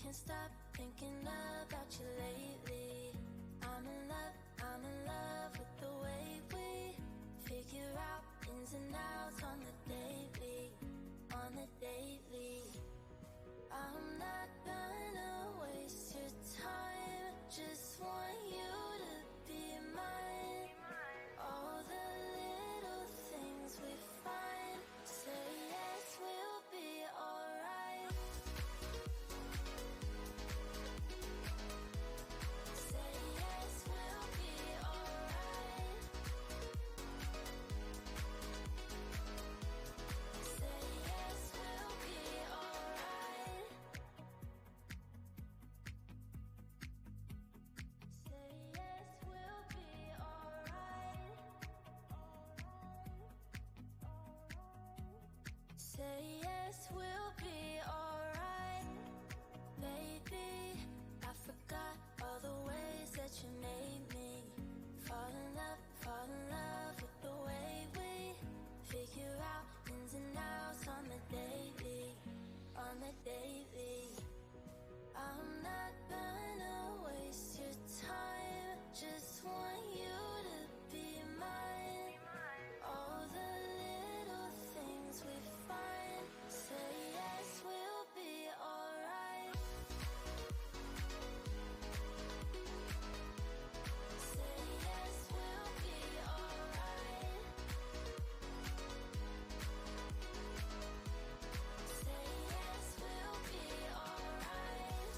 can't stop thinking about you lately. I'm in love with the way we figure out ins and outs on the daily, on the daily. I'm not gonna waste your time, just want you to be mine. All the little things we find, say yes, we'll be alright. Say yes, we'll be alright. Say yes, we'll be alright. Say yes, we'll be alright. Say yes, we'll be alright. Baby, I forgot all the ways that you made me fall in love with the way we figure out ins and outs on the daily, on the daily. I'm not gonna waste your time, just want you to be mine. All the little things we find, say yes, we'll be alright. Say yes, we'll be alright. Say yes, we'll be alright.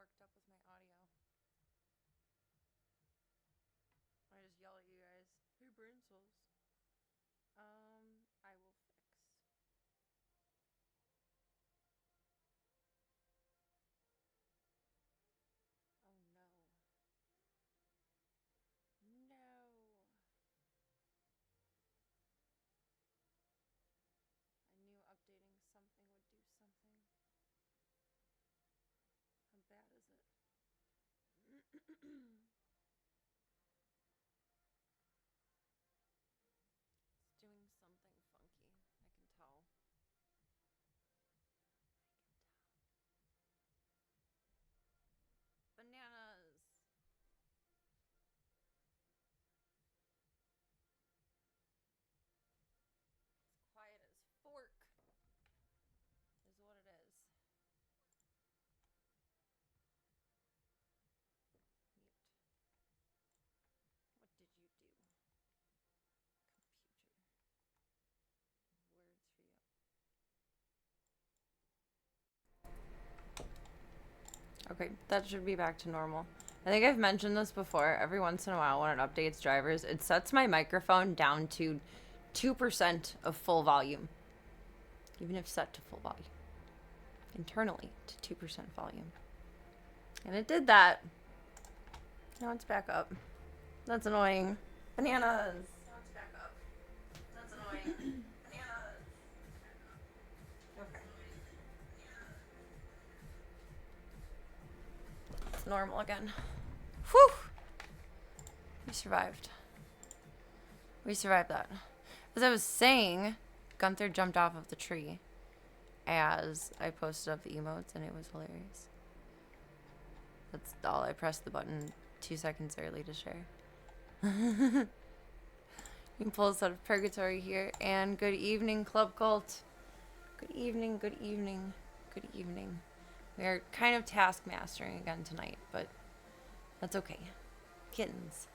worked up with my audio. I just yell at you guys. Hey, brain cells. I will fix. Oh no. No. I knew updating something would do something. How bad is it? It's doing something funky. I can tell. Bananas! It's quiet as fork. Is what it is. Mute. What did you do? Computer. Words for you. Okay, that should be back to normal. I think I've mentioned this before. Every once in a while when it updates drivers, it sets my microphone down to 2% of full volume. Even if set to full volume. Internally to 2% volume. And it did that. Now it's back up. That's annoying. Bananas! Now it's back up. That's annoying. Bananas! Okay. It's normal again. Whew! We survived. We survived that. As I was saying, Gunther jumped off of the tree as I posted up the emotes, and it was hilarious. That's all. I pressed the button 2 seconds early to share. You can pull us out of purgatory here. And good evening, Club Cult. Good evening, good evening, good evening. We are kind of task mastering again tonight, but that's okay. Kittens.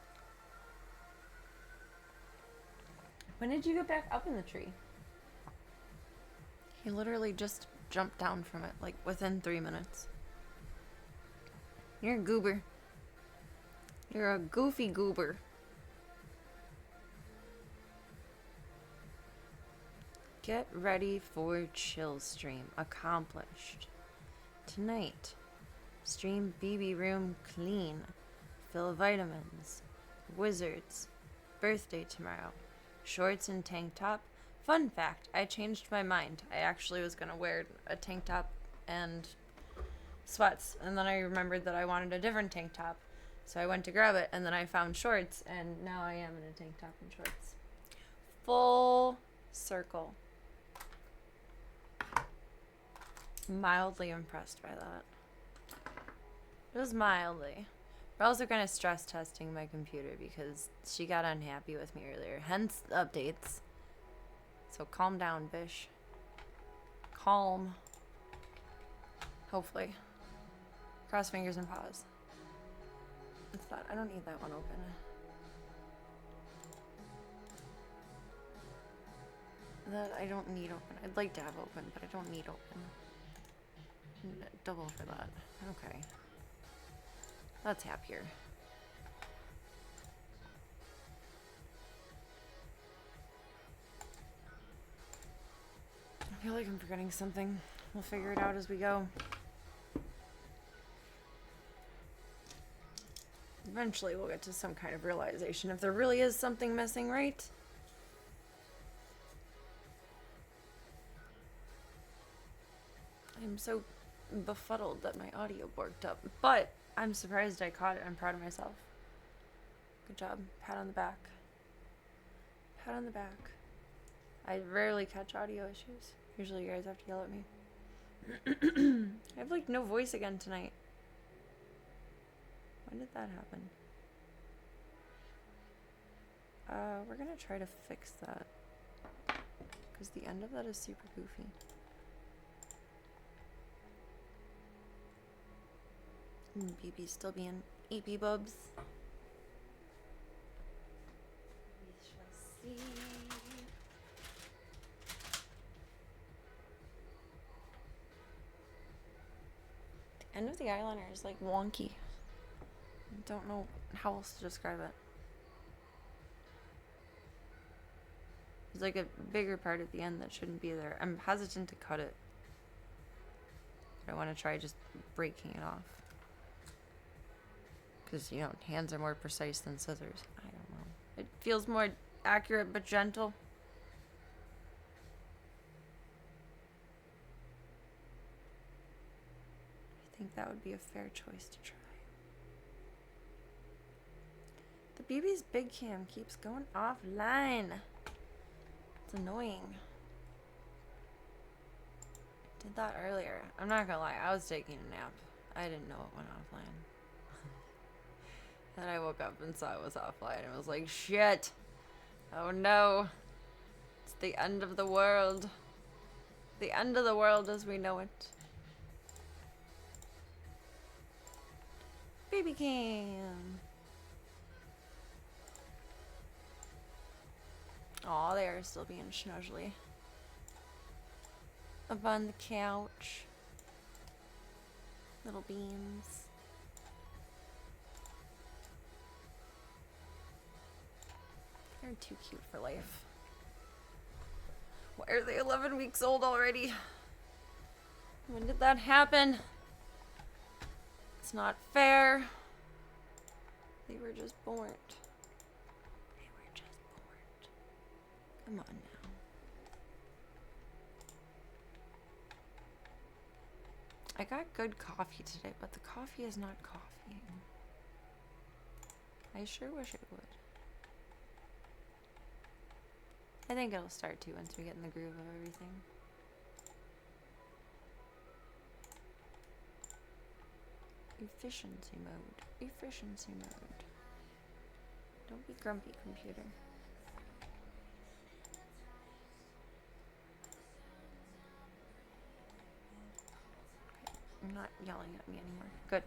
When did you get back up in the tree? He literally just jumped down from it, like within 3 minutes. You're a goober. You're a goofy goober. Get ready for chill stream. Accomplished. Tonight, stream BB room clean. Fill vitamins. Wizards. Birthday tomorrow. Shorts and tank top. Fun fact, I changed my mind. I actually was going to wear a tank top and sweats, and then I remembered that I wanted a different tank top. So I went to grab it, and then I found shorts, and now I am in a tank top and shorts. Full circle. Mildly impressed by that. Just mildly. We're also kind of stress testing my computer because she got unhappy with me earlier. Hence the updates. So calm down, Bish. Calm. Hopefully. Cross fingers and paws. What's that? I don't need that one open. That I don't need open. I'd like to have open, but I don't need open. Double for that. Okay. That's happier. I feel like I'm forgetting something. We'll figure it out as we go. Eventually we'll get to some kind of realization if there really is something missing, right? I'm so befuddled that my audio borked up, but I'm surprised I caught it. I'm proud of myself. Good job. Pat on the back. Pat on the back. I rarely catch audio issues. Usually you guys have to yell at me. I have like no voice again tonight. When did that happen? We're gonna try to fix that. Because the end of that is super goofy. BB still being EP bubs. We shall see. end of the eyeliner is like wonky. I don't know how else to describe it. There's like a bigger part at the end that shouldn't be there. I'm hesitant to cut it. I want to try just breaking it off. Because, you know, hands are more precise than scissors. I don't know. It feels more accurate but gentle. I think that would be a fair choice to try. The BB's big cam keeps going offline. It's annoying. Did that earlier. I'm not gonna lie, I was taking a nap. I didn't know it went offline. Then I woke up and saw it was offline and was like, shit. Oh no. It's the end of the world. The end of the world as we know it. Baby cam. Aw, they are still being snuggly. Up on the couch. Little beans. They're too cute for life. Why are they 11 weeks old already? When did that happen? It's not fair. They were just born. They were just born. Come on now. I got good coffee today, but the coffee is not coffee. I sure wish it would. I think it'll start to once we get in the groove of everything. Efficiency mode. Efficiency mode. Don't be grumpy, computer. Okay, you're not yelling at me anymore. Good.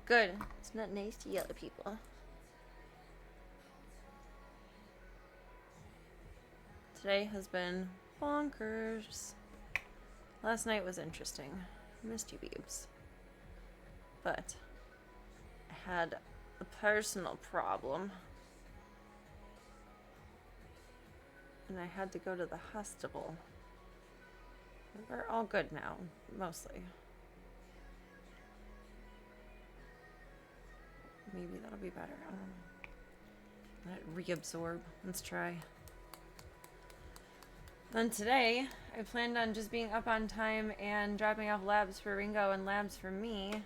Good. It's not nice to yell at people. Today has been bonkers. Last night was interesting. I missed you, Beebs. But I had a personal problem. And I had to go to the hospital. We're all good now, mostly. Maybe that'll be better. I don't know. Let it reabsorb. Let's try. Then today, I planned on just being up on time and dropping off labs for Ringo and labs for me.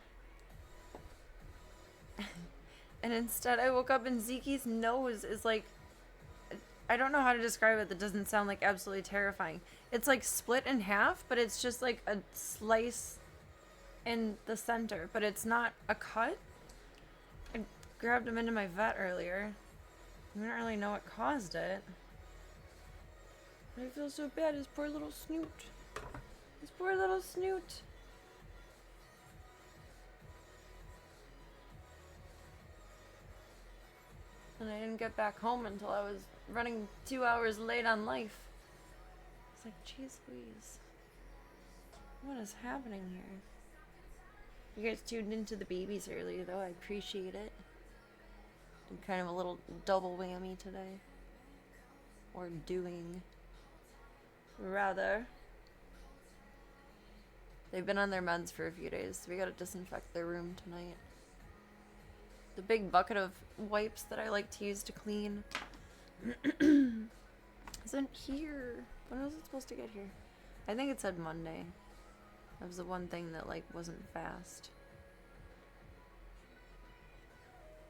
And instead, I woke up and Zeke's nose is like, I don't know how to describe it that doesn't sound like absolutely terrifying. It's like split in half, but it's just like a slice in the center, but it's not a cut. I grabbed him into my vet earlier. I don't really know what caused it. I feel so bad, his poor little snoot. His poor little snoot. And I didn't get back home until I was running 2 hours late on life. It's like, jeez Louise. What is happening here? You guys tuned into the babies earlier though, I appreciate it. Did kind of a little double whammy today. Or doing. Rather. They've been on their meds for a few days, so we gotta disinfect their room tonight. The big bucket of wipes that I like to use to clean isn't here. When was it supposed to get here? I think it said Monday. That was the one thing that like wasn't fast.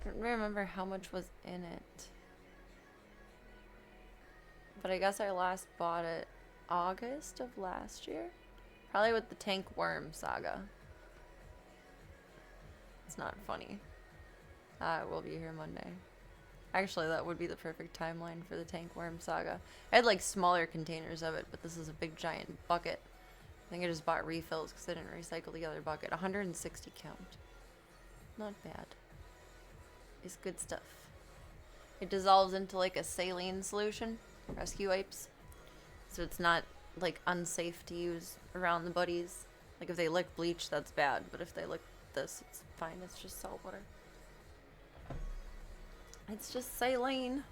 I don't remember how much was in it. But I guess I last bought it August of last year. Probably with the tank worm saga. It's not funny. It will be here Monday. Actually, that would be the perfect timeline for the tank worm saga. I had like smaller containers of it, but this is a big giant bucket. I think I just bought refills because I didn't recycle the other bucket. 160 count. Not bad. It's good stuff. It dissolves into like a saline solution. Rescue wipes. So it's not like unsafe to use around the buddies. Like, if they lick bleach, that's bad. But if they lick this, it's fine. It's just salt water. It's just saline.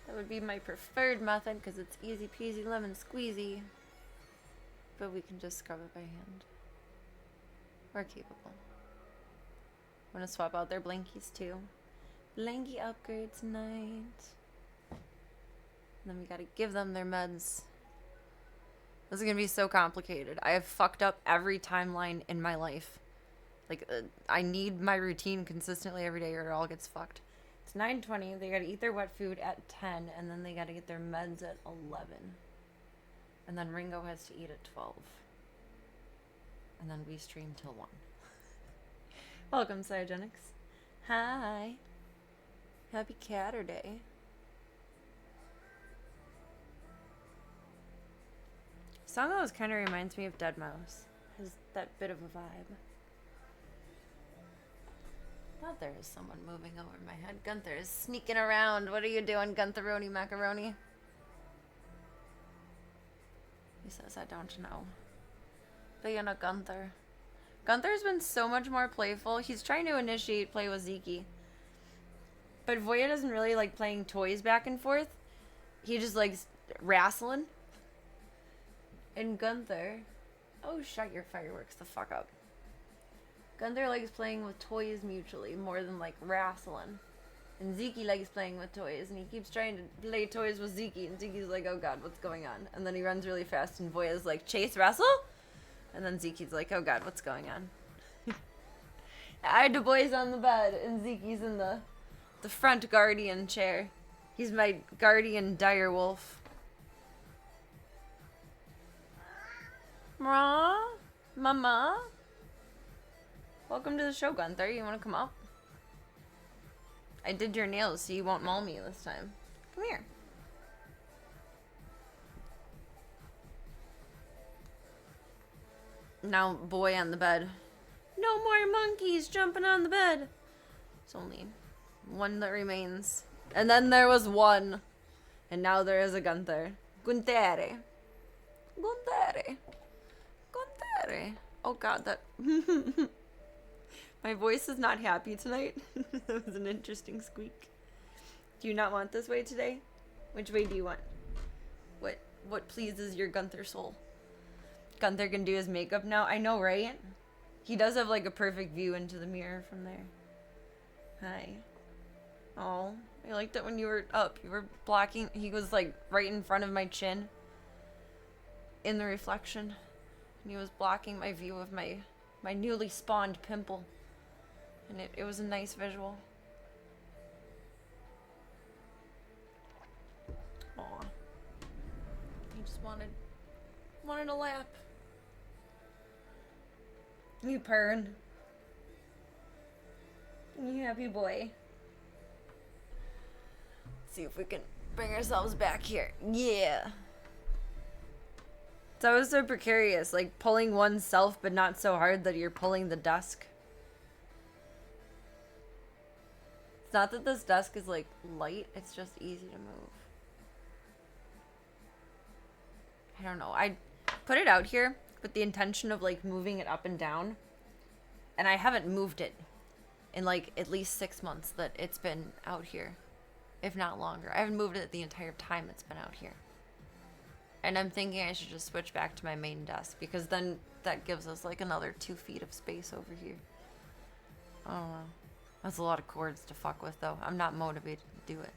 That would be my preferred method because it's easy peasy lemon squeezy. But we can just scrub it by hand. We're capable. I'm gonna swap out their blankies too. Blankie upgrade tonight. And then we gotta give them their meds. This is gonna be so complicated. I have fucked up every timeline in my life. Like, I need my routine consistently every day or it all gets fucked. It's 9:20. They gotta eat their wet food at 10, and then they gotta get their meds at 11. And then Ringo has to eat at 12. And then we stream till 1. Welcome, Cyogenics. Hi. Happy Catterday. Song always kind of reminds me of Deadmau5. Has that bit of a vibe. Thought there was someone moving over my head. Gunther is sneaking around. What are you doing, Guntheroni Macaroni? He says, I don't know. Being a Gunther. Gunther's been so much more playful. He's trying to initiate play with Zeke. But Voya doesn't really like playing toys back and forth. He just likes wrestling. And Gunther... Oh, shut your fireworks the fuck up. Gunther likes playing with toys mutually more than like wrestling. And Zeke likes playing with toys, and he keeps trying to play toys with Zeke, and Zeke's like, oh god, what's going on? And then he runs really fast, and Voya's like, Chase, wrestle? And then Zeke's like, oh god, what's going on? I Du Bois on the bed, and Zeke's in the front guardian chair. He's my guardian direwolf. Mra? Mama? Welcome to the show, Gunther. You want to come up? I did your nails, so you won't maul me this time. Come here. Now, boy on the bed. No more monkeys jumping on the bed. It's only one that remains. And then there was one. And now there is a Gunther. Gunther. Gunther. Gunther. Oh god, that... My voice is not happy tonight. That was an interesting squeak. Do you not want this way today? Which way do you want? What pleases your Gunther soul? Gunther can do his makeup now. I know, right? He does have like a perfect view into the mirror from there. Hi. Oh, I liked it when you were up. You were blocking. He was like right in front of my chin. In the reflection. And he was blocking my view of my newly spawned pimple. And it was a nice visual. Aw. He just wanted a lap. You purring. You happy boy. Let's see if we can bring ourselves back here. Yeah. It's always so precarious, like pulling oneself but not so hard that you're pulling the desk. It's not that this desk is like light, it's just easy to move. I don't know. I put it out here with the intention of like moving it up and down. And I haven't moved it in like at least 6 months that it's been out here. If not longer. I haven't moved it the entire time it's been out here. And I'm thinking I should just switch back to my main desk because then that gives us like another 2 feet of space over here. I don't know. That's a lot of cords to fuck with though. I'm not motivated to do it.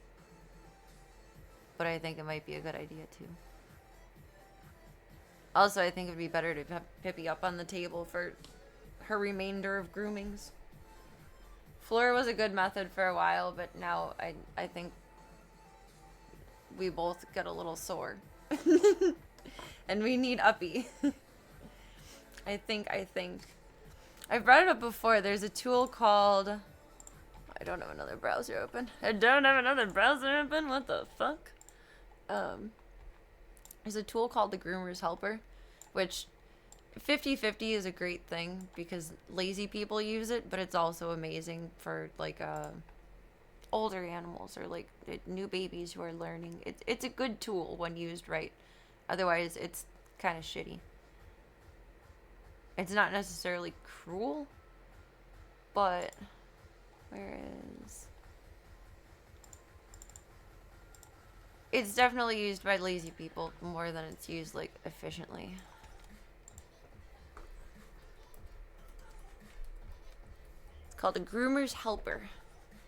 But I think it might be a good idea too. Also, I think it would be better to have Pippi up on the table for her remainder of groomings. Flora was a good method for a while, but now I think we both get a little sore. And we need Uppy. I think. I've brought it up before. There's a tool called... I don't have another browser open. What the fuck? There's a tool called the Groomer's Helper, which 50/50 is a great thing because lazy people use it, but it's also amazing for like older animals or like new babies who are learning. It's a good tool when used right. Otherwise, it's kind of shitty. It's not necessarily cruel, but where is... It's definitely used by lazy people more than it's used, like, efficiently. It's called a groomer's helper.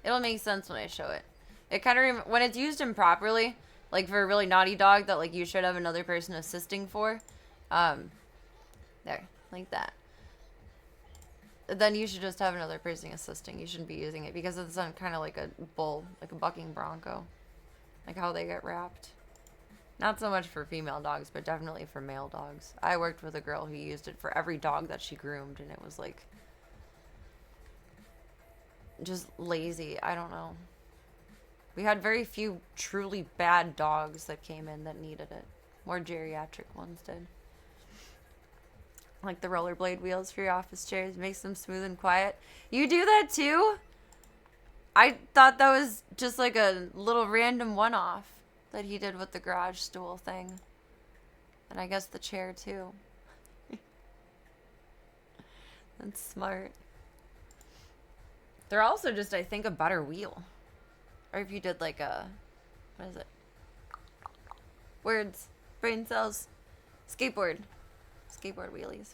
It'll make sense when I show it. It kind of, when it's used improperly, like for a really naughty dog that, like, you should have another person assisting for, there, like that. Then you should just have another person assisting. You shouldn't be using it because it's kind of like a bull, like a bucking bronco. Like how they get wrapped. Not so much for female dogs, but definitely for male dogs. I worked with a girl who used it for every dog that she groomed, and it was like... just lazy. I don't know. We had very few truly bad dogs that came in that needed it. More geriatric ones did. Like the rollerblade wheels for your office chairs. Makes them smooth and quiet. You do that too? I thought that was just like a little random one-off that he did with the garage stool thing. And I guess the chair too. That's smart. They're also just, I think, a better wheel. Or if you did like a... what is it? Words. Brain cells. Skateboard. Skateboard wheelies.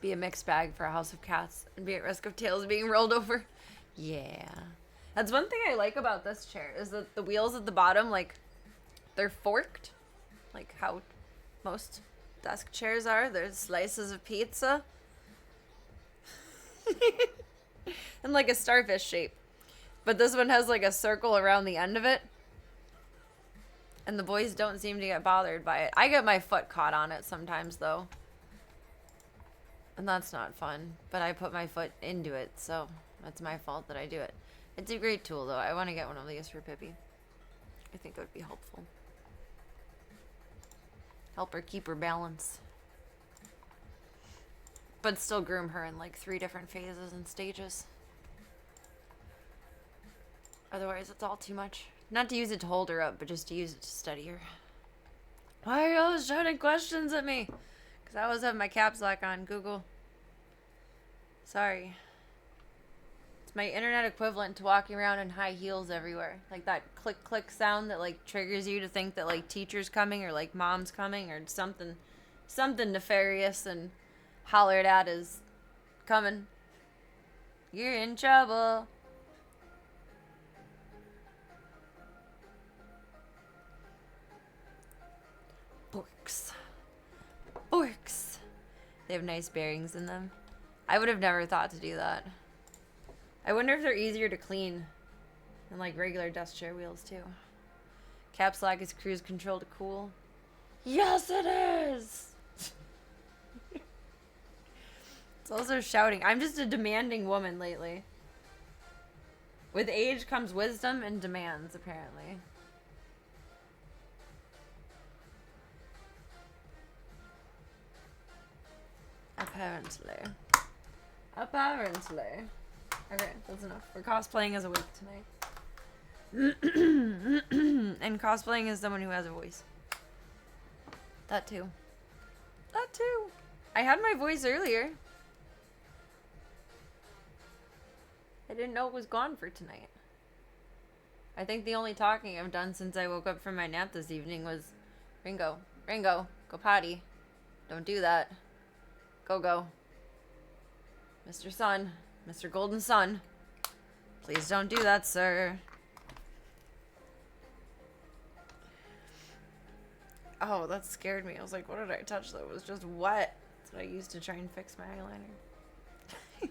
Be a mixed bag for a house of cats and be at risk of tails being rolled over. Yeah. That's one thing I like about this chair is that the wheels at the bottom, like, they're forked. Like how most desk chairs are. There's slices of pizza. And like a starfish shape. But this one has like a circle around the end of it. And the boys don't seem to get bothered by it. I get my foot caught on it sometimes though. And that's not fun. But I put my foot into it, so that's my fault that I do it. It's a great tool, though. I want to get one of these for Pippi. I think it would be helpful. Help her keep her balance. But still groom her in, like, 3 different phases and stages. Otherwise, it's all too much. Not to use it to hold her up, but just to use it to steady her. Why are you always shouting questions at me? Because I always have my caps lock on, Google. Sorry. It's my internet equivalent to walking around in high heels everywhere. Like that click click sound that like triggers you to think that like teacher's coming or like mom's coming or something nefarious and hollered at is coming. You're in trouble. Borks. Borks. They have nice bearings in them. I would have never thought to do that. I wonder if they're easier to clean than like regular desk chair wheels too. Caps lock is cruise control to cool. Yes, it is! It's also shouting. I'm just a demanding woman lately. With age comes wisdom and demands, apparently. Apparently. Apparently. Okay, that's enough. We're cosplaying as a wig tonight. And cosplaying as someone who has a voice. That too. That too. I had my voice earlier. I didn't know it was gone for tonight. I think the only talking I've done since I woke up from my nap this evening was, Ringo, go potty. Don't do that. Go. Mr. Sun, Mr. Golden Sun, please don't do that, sir. Oh, that scared me. I was like, what did I touch that was just wet? That's what I used to try and fix my eyeliner.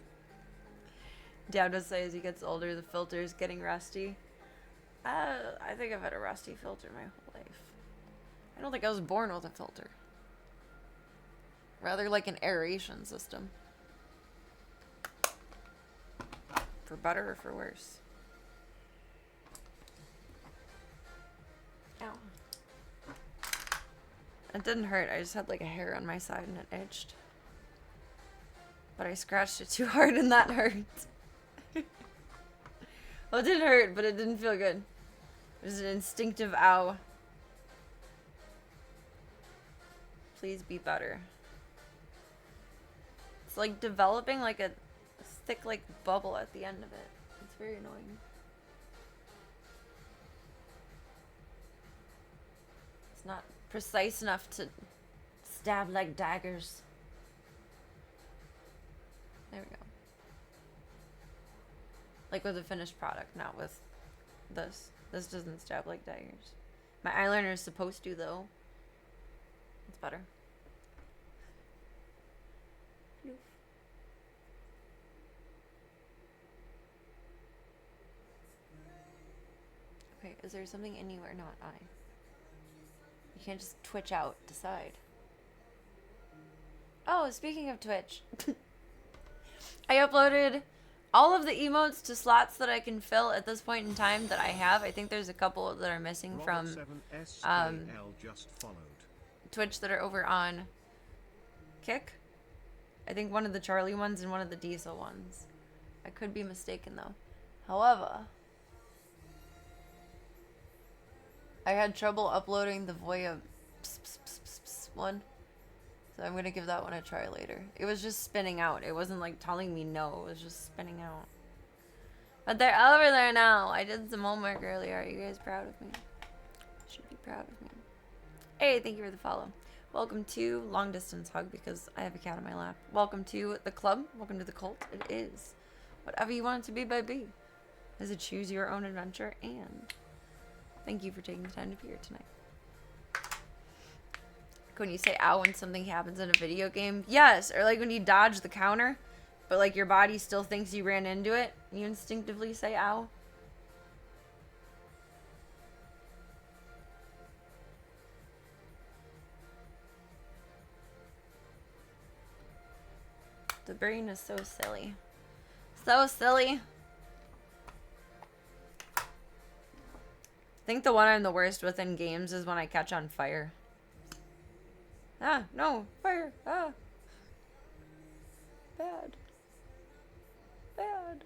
Dad would say as he gets older, the filter is getting rusty. I think I've had a rusty filter my whole life. I don't think I was born with a filter. Rather like an aeration system. For better or for worse. Ow. It didn't hurt. I just had like a hair on my side and it itched. But I scratched it too hard and that hurt. Well, it didn't hurt, but it didn't feel good. It was an instinctive ow. Please be better. It's like developing like a thick like bubble at the end of it. It's very annoying. It's not precise enough to stab like daggers. There we go. Like with a finished product, not with this. This doesn't stab like daggers. My eyeliner is supposed to, though. It's better. Okay, is there something in you or not? You can't just twitch out, decide. Oh, speaking of Twitch. I uploaded all of the emotes to slots that I can fill at this point in time that I have. I think there's a couple that are missing from Twitch that are over on Kick. I think one of the Charlie ones and one of the Diesel ones. I could be mistaken though. However, I had trouble uploading the Voya one. So I'm gonna give that one a try later. It was just spinning out. It wasn't like telling me no. It was just spinning out. But they're over there now. I did some homework earlier. Are you guys proud of me? Should be proud of me. Hey, thank you for the follow. Welcome to Long Distance Hug because I have a cat on my lap. Welcome to the club. Welcome to the cult. It is whatever you want it to be, baby. Is it choose your own adventure? And thank you for taking the time to be here tonight. When you say ow when something happens in a video game, yes, or like when you dodge the counter but like your body still thinks you ran into it, you instinctively say ow. The brain is so silly, so silly. I think the one I'm the worst with in games is when I catch on fire. Ah, no, fire, ah. Bad. Bad.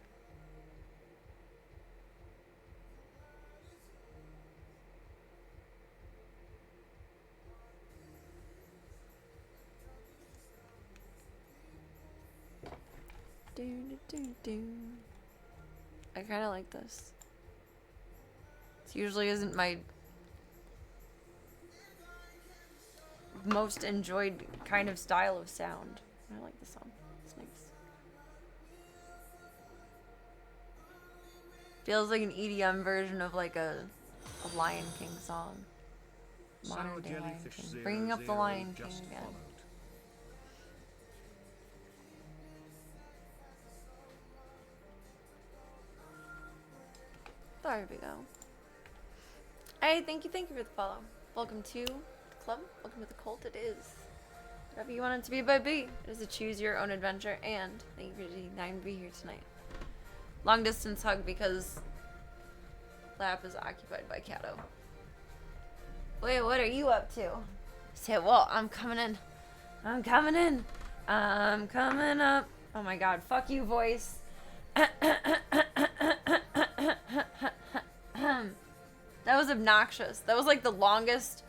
I kind of like this. This usually isn't my most enjoyed kind of style of sound. I like the song. It's nice. Feels like an EDM version of like a Lion King song. Modern day Lion King. Bringing up the Lion King again. There we go. Hey, thank you for the follow. Welcome to club. Welcome to the cult. It is whatever you want it to be by B. It is a choose your own adventure, and thank you for taking time to be here tonight. Long distance hug because lap is occupied by Kato. Wait, what are you up to? Say, well, I'm coming in. I'm coming in. I'm coming up. Oh my god, fuck you, voice. That was obnoxious. That was like the longest.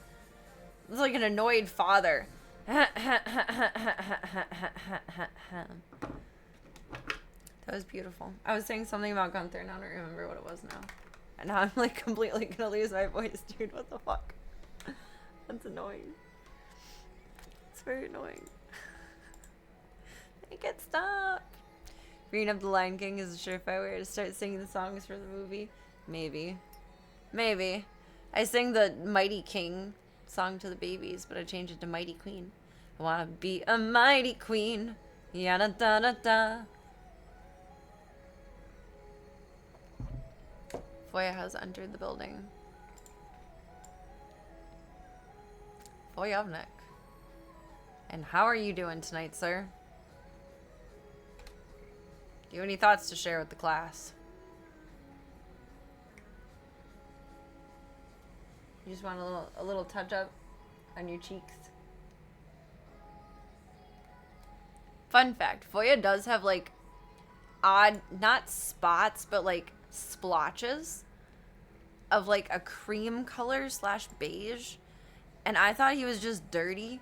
It was like an annoyed father. That was beautiful. I was saying something about Gunther and I don't remember what it was now. And now I'm like completely gonna lose my voice, dude. What the fuck? That's annoying. It's very annoying. Make it stop. Reading up The Lion King is a surefire way to start singing the songs for the movie. Maybe. Maybe. I sing the Mighty King song to the babies, but I changed it to Mighty Queen. I wanna be a mighty queen. Yada da da da. Foya has entered the building. Foyovnik. And how are you doing tonight, sir? Do you have any thoughts to share with the class? You just want a little touch up on your cheeks. Fun fact, Foya does have like odd, not spots, but like splotches of like a cream color / beige, and I thought he was just dirty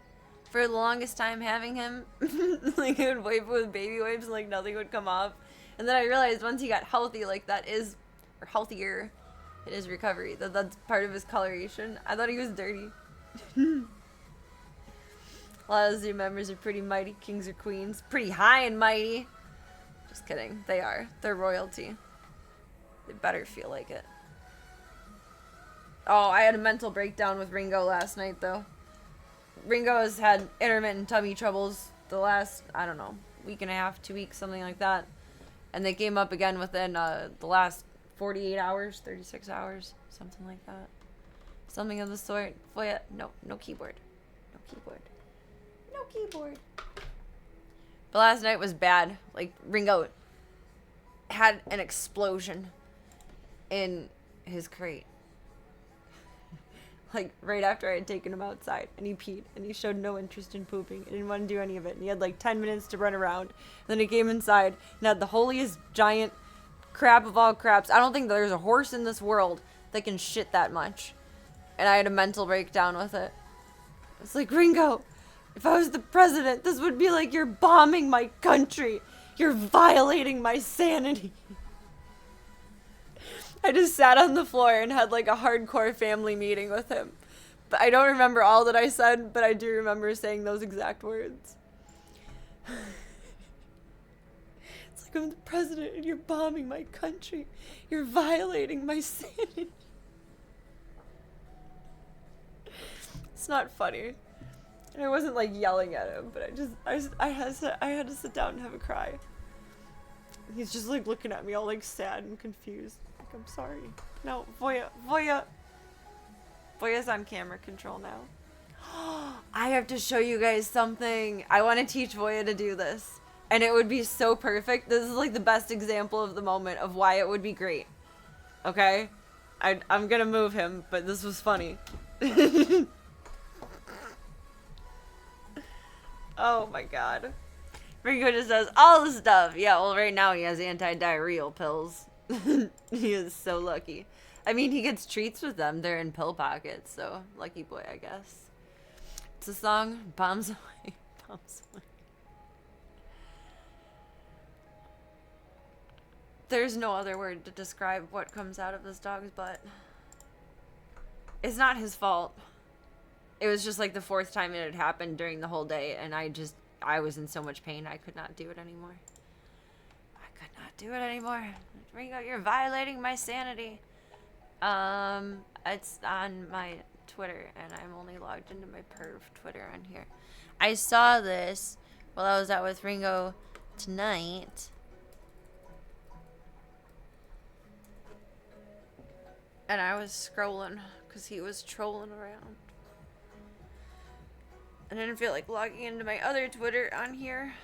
for the longest time having him. Like, I would wipe with baby wipes and like nothing would come off, and then I realized once he got healthy, like that is, or healthier, it is recovery, that's part of his coloration. I thought he was dirty. A lot of Zoo members are pretty mighty, kings or queens, pretty high and mighty. Just kidding, they are. They're royalty. They better feel like it. Oh, I had a mental breakdown with Ringo last night, though. Ringo has had intermittent tummy troubles the last, I don't know, week and a half, 2 weeks, something like that. And they came up again within the last 48 hours, 36 hours, something like that. Something of the sort. Foya, no keyboard. No keyboard. No keyboard. But last night was bad. Like, Ringo had an explosion in his crate. Like, right after I had taken him outside, and he peed, and he showed no interest in pooping. He didn't want to do any of it, and he had like 10 minutes to run around. And then he came inside and had the holiest giant crap of all craps. I don't think there's a horse in this world that can shit that much. And I had a mental breakdown with it. It's like, Ringo, if I was the president, this would be like you're bombing my country. You're violating my sanity. I just sat on the floor and had like a hardcore family meeting with him. But I don't remember all that I said, but I do remember saying those exact words. It's like I'm the president and you're bombing my country. You're violating my sanity. It's not funny. And I wasn't like yelling at him, but I had to sit down and have a cry. He's just like looking at me all like sad and confused. Like, I'm sorry. No, Voya. Voya's on camera control now. I have to show you guys something. I want to teach Voya to do this. And it would be so perfect. This is like the best example of the moment of why it would be great. Okay? I'm gonna move him, but this was funny. Oh my god. Ringo just does all the stuff. Yeah, well, right now he has anti-diarrheal pills. He is so lucky. I mean, he gets treats with them. They're in pill pockets, so lucky boy, I guess. It's a song, Bombs Away. Bombs Away. There's no other word to describe what comes out of this dog's butt. It's not his fault. It was just like the 4th time it had happened during the whole day, and I was in so much pain I could not do it anymore. I could not do it anymore. Ringo, you're violating my sanity. It's on my Twitter, and I'm only logged into my perv Twitter on here. I saw this while I was out with Ringo tonight. And I was scrolling because he was trolling around. I didn't feel like logging into my other Twitter on here.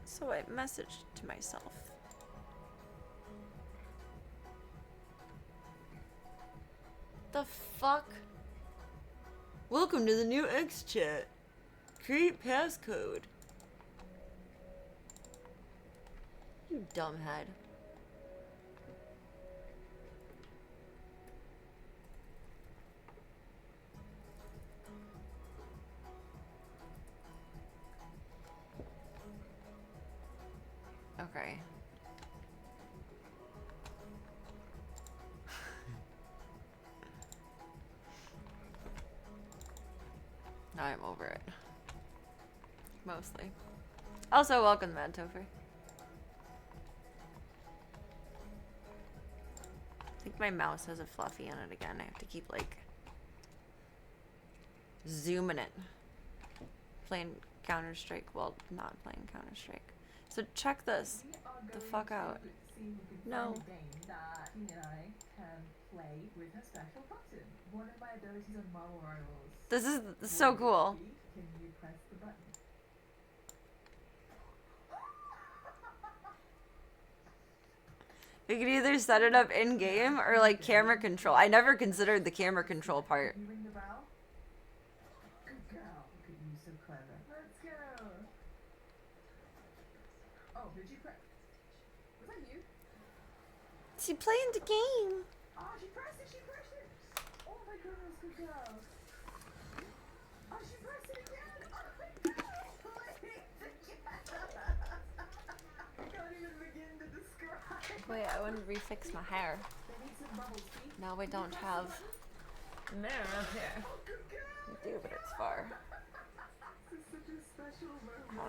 So I messaged to myself. The fuck? Welcome to the new X-Chat. Create passcode. You dumbhead. Okay. Now I'm over it. Mostly. Also, welcome, Mad Topher. I think my mouse has a fluffy on it again. I have to keep, like, zooming it. Playing Counter-Strike while not playing Counter-Strike. So check this the fuck out. No. This is so cool. You can either set it up in game or like camera control. I never considered the camera control part. she playing the game. Oh, she pressed it. Oh my goodness, good girl. Oh, she pressed it again. Oh my goodness, I can't even begin to describe. Wait, I want to refix my hair. They need some bubbles, see? Now we don't have a mirror up here. Oh, good girl. We do, but it's far. This is such a special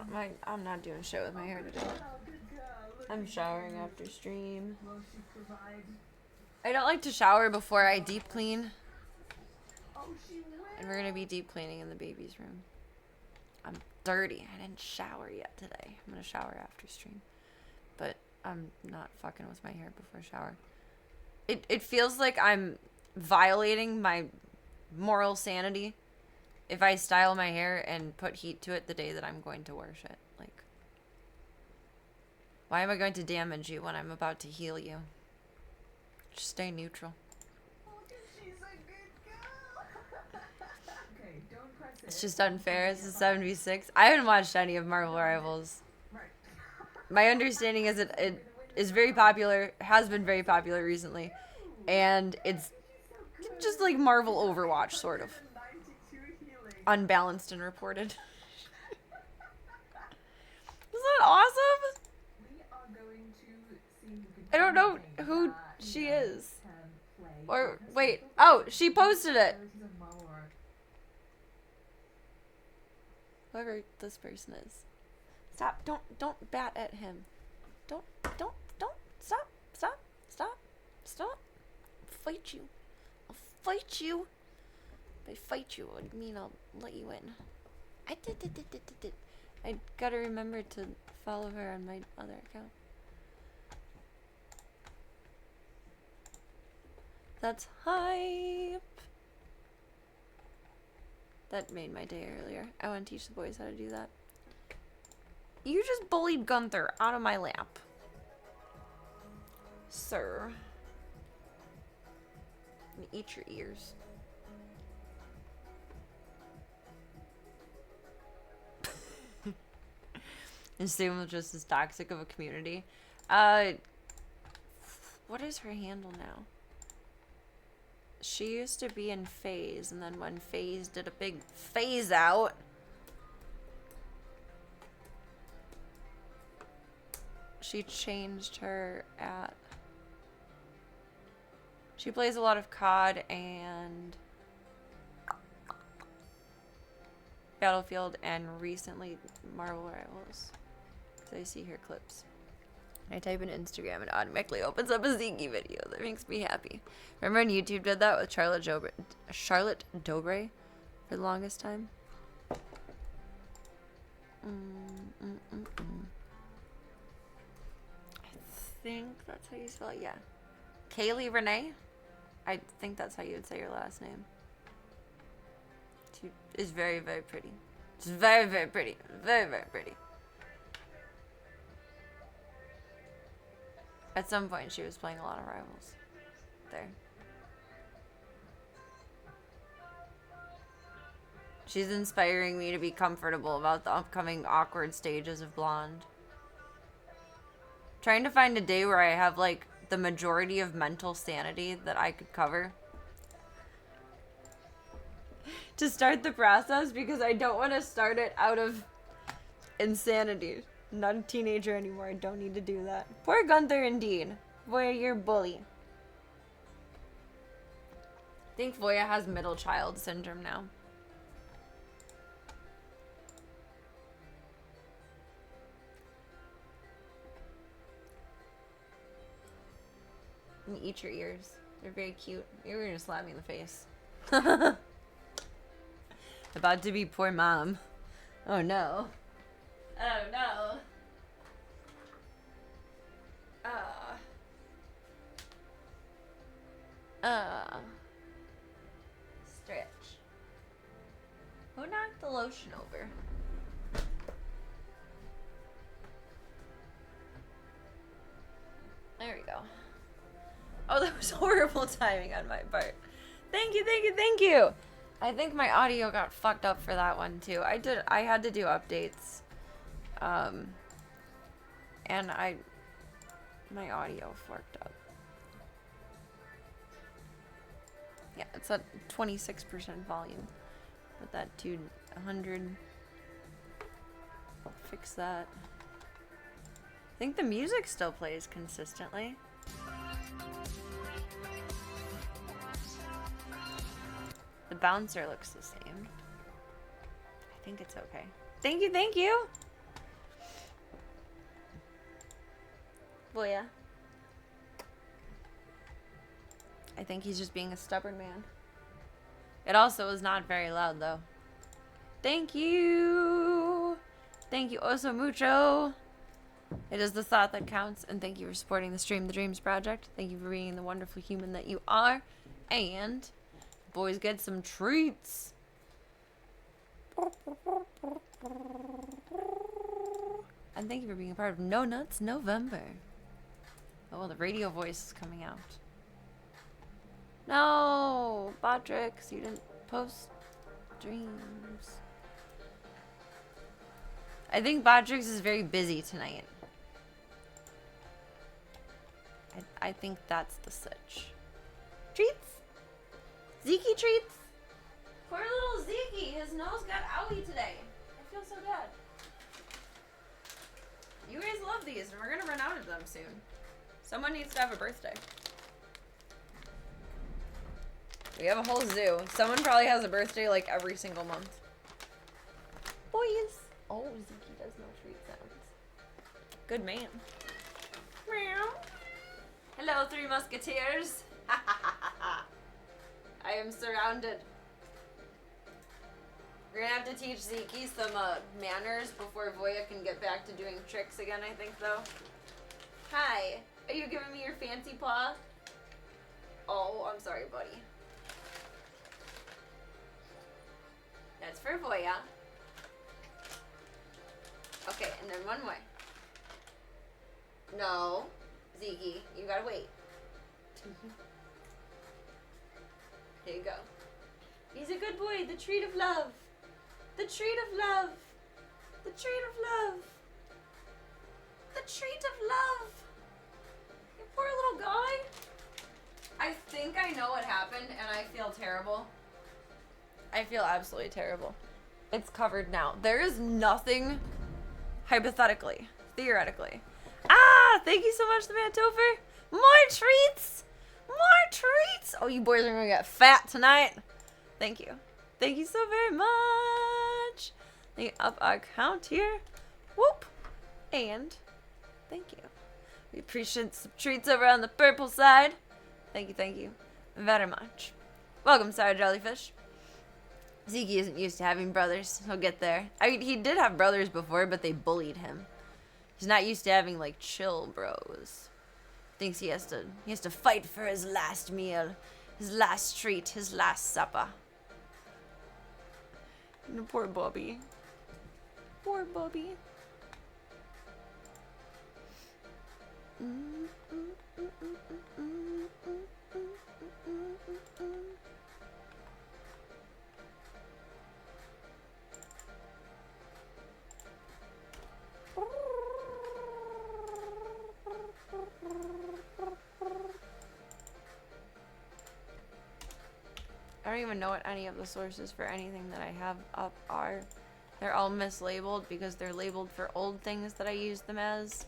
moment. I'm not doing shit with my hair today. Oh, good girl. Look I'm at showering you. after stream. Will she provide? I don't like to shower before I deep clean. Oh, she will. And we're gonna be deep cleaning in the baby's room. I'm dirty. I didn't shower yet today. I'm gonna shower after stream. But I'm not fucking with my hair before shower. It feels like I'm violating my moral sanity if I style my hair and put heat to it the day that I'm going to wash it. Like, why am I going to damage you when I'm about to heal you? Just stay neutral. Oh, she's a good girl. Okay, don't press it. It's just unfair. It's a 76. I haven't watched any of Marvel Rivals. Right. My understanding is it is very popular, has been very popular recently, and it's just like Marvel Overwatch, sort of. 92 healing. Unbalanced and reported. Isn't that awesome? We are going to see I don't know who she is. Or, wait. Oh, she posted it. Whoever this person is. Stop. Don't bat at him. Don't. Stop. Fight you. I'll fight you. If I fight you, I mean I'll let you in. I gotta remember to follow her on my other account. That's hype. That made my day earlier. I want to teach the boys how to do that. You just bullied Gunther out of my lap. Sir. And eat your ears. And Sam was just as toxic of a community. What is her handle now? She used to be in FaZe, and then when FaZe did a big phase out, she changed her at... She plays a lot of COD and Battlefield, and recently Marvel Rivals. Because I see her clips. I type in Instagram and it automatically opens up a Ziggy video. That makes me happy. Remember when YouTube did that with Charlotte Dobre for the longest time? I think that's how you spell it. Yeah. Kaylee Renee? I think that's how you would say your last name. She is very, very pretty. She's very, very pretty. Very, very pretty. At some point, she was playing a lot of Rivals. There. She's inspiring me to be comfortable about the upcoming awkward stages of Blonde. Trying to find a day where I have, like, the majority of mental sanity that I could cover. To start the process, because I don't want to start it out of insanity. I'm not a teenager anymore. I don't need to do that. Poor Gunther, indeed. Voya, you're a bully. I think Voya has middle child syndrome now. And eat your ears. They're very cute. You're gonna slap me in the face. About to be poor mom. Oh no. Oh no. Stretch. Who knocked the lotion over? There we go. Oh, that was horrible timing on my part. Thank you. I think my audio got fucked up for that one too. I had to do updates. And my audio fucked up. It's at 26% volume. Put that to 100. Fix that. I think the music still plays consistently. The bouncer looks the same. I think it's okay. Thank you, thank you! Boya. I think he's just being a stubborn man. It also is not very loud, though. Thank you! Thank you oso mucho! It is the thought that counts, and thank you for supporting the Stream the Dreams project. Thank you for being the wonderful human that you are. And boys get some treats. And thank you for being a part of No Nuts November. Oh, the radio voice is coming out. No, Botrix, you didn't post dreams. I think Botrix is very busy tonight. I think that's the sitch. Treats? Zeke treats? Poor little Zeke, his nose got owie today. I feel so bad. You guys love these, and we're gonna run out of them soon. Someone needs to have a birthday. We have a whole zoo. Someone probably has a birthday like every single month. Boys. Oh, Zeke does no treat sounds. Good man. Meow. Hello, Three Musketeers. I am surrounded. We're gonna have to teach Zeke some manners before Voya can get back to doing tricks again, I think, though. Hi. Are you giving me your fancy paw? Oh, I'm sorry, buddy. That's for Voya. Okay, and then one more. No. Zeke, you gotta wait. There you go. He's a good boy. The treat of love. The treat of love. The treat of love. The treat of love. You poor little guy. I think I know what happened, and I feel terrible. I feel absolutely terrible. It's covered now. There is nothing, hypothetically, theoretically. Ah, thank you so much, the man Topher. More treats. More treats. Oh, you boys are going to get fat tonight. Thank you. Thank you so very much. Let me up our count here. Whoop. And thank you. We appreciate some treats over on the purple side. Thank you very much. Welcome, Sour Jellyfish. Zeke isn't used to having brothers. He'll get there. I mean, he did have brothers before, but they bullied him. He's not used to having, like, chill bros. Thinks he has to fight for his last meal, his last treat, his last supper. And poor Bobby. Poor Bobby. I don't even know what any of the sources for anything that I have up are. They're all mislabeled because they're labeled for old things that I use them as.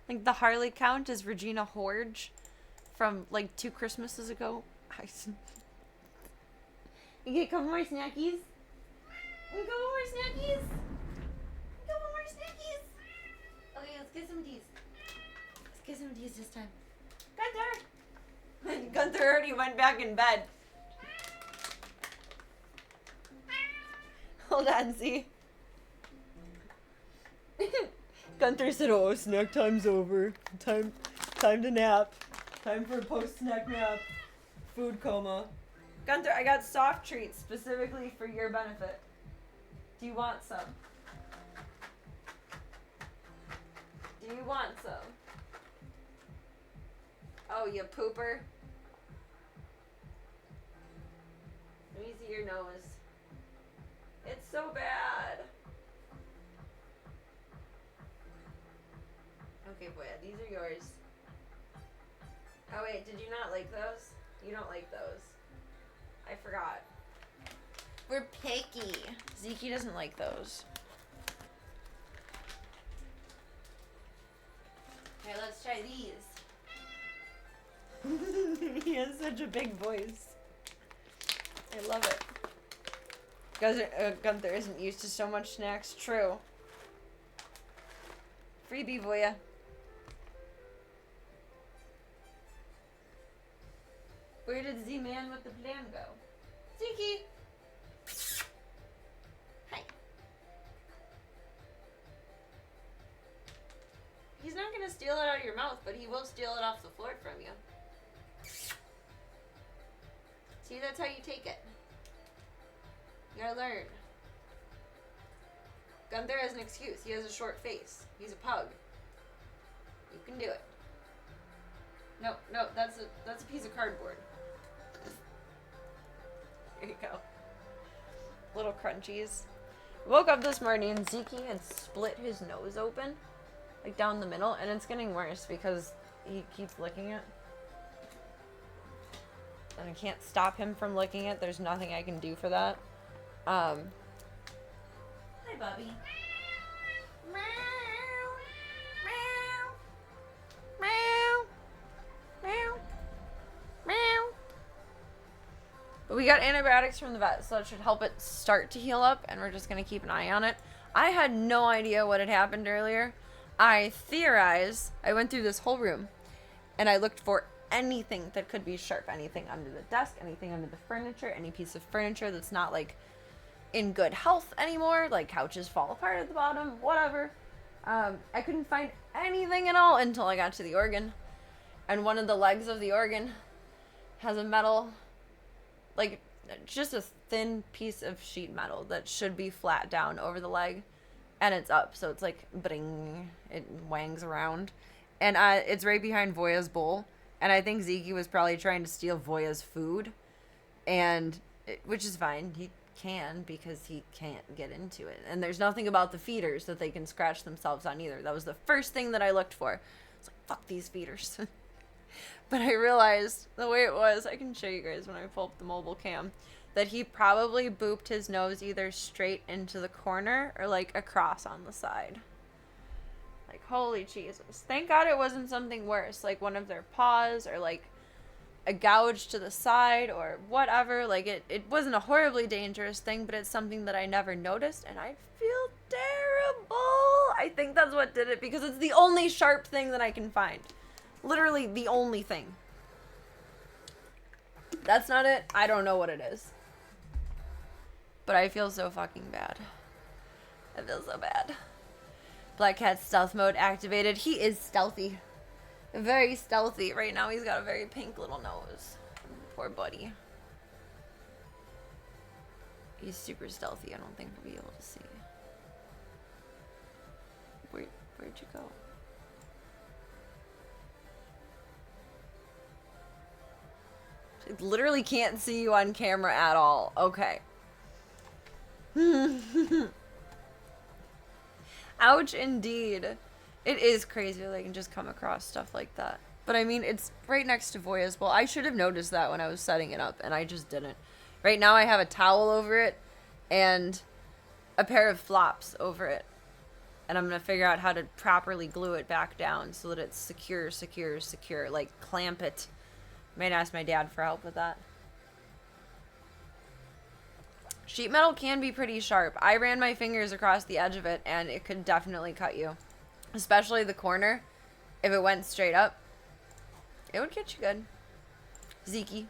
Like the Harley count is Regina Horge from like 2 Christmases ago. You get a couple more snackies? You get a couple more snackies? A couple more snackies? Okay, let's get some of these. Let's get some of these this time. Gunther! Gunther already went back in bed. Hold on, see. Gunther said, "Oh, snack time's over. Time to nap. Time for a post-snack nap. Food coma." Gunther, I got soft treats specifically for your benefit. Do you want some? Do you want some? Oh, you pooper. Let me see your nose. It's so bad. Okay, boy, these are yours. Oh wait, did you not like those? You don't like those. I forgot. We're picky. Zeke doesn't like those. Okay, let's try these. He has such a big voice. I love it. Gunther isn't used to so much snacks. True. Freebie Voya. Where did Z-Man with the plan go? Zeke! Hi. He's not gonna steal it out of your mouth, but he will steal it off the floor from you. See, that's how you take it. You gotta learn. Gunther has an excuse. He has a short face. He's a pug. You can do it. No, that's a piece of cardboard. There you go. Little crunchies. Woke up this morning and Zeke had split his nose open, like down the middle, and it's getting worse because he keeps licking it. And I can't stop him from licking it. There's nothing I can do for that. Hi, Bubby. Meow. Meow. Meow. Meow. Meow. But we got antibiotics from the vet, so it should help it start to heal up, and we're just going to keep an eye on it. I had no idea what had happened earlier. I theorize, I went through this whole room, and I looked for anything that could be sharp. Anything under the desk, anything under the furniture, any piece of furniture that's not, like, in good health anymore, like couches fall apart at the bottom, whatever. I couldn't find anything at all until I got to the organ. And one of the legs of the organ has a metal, like, just a thin piece of sheet metal that should be flat down over the leg, and it's up, so it's like bring, it wangs around, and it's right behind Voya's bowl, and I think Zeke was probably trying to steal Voya's food, and which is fine. He can, because he can't get into it, and there's nothing about the feeders that they can scratch themselves on either. That was the first thing that I looked for. I was like, fuck these feeders. But I realized the way it was, I can show you guys when I pull up the mobile cam, that he probably booped his nose either straight into the corner or like across on the side. Like, holy Jesus. Thank God it wasn't something worse, like one of their paws or like a gouge to the side or whatever. Like, it wasn't a horribly dangerous thing, but it's something that I never noticed, and I feel terrible. I think that's what did it, because it's the only sharp thing that I can find. Literally the only thing. That's not it. I don't know what it is. But I feel so fucking bad. I feel so bad. Black Cat's stealth mode activated. He is stealthy. Very stealthy. Right now he's got a very pink little nose. Poor buddy. He's super stealthy. I don't think we'll be able to see. Where'd you go? I literally can't see you on camera at all. Okay. Ouch, indeed. It is crazy that I can just come across stuff like that. But I mean, it's right next to Voya's bowl. I should have noticed that when I was setting it up, and I just didn't. Right now I have a towel over it and a pair of flops over it. And I'm going to figure out how to properly glue it back down so that it's secure. Like, clamp it. Might ask my dad for help with that. Sheet metal can be pretty sharp. I ran my fingers across the edge of it, and it could definitely cut you. Especially the corner. If it went straight up, it would get you good. Zeke.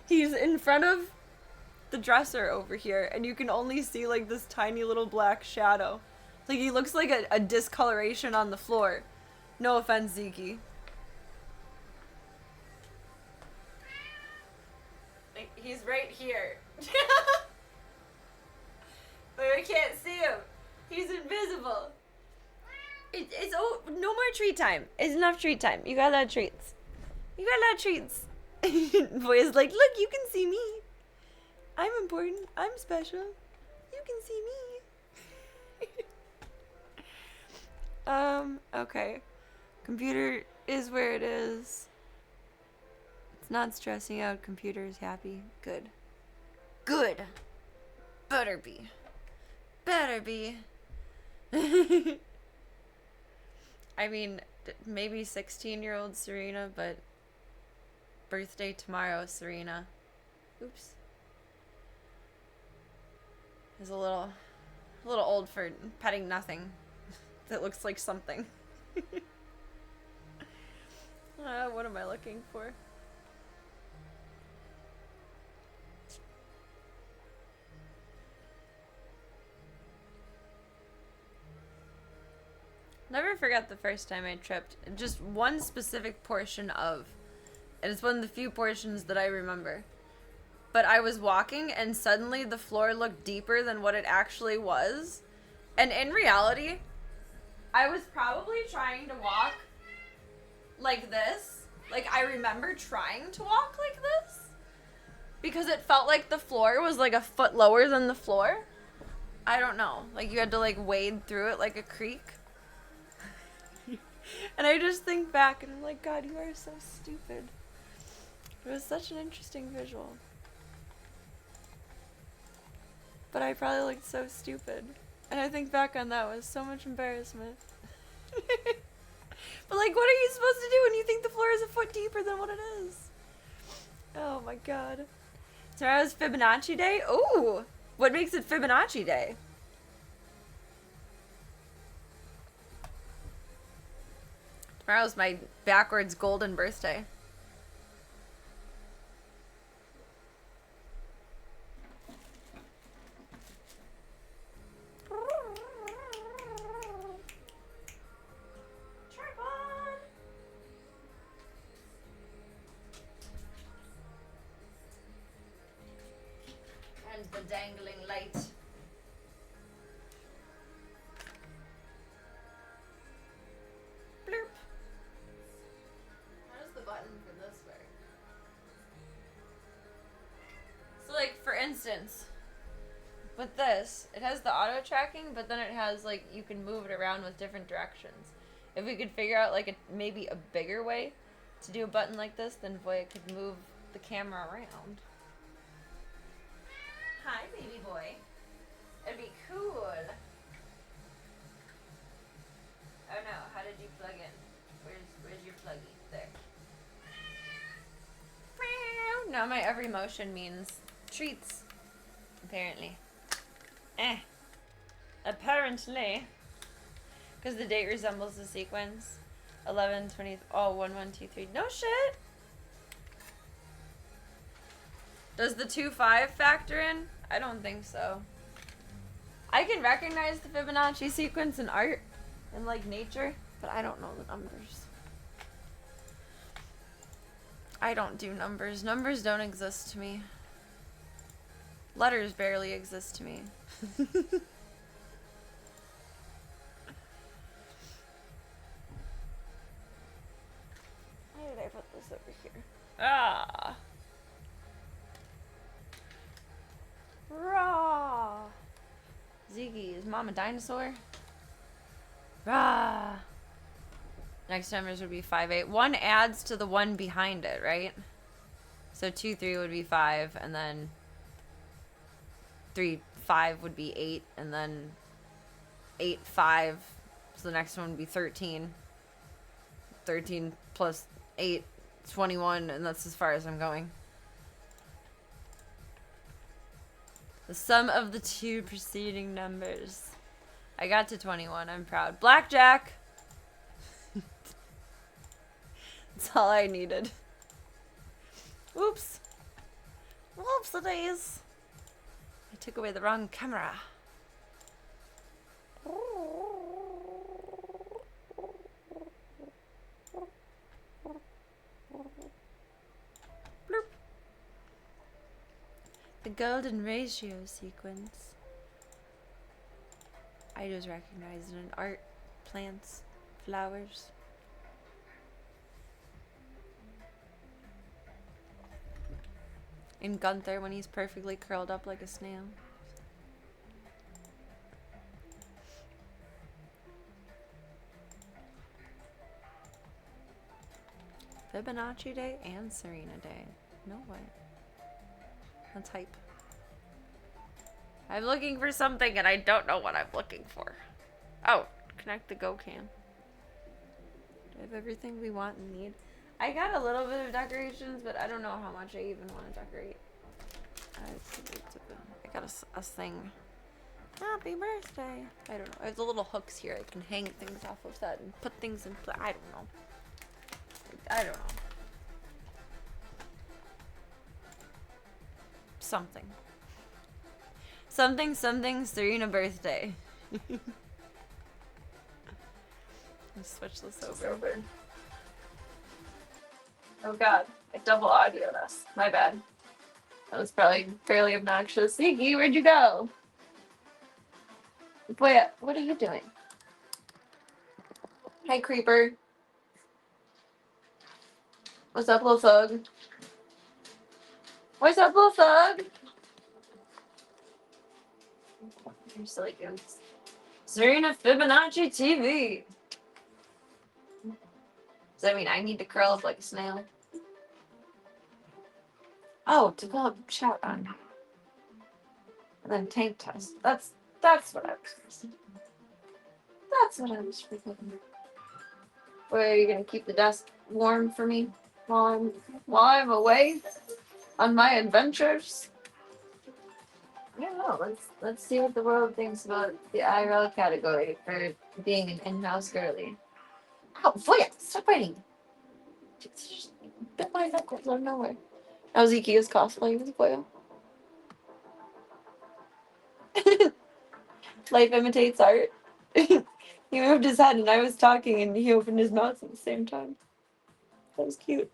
He's in front of the dresser over here, and you can only see, like, this tiny little black shadow. Like, he looks like a discoloration on the floor. No offense, Zeke. He's right here. But I can't see him. He's invisible. It's no more treat time. It's enough treat time. You got a lot of treats. You got a lot of treats. Boy's like, look, you can see me. I'm important. I'm special. You can see me. Okay. Computer is where it is. It's not stressing out. Computer is happy. Good. Good. Better be. Better be. I mean, maybe 16-year-old Serena, but birthday tomorrow, Serena. Oops. Is a little old for petting nothing that looks like something. What am I looking for? Never forget the first time I tripped. Just one specific portion of, and it's one of the few portions that I remember. But I was walking and suddenly the floor looked deeper than what it actually was. And in reality, I was probably trying to walk like this. Like, I remember trying to walk like this because it felt like the floor was like a foot lower than the floor. I don't know. Like, you had to like wade through it like a creek. And I just think back and I'm like, God, you are so stupid. It was such an interesting visual. But I probably looked so stupid. And I think back on that with so much embarrassment. But like, what are you supposed to do when you think the floor is a foot deeper than what it is? Oh my God. Tomorrow's Fibonacci Day? Ooh! What makes it Fibonacci Day? Tomorrow's my backwards golden birthday. Tripod! And the dangling light. Blurp. How does the button for this work? So like, for instance, with this, it has the auto tracking, but then it has like, you can move it around with different directions. If we could figure out like maybe a bigger way to do a button like this, then boy, it could move the camera around. Hi, baby boy. It'd be cool. Oh no, how did you plug in? Where's your pluggy? There. Now my every motion means treats. Apparently. Apparently. Because the date resembles the sequence. 11, 20, oh, 1, 1, 2, 3. No shit! Does the 2-5 factor in? I don't think so. I can recognize the Fibonacci sequence in art and like nature, but I don't know the numbers. I don't do numbers. Numbers don't exist to me. Letters barely exist to me. Why did I put this over here? Ah! Raw! Ziggy, is Mom a dinosaur? Rah! Next numbers would be 5, 8. 1 adds to the one behind it, right? So 2, 3 would be 5, and then 3, 5 would be 8, and then 8, 5. So the next one would be 13. 13 plus 8, 21, and that's as far as I'm going. The sum of the two preceding numbers. I got to 21. I'm proud. Blackjack! That's all I needed. Whoops. Whoopsie-days. I took away the wrong camera. Bloop. The golden ratio sequence. I just recognize it in art, plants, flowers. In Gunther when he's perfectly curled up like a snail. Fibonacci Day and Serena Day. No way. That's hype. I'm looking for something and I don't know what I'm looking for. Oh, connect the Go Cam. Do I have everything we want and need? I got a little bit of decorations, but I don't know how much I even want to decorate. I got a thing. Happy birthday. I don't know. There's the little hooks here. I can hang things off of that and put things in place. I don't know. I don't know. Something. Something, Serena birthday. Let's switch this over. Oh god, I double audio this. My bad. That was probably fairly obnoxious. Ziggy, where'd you go? Boy, what are you doing? Hi, Creeper. What's up, little thug? What's up, little thug? You're silly goose. Serena Fibonacci TV. Does that mean I need to curl up like a snail? Oh, develop chat on. And then tank test. That's what I was. That's what I was forgetting. Where are you gonna keep the desk warm for me while I'm away on my adventures? I don't know. Let's see what the world thinks about the IRL category for being an in-house girly. Oh, Voya, stop biting. Just bit my knuckles out of nowhere. That was Iki's cosplay with Voya. Life imitates art. He moved his head and I was talking and he opened his mouth at the same time. That was cute.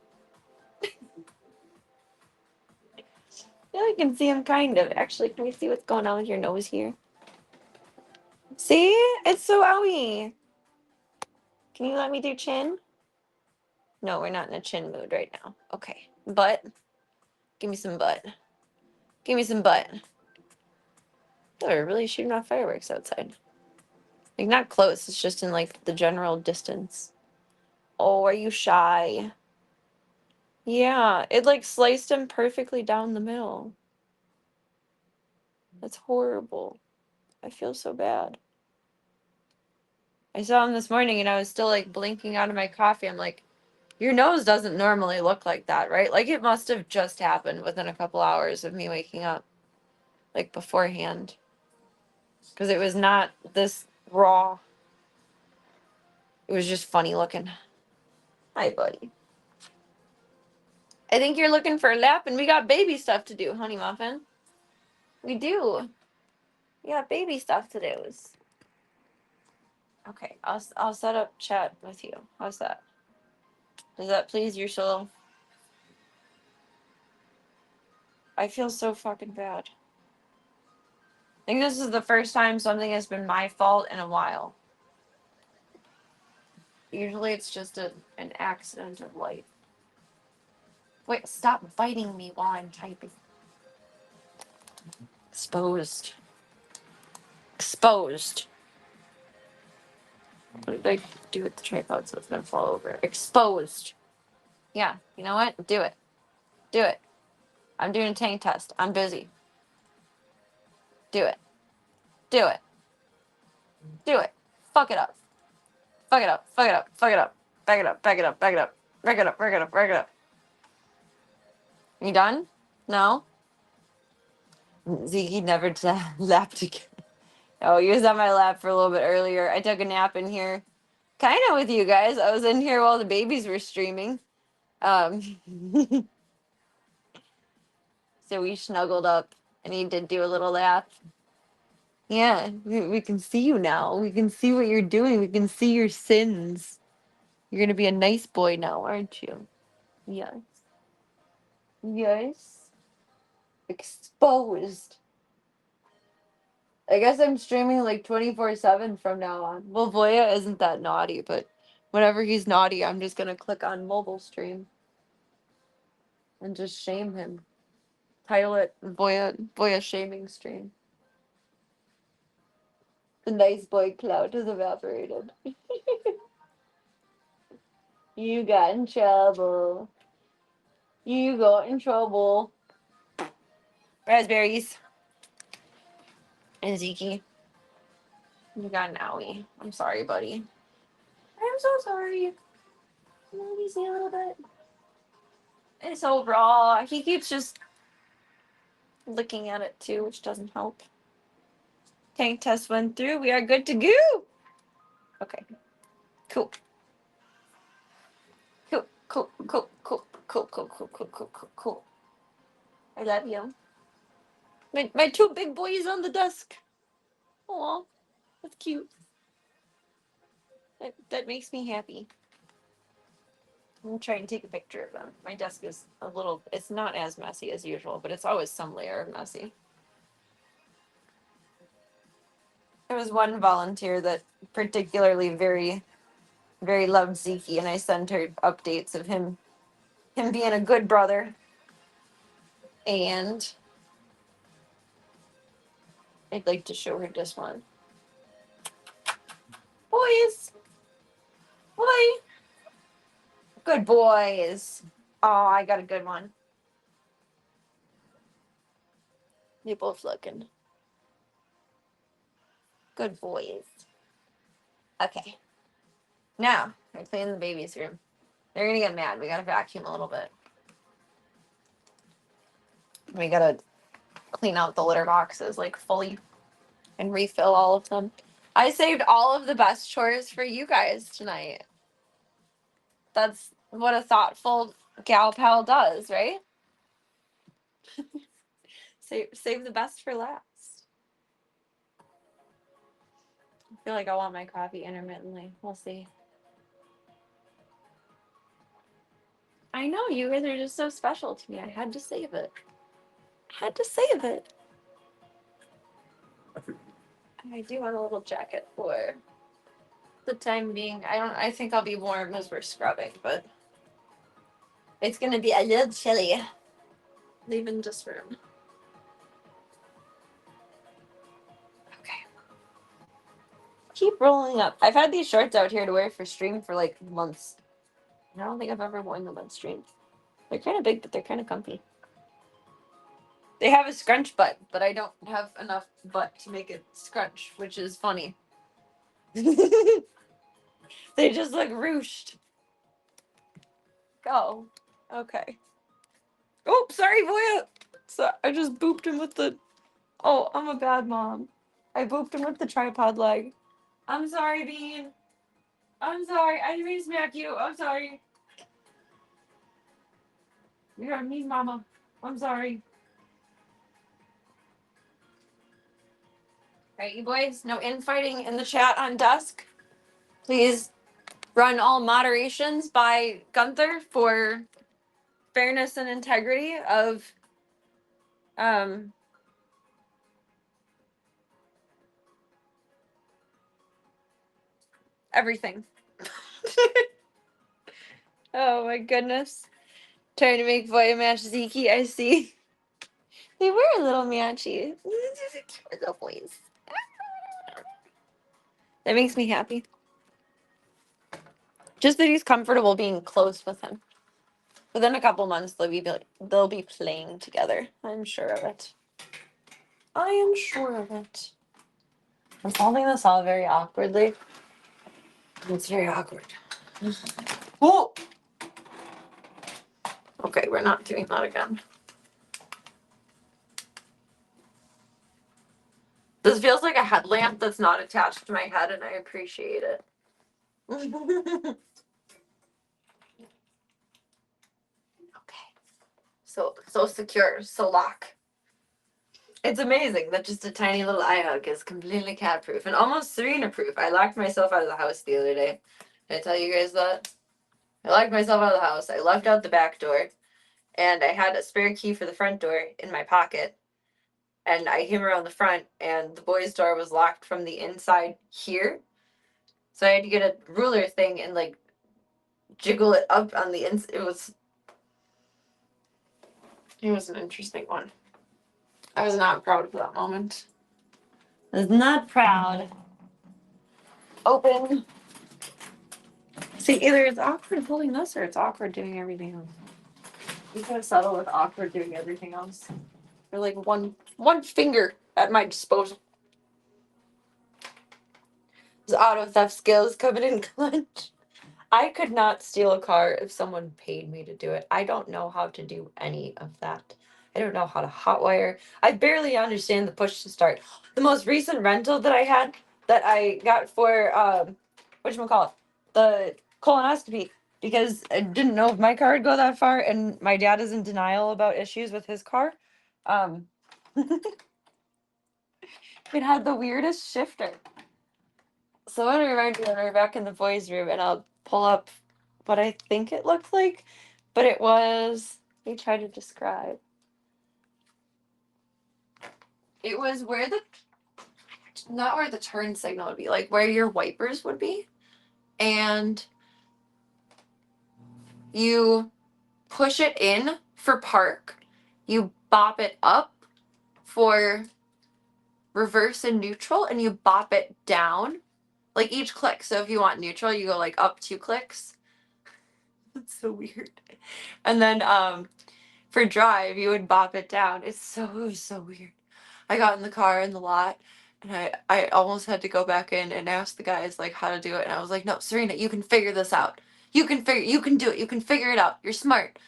Yeah, I can see him kind of. Actually, can we see what's going on with your nose here? See? It's so owie. Can you let me do chin? No, we're not in a chin mood right now. Okay. Butt. Give me some butt. Give me some butt. Oh, we're really shooting off fireworks outside. Like, not close. It's just in, like, the general distance. Oh, are you shy? Yeah, it, like, sliced him perfectly down the middle. That's horrible. I feel so bad. I saw him this morning and I was still, like, blinking out of my coffee. I'm like, your nose doesn't normally look like that, right? Like, it must have just happened within a couple hours of me waking up. Like, beforehand. Because it was not this raw. It was just funny looking. Hi, buddy. I think you're looking for a lap, and we got baby stuff to do, honey muffin. We do. We got baby stuff to do. Okay, I'll set up chat with you. How's that? Does that please your soul? I feel so fucking bad. I think this is the first time something has been my fault in a while. Usually it's just an accident of life. Wait, stop biting me while I'm typing. Exposed. Exposed. What did I do with the tripod so it's gonna fall over? Exposed. Yeah, you know what? Do it. Do it. I'm doing a tank test. I'm busy. Do it. Do it. Do it. Fuck it up. Fuck it up. Fuck it up. Fuck it up. Back it up. Back it up. Back it up. Back it up. Back it up. Back it up. You done? No? Ziggy never lapped again. Oh, he was on my lap for a little bit earlier. I took a nap in here. Kind of with you guys. I was in here while the babies were streaming. So we snuggled up and he did do a little laugh. Yeah, we can see you now. We can see what you're doing. We can see your sins. You're going to be a nice boy now, aren't you? Yes. Yes. Exposed. I guess I'm streaming like 24/7 from now on. Well, Voya isn't that naughty, but whenever he's naughty, I'm just going to click on mobile stream and just shame him. Title it Voya shaming stream. The nice boy clout has evaporated. You got in trouble. You got in trouble. Raspberries. And Zeke. You got an owie. I'm sorry, buddy. I'm so sorry. Let me see a little bit. It's so raw. He keeps just looking at it too, which doesn't help. Tank test went through. We are good to go. Okay. Cool. Cool. Cool. Cool. Cool. Cool. Cool. Cool. Cool. Cool. Cool. Cool. I love you. My two big boys on the desk. Aw, that's cute. That makes me happy. I'm gonna try and take a picture of them. My desk is a little, it's not as messy as usual, but it's always some layer of messy. There was one volunteer that particularly very, very loved Zeke, and I sent her updates of him being a good brother. And I'd like to show her this one. Boys! Boy! Good boys. Oh, I got a good one. They both looking. Good boys. Okay. Now, we're cleaning the baby's room. They're gonna get mad. We gotta vacuum a little bit. We gotta clean out the litter boxes like fully and refill all of them. I saved all of the best chores for you guys tonight. That's what a thoughtful gal pal does, right? Save the best for last. I feel like I want my coffee intermittently. We'll see. I know, you guys are just so special to me. I had to save it. I had to save it. I do want a little jacket for the time being. I think I'll be warm as we're scrubbing, but it's gonna be a little chilly. Leaving this room. Okay. Keep rolling up. I've had these shorts out here to wear for stream for like months. I don't think I've ever worn them on stream. They're kind of big, but they're kind of comfy. They have a scrunch butt, but I don't have enough butt to make it scrunch, which is funny. They just look ruched. Go. Okay. Oh, sorry, Voya. So I just booped him with the. Oh, I'm a bad mom. I booped him with the tripod leg. I'm sorry, Bean. I'm sorry. I didn't mean to smack you. I'm sorry. You're a mean mama. I'm sorry. Alright, you boys, no infighting in the chat on dusk. Please run all moderations by Gunther for fairness and integrity of everything. Oh my goodness. Trying to make Voya match Zeke, I see. They were a little matchy. The boys. That makes me happy. Just that he's comfortable being close with him. Within a couple months, they'll be playing together. I'm sure of it. I am sure of it. I'm solving this all very awkwardly. It's very awkward. Whoa! Okay, we're not doing that again. This feels like a headlamp that's not attached to my head, and I appreciate it. Okay. So secure, so lock. It's amazing that just a tiny little eye hug is completely cat proof and almost Serena proof. I locked myself out of the house the other day. Did I tell you guys that? I locked myself out of the house. I left out the back door, and I had a spare key for the front door in my pocket. And I came around the front, and the boys' door was locked from the inside here. So I had to get a ruler thing and like jiggle it up on the inside. It was an interesting one. I was not proud of that moment. I was not proud. Open. See, either it's awkward holding this or it's awkward doing everything else. You gotta settle with awkward doing everything else. Or like one finger at my disposal. His auto theft skills coming in clutch. I could not steal a car if someone paid me to do it. I don't know how to do any of that. I don't know how to hotwire. I barely understand the push to start. The most recent rental that I had that I got for whatchamacallit, the colonoscopy, because I didn't know if my car would go that far, and my dad is in denial about issues with his car. Um it had the weirdest shifter. So I'm gonna remind you when we're back in the boys' room and I'll pull up what I think it looked like. But it was, let me try to describe. It was where the, not where the turn signal would be, like where your wipers would be. And you push it in for park, you bop it up for reverse and neutral, and you bop it down, like each click. So if you want neutral, you go like up 2 clicks. That's so weird. And then for drive, you would bop it down. It was so weird. I got in the car in the lot, and I almost had to go back in and ask the guys like how to do it. And I was like, no, Serena, you can figure this out. You can do it. You can figure it out. You're smart.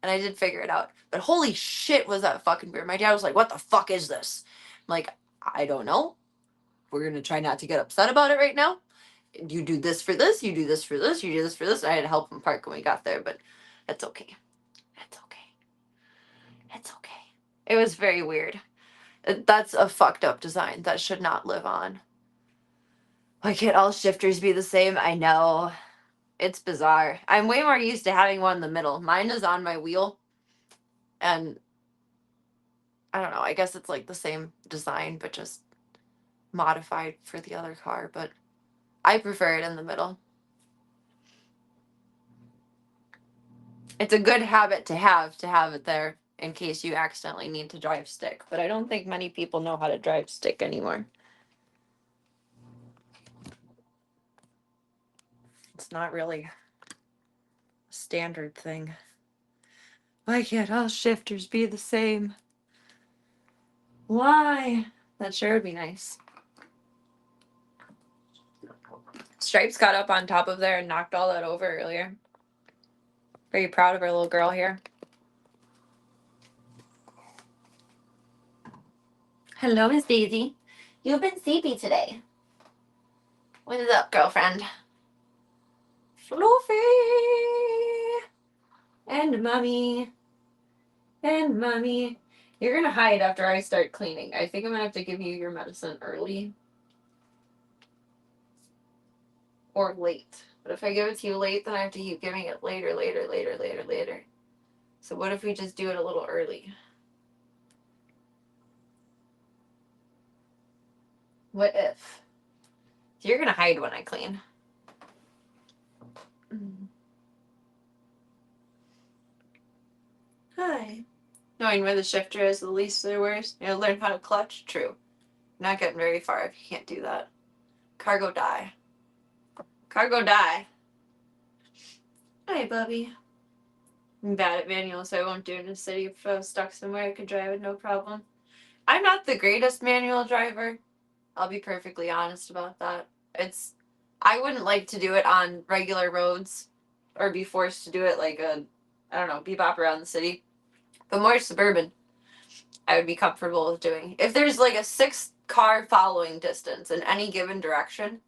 And I did figure it out. But holy shit, was that fucking weird. My dad was like, what the fuck is this? I'm like, I don't know. We're gonna try not to get upset about it right now. You do this for this, you do this for this, you do this for this. I had to help him park when we got there, but it's okay. It's okay. It's okay. It was very weird. That's a fucked up design that should not live on. Why can't all shifters be the same? I know. It's bizarre. I'm way more used to having one in the middle. Mine is on my wheel. And I don't know. I guess it's like the same design, but just modified for the other car. But I prefer it in the middle. It's a good habit to have it there in case you accidentally need to drive stick. But I don't think many people know how to drive stick anymore. It's not really a standard thing. Why can't all shifters be the same? Why? That sure would be nice. Stripes got up on top of there and knocked all that over earlier. Very proud of our little girl here. Hello, Miss Daisy. You've been sleepy today. What is up, girlfriend? Fluffy! And mommy. And mommy. You're gonna hide after I start cleaning. I think I'm gonna have to give you your medicine early. Or late. But if I give it to you late, then I have to keep giving it later. So what if we just do it a little early? What if? So you're gonna hide when I clean. Hi. Knowing where the shifter is, the least of their worries. Learn how to clutch. True. Not getting very far if you can't do that. Cargo die. Cargo die. Hi, Bubby. I'm bad at manual, so I won't do it in a city. If I was stuck somewhere, I could drive it no problem. I'm not the greatest manual driver. I'll be perfectly honest about that. I wouldn't like to do it on regular roads or be forced to do it like bebop around the city. But more suburban, I would be comfortable with doing. If there's like a 6-car following distance in any given direction,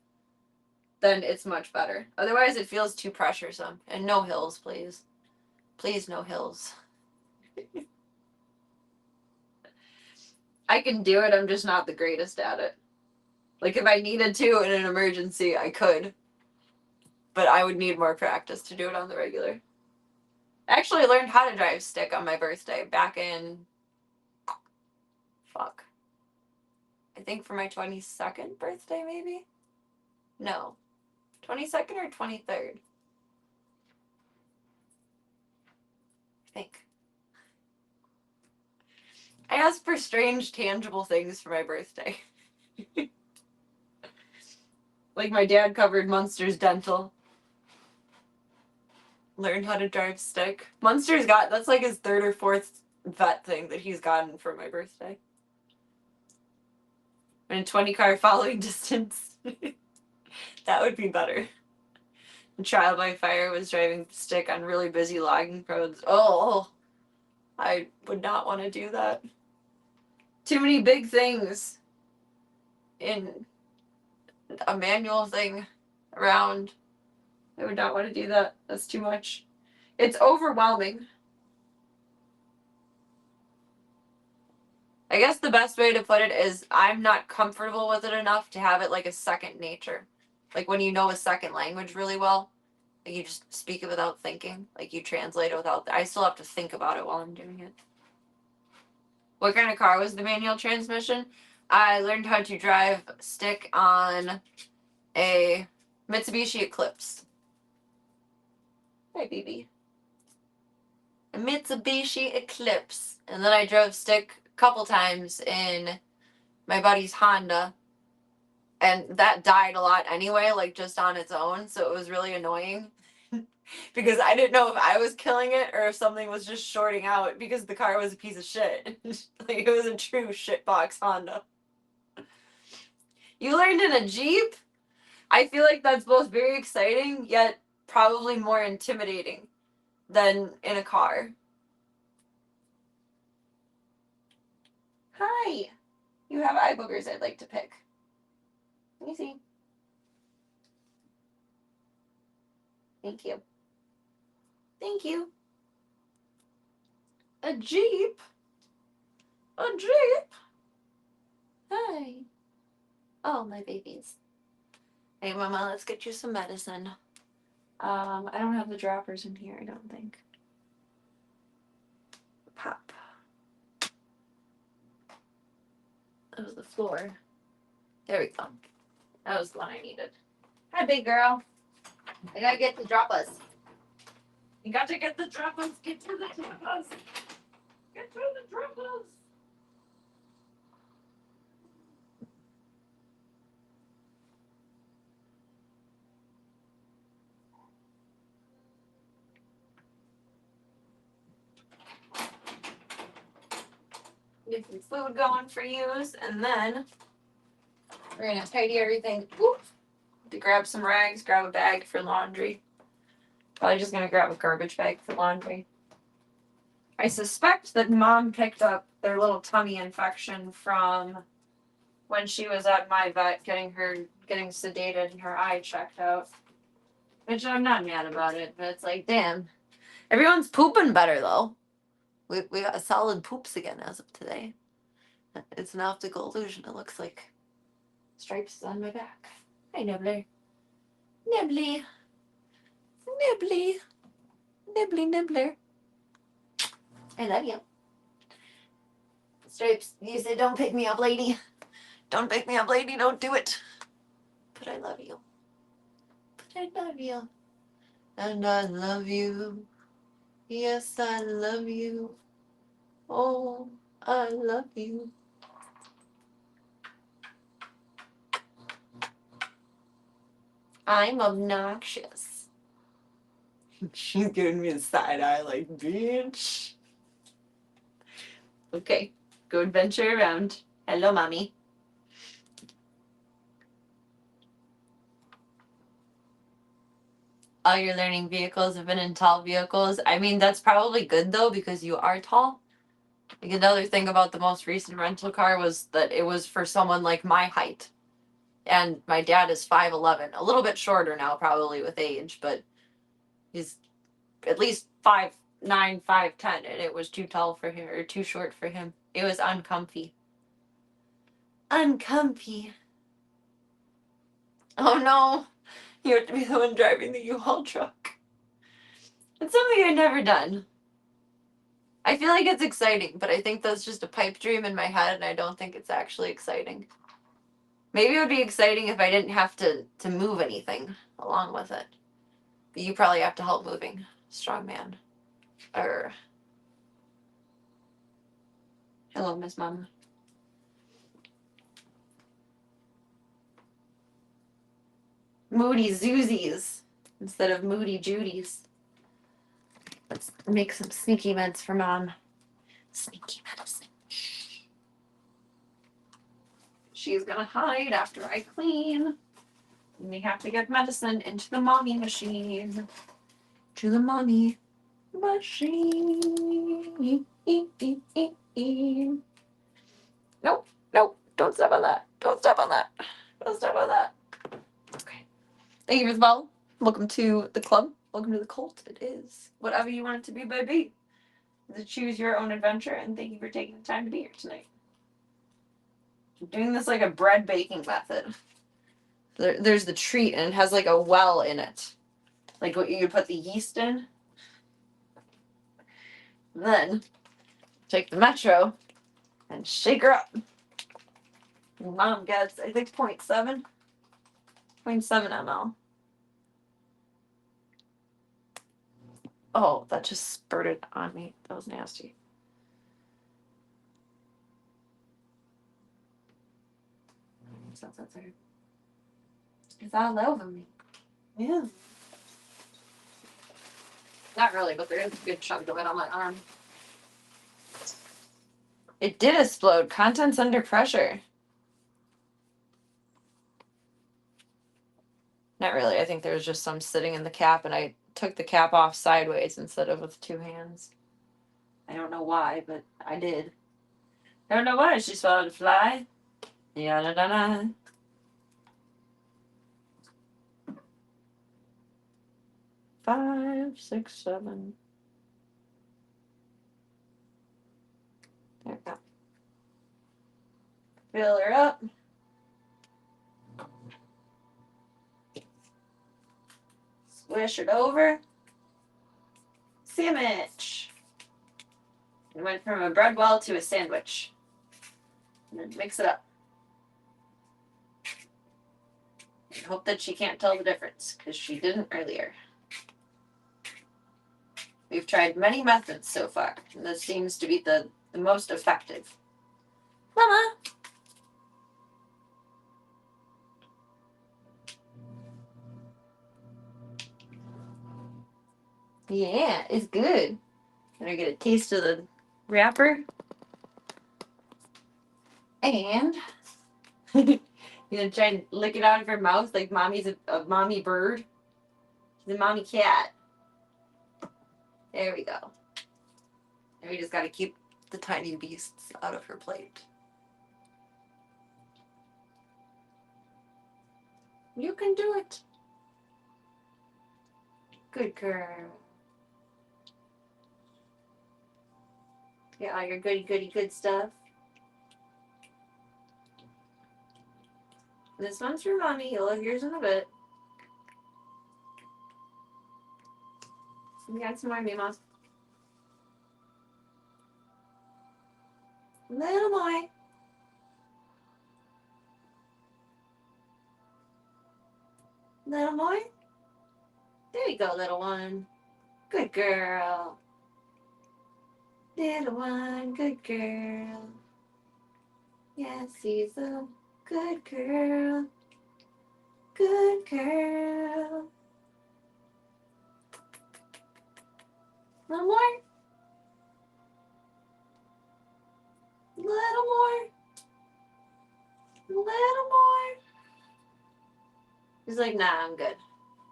then it's much better. Otherwise, it feels too pressuresome. And no hills, please. Please, no hills. I can do it, I'm just not the greatest at it. Like, if I needed to in an emergency, I could. But I would need more practice to do it on the regular. I actually learned how to drive stick on my birthday back in... Fuck. I think for my 22nd birthday, maybe? No. 22nd or 23rd? I think. I asked for strange, tangible things for my birthday. Like my dad covered Munster's dental. learn how to drive stick. Munster's got, that's like his third or fourth vet thing that he's gotten for my birthday. And 20 car following distance. That would be better. And trial by fire was driving stick on really busy logging roads. Oh, I would not want to do that. Too many big things in a manual thing around. I would not want to do that. That's too much. It's overwhelming. I guess the best way to put it is I'm not comfortable with it enough to have it like a second nature. Like when you know a second language really well, like you just speak it without thinking. Like you translate it without, I still have to think about it while I'm doing it. What kind of car was the manual transmission? I learned how to drive stick on a Mitsubishi Eclipse. Hi, BB. A Mitsubishi Eclipse. And then I drove stick a couple times in my buddy's Honda. And that died a lot anyway, like just on its own. So it was really annoying. Because I didn't know if I was killing it or if something was just shorting out because the car was a piece of shit. Like it was a true shitbox Honda. You learned in a Jeep? I feel like that's both very exciting, yet probably more intimidating than in a car. Hi. You have eye boogers I'd like to pick. Let me see. Thank you. Thank you. A Jeep? A Jeep? Hi. Oh, my babies. Hey, Mama, let's get you some medicine. I don't have the droppers in here, I don't think. Pop. That was the floor. There we go. That was the one I needed. Hi, big girl. I gotta get the droppers. You got to get the droppers. Get to the droppers. Get to the droppers. Get some food going for use, and then we're gonna tidy everything. Whoop. To grab some rags, grab a bag for laundry. Probably just gonna grab a garbage bag for laundry. I suspect that Mom picked up their little tummy infection from when she was at my vet getting sedated and her eye checked out. Which I'm not mad about it, but it's like, damn. Everyone's pooping better though. We got solid poops again as of today. It's an optical illusion. It looks like stripes on my back. Hi, Nibbler. Nibbly. Nibbly. Nibbly Nibbler. I love you. Stripes, you said don't pick me up, lady. Don't pick me up, lady. Don't do it. But I love you. But I love you. And I love you. Yes, I love you. Oh, I love you. I'm obnoxious. She's giving me a side eye like, bitch. Okay, go adventure around. Hello, mommy. All your learning vehicles have been in tall vehicles. I mean, that's probably good though, because you are tall. Like another thing about the most recent rental car was that it was for someone like my height. And my dad is 5'11", a little bit shorter now probably with age, but he's at least 5'9", 5'10", and it was too tall for him, or too short for him. It was uncomfy. Uncomfy. Oh no, you have to be the one driving the U-Haul truck. It's something I've never done. I feel like it's exciting, but I think that's just a pipe dream in my head, and I don't think it's actually exciting. Maybe it would be exciting if I didn't have to move anything along with it. But you probably have to help moving. Strong man. Hello, Miss Mama. Moody Zoozies instead of Moody Judies. Let's make some sneaky meds for Mom. Sneaky medicine. She's gonna hide after I clean. And we have to get medicine into the mommy machine. To the mommy machine. Nope, nope. Don't step on that. Don't step on that. Don't step on that. Okay. Thank you for the follow. Welcome to the club. Welcome to the cult. It is whatever you want it to be, baby. To choose your own adventure, and thank you for taking the time to be here tonight. I'm doing this like a bread baking method. There's the treat, and it has like a well in it, like what you would put the yeast in. And then take the Metro and shake her up. And Mom gets, I think, 0.7 ml. Oh, that just spurted on me. That was nasty. It's all over me. Yeah. Not really, but there is a good chunk of it on my arm. It did explode. Contents under pressure. Not really. I think there was just some sitting in the cap, and I took the cap off sideways instead of with 2 hands. I don't know why, but I did. I don't know why. She swallowed a fly. Yeah, da da da. 5, 6, 7. There we go. Fill her up. Swish it over. Sandwich. It went from a bread well to a sandwich. And then mix it up. I hope that she can't tell the difference, because she didn't earlier. We've tried many methods so far, and this seems to be the most effective. Mama! Yeah, it's good. Can I get a taste of the wrapper? And you gonna try and lick it out of her mouth like Mommy's a mommy bird? She's a mommy cat. There we go. And we just gotta keep the tiny beasts out of her plate. You can do it. Good girl. Get all your goody good stuff. This one's for Mommy. You'll have yours in a bit. We got some more Mimos. Little boy. Little boy. There you go, little one. Good girl. Little one, good girl. Yes, he's a good girl. Good girl. Little more. Little more. Little more. He's like, nah, I'm good.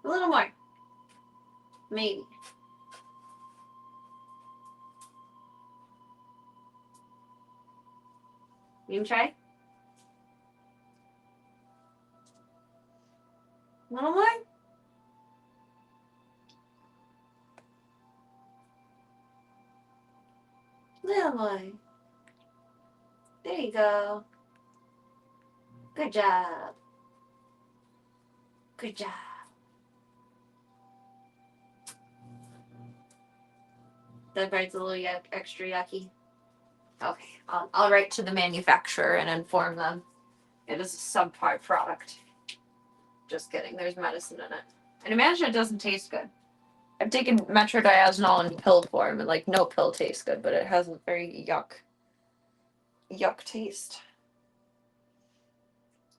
A little more. Maybe. You can try? A little more? Little more. There you go. Good job. Good job. That part's a little extra yucky. Okay, I'll write to the manufacturer and inform them it is a subpar product. Just kidding, there's medicine in it. And imagine it doesn't taste good. I've taken metrodiazeol in pill form, and like no pill tastes good, but it has a very yuck taste.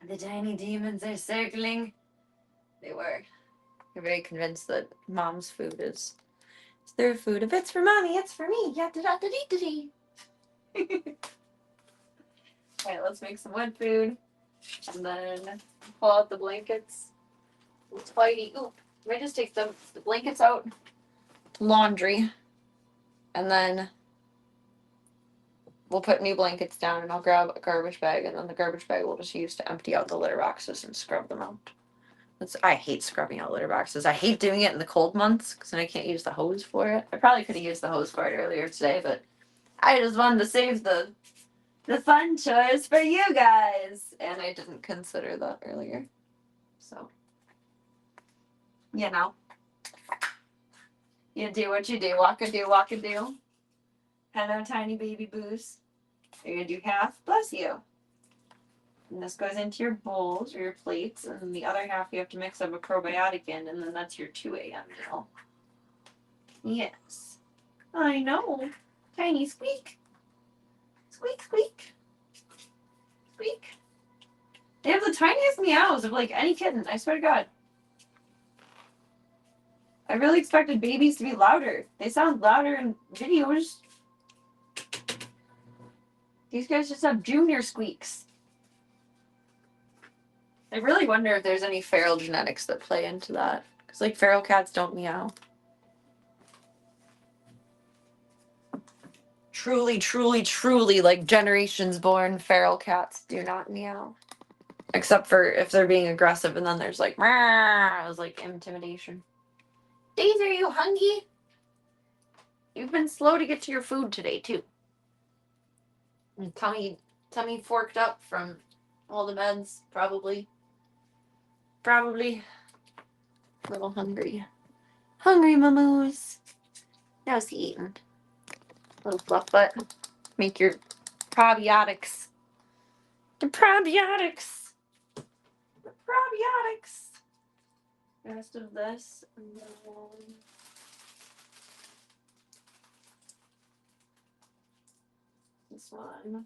The tiny demons are circling. They were. They're very convinced that Mom's food is It's their food. If it's for mommy, it's for me. Yeah, da da da dee da dee. Alright, let's make some wet food. And then pull out the blankets. It's Whitey. Ooh, let me just take the blankets out. Laundry. And then we'll put new blankets down and I'll grab a garbage bag and then the garbage bag we'll just use to empty out the litter boxes and scrub them out. I hate scrubbing out litter boxes. I hate doing it in the cold months because then I can't use the hose for it. I probably could have used the hose for it earlier today, but I just wanted to save the fun choice for you guys. And I didn't consider that earlier. So, you know. You do what you do. Walk a do, walk a do. Hello, tiny baby boos. You're going to do half. Bless you. And this goes into your bowls or your plates, and then the other half you have to mix up a probiotic in, and then that's your 2 a.m. meal. Yes. I know. Tiny squeak. Squeak, squeak. Squeak. They have the tiniest meows of like any kitten, I swear to God. I really expected babies to be louder. They sound louder in videos. These guys just have junior squeaks. I really wonder if there's any feral genetics that play into that. Because, like, feral cats don't meow. Truly, truly, truly, like, generations born feral cats do not meow. Except for if they're being aggressive and then there's, like, it was like intimidation. Daisy, are you hungry? You've been slow to get to your food today, too. And tummy forked up from all the meds, probably. Probably. A little hungry. Hungry, mamoos. Now she eating. Little fluff butt. Make your probiotics. The probiotics. The probiotics. The rest of this. And then this one.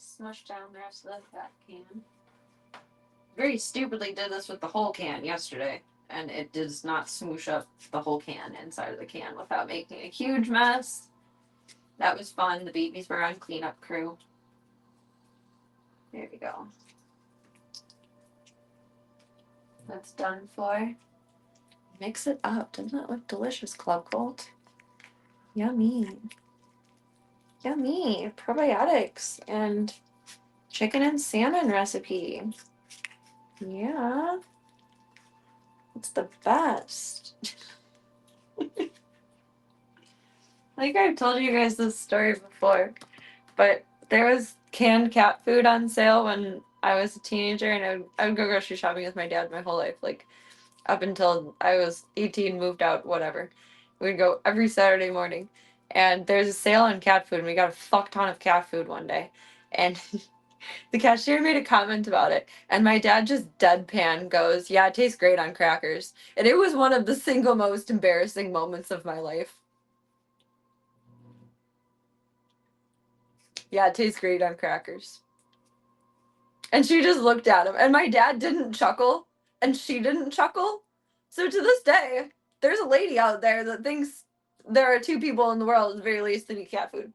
Smush down the rest of that can. Very stupidly did this with the whole can yesterday, and it does not smoosh up the whole can inside of the can without making a huge mess. That was fun. The babies were on cleanup crew. There we go. That's done for. Mix it up. Doesn't it look delicious, Club Colt? Yummy. Yummy. Probiotics and chicken and salmon recipe. Yeah. It's the best. I think I've told you guys this story before, but there was canned cat food on sale when I was a teenager, and I would go grocery shopping with my dad my whole life, like up until I was 18, moved out, whatever. We'd go every Saturday morning, and there's a sale on cat food, and we got a fuck ton of cat food one day, and the cashier made a comment about it, and my dad just deadpan goes, "Yeah, it tastes great on crackers," and it was one of the single most embarrassing moments of my life. Yeah, it tastes great on crackers. And she just looked at him. And my dad didn't chuckle. And she didn't chuckle. So to this day, there's a lady out there that thinks there are two people in the world, at the very least, that eat cat food.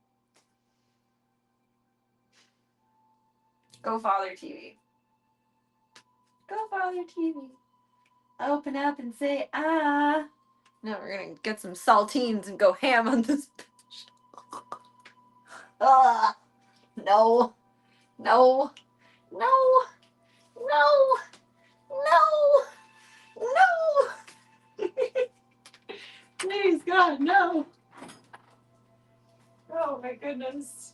Go Father TV. Go Father TV. Open up and say, ah. Now we're going to get some saltines and go ham on this bitch. Ah. No. No. No. No. No. No. Please, God, no. Oh, my goodness.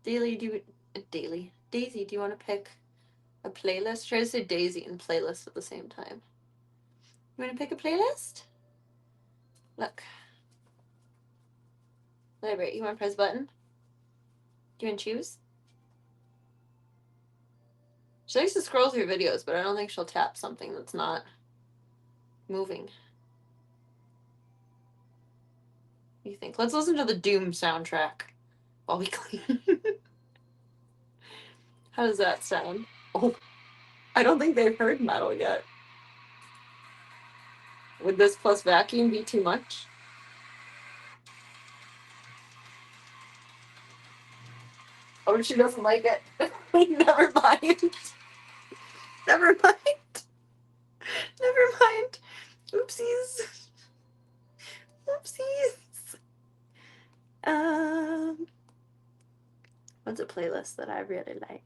Daisy, Daisy, do you want to pick a playlist? Try to say Daisy and playlist at the same time. You want to pick a playlist? Look. Vibrate. You want to press button? Do you want to choose? She likes to scroll through videos, but I don't think she'll tap something that's not moving. What do you think? Let's listen to the Doom soundtrack while we clean. How does that sound? Oh, I don't think they've heard metal yet. Would this plus vacuum be too much? Oh, she doesn't like it. Never mind. Never mind. Never mind. Oopsies. Oopsies. What's a playlist that I really like?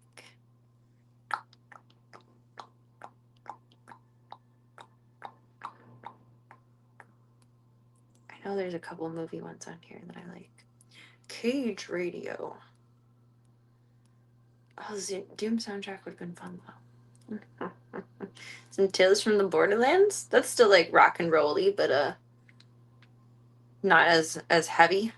I know there's a couple movie ones on here that I like. Cage Radio. Oh, the Doom soundtrack would have been fun though. Some Tales from the Borderlands. That's still like rock and rolly, but not as heavy.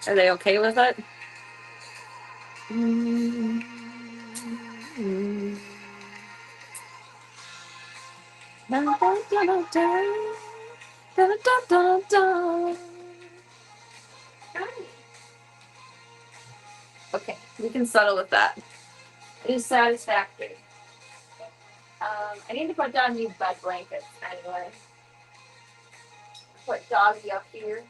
Are they okay with it? Okay, we can settle with that. It is satisfactory. I need to put down new bed blankets anyway. Put doggy up here.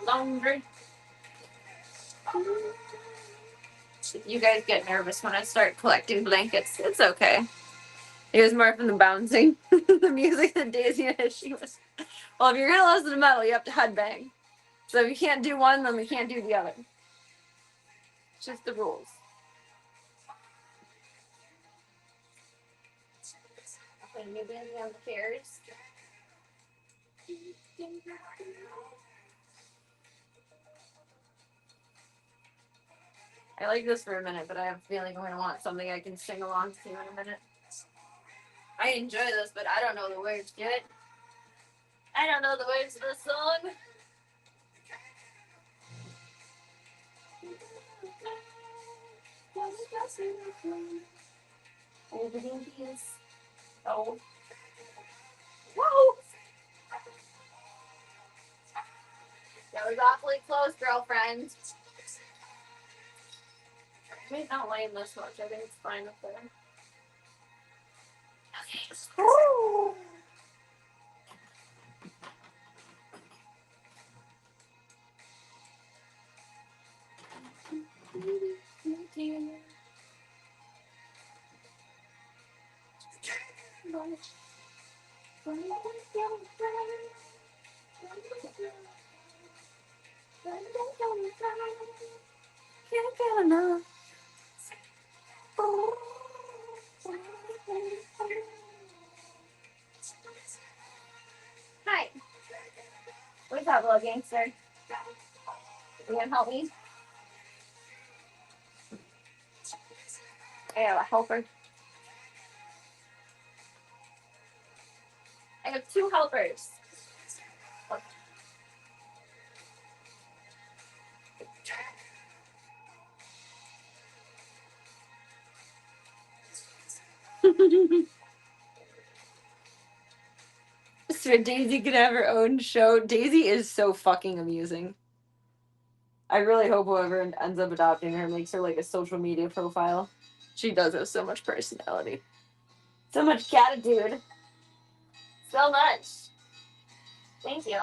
Laundry. If you guys get nervous when I start collecting blankets, it's okay. It was more from the bouncing, the music that Daisy and she was. Well, if you're gonna listen to metal, you have to headbang. So if you can't do one, then we can't do the other. It's just the rules. Putting new baby on the chairs. I like this for a minute, but I have a feeling I'm going to want something I can sing along to in a minute. I enjoy this, but I don't know the words to it. I don't know the words to the song. Oh. Whoa! That was awfully close, girlfriend. I may not lay in this much. I think it's fine up there. Okay. Ooh. Can't get enough. Hi. What's up, little gangster? You gonna help me? I have a helper. I have 2 helpers. So Daisy could have her own show. Daisy is so fucking amusing. I really hope whoever ends up adopting her makes her like a social media profile. She does have so much personality. So much catitude. So much. Thank you.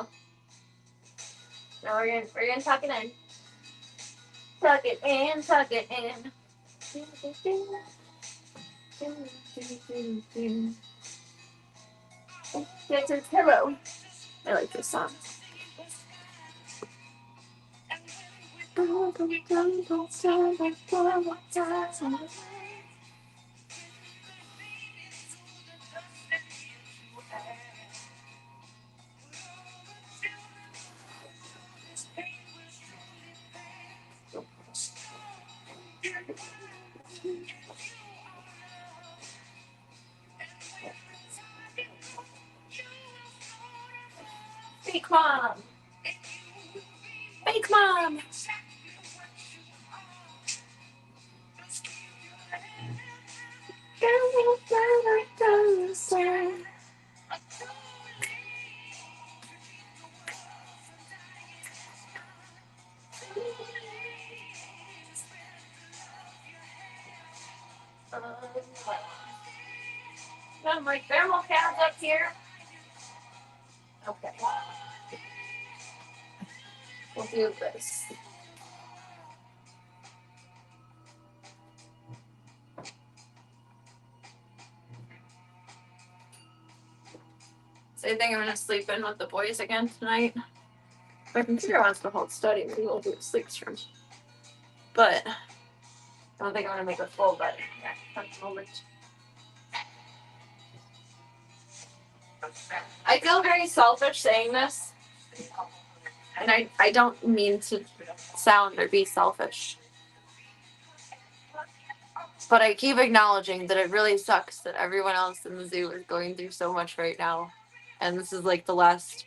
Now we're gonna tuck it in. Tuck it in, tuck it in. Get to the pillow. I like this song. Fake mom. Fake mom. Got my thermal cans up here. Okay. We'll do this. So I think I'm gonna sleep in with the boys again tonight. My computer wants to hold study, maybe we'll do a sleep stream. But I don't think I'm gonna make a full bed at the moment. I feel very selfish saying this. And I don't mean to sound or be selfish. But I keep acknowledging that it really sucks that everyone else in the zoo is going through so much right now. And this is like the last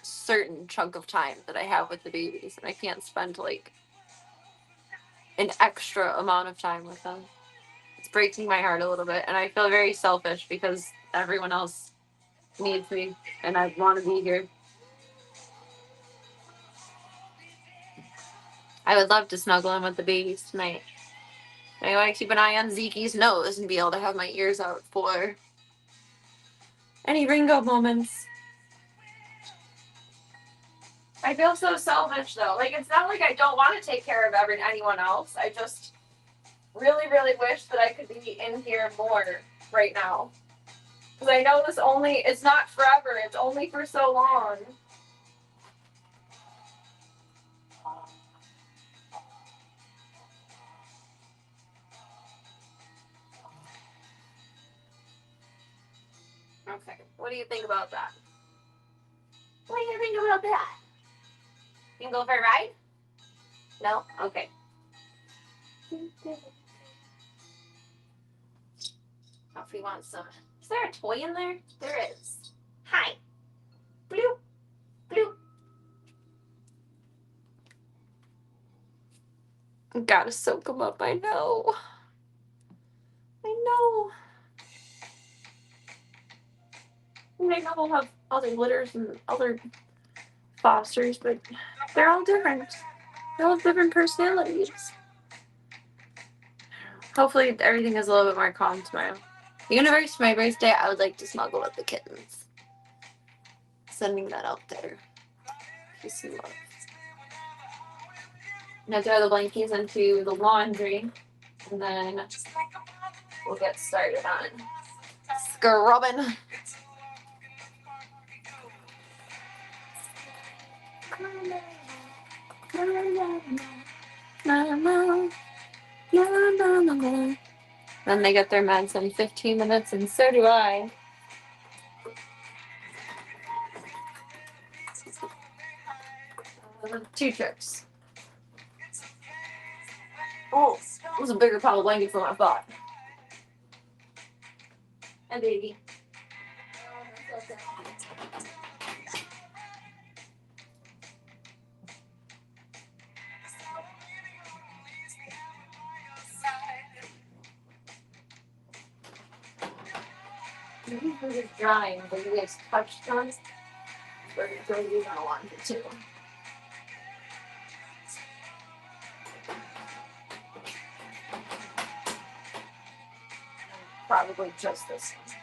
certain chunk of time that I have with the babies, and I can't spend like an extra amount of time with them. It's breaking my heart a little bit, and I feel very selfish because everyone else needs me and I want to be here. I would love to snuggle in with the babies tonight. I want to keep an eye on Zeke's nose and be able to have my ears out for any Ringo moments. I feel so selfish though. Like, it's not like I don't want to take care of anyone else. I just really, really wish that I could be in here more right now. Because I know it's not forever. It's only for so long. Okay, what do you think about that? What do you think about that? You can go for a ride? No? Okay. If we want some. Is there a toy in there? There is. Hi. Bloop. Bloop. Gotta soak them up, I know. I know. I know we'll have other litters and other fosters, but they're all different. They all have different personalities. Hopefully everything is a little bit more calm tomorrow. The universe, for my birthday, I would like to snuggle with the kittens. Sending that out there. Peace and love. Now throw the blankies into the laundry, and then we'll get started on scrubbing. Then they get their meds in 15 minutes, and so do I. Two trips. Oh, it was a bigger pile of blankets than I thought. And baby. This is drying, but you guys touched on it. But you're going to want it too. Probably just this one.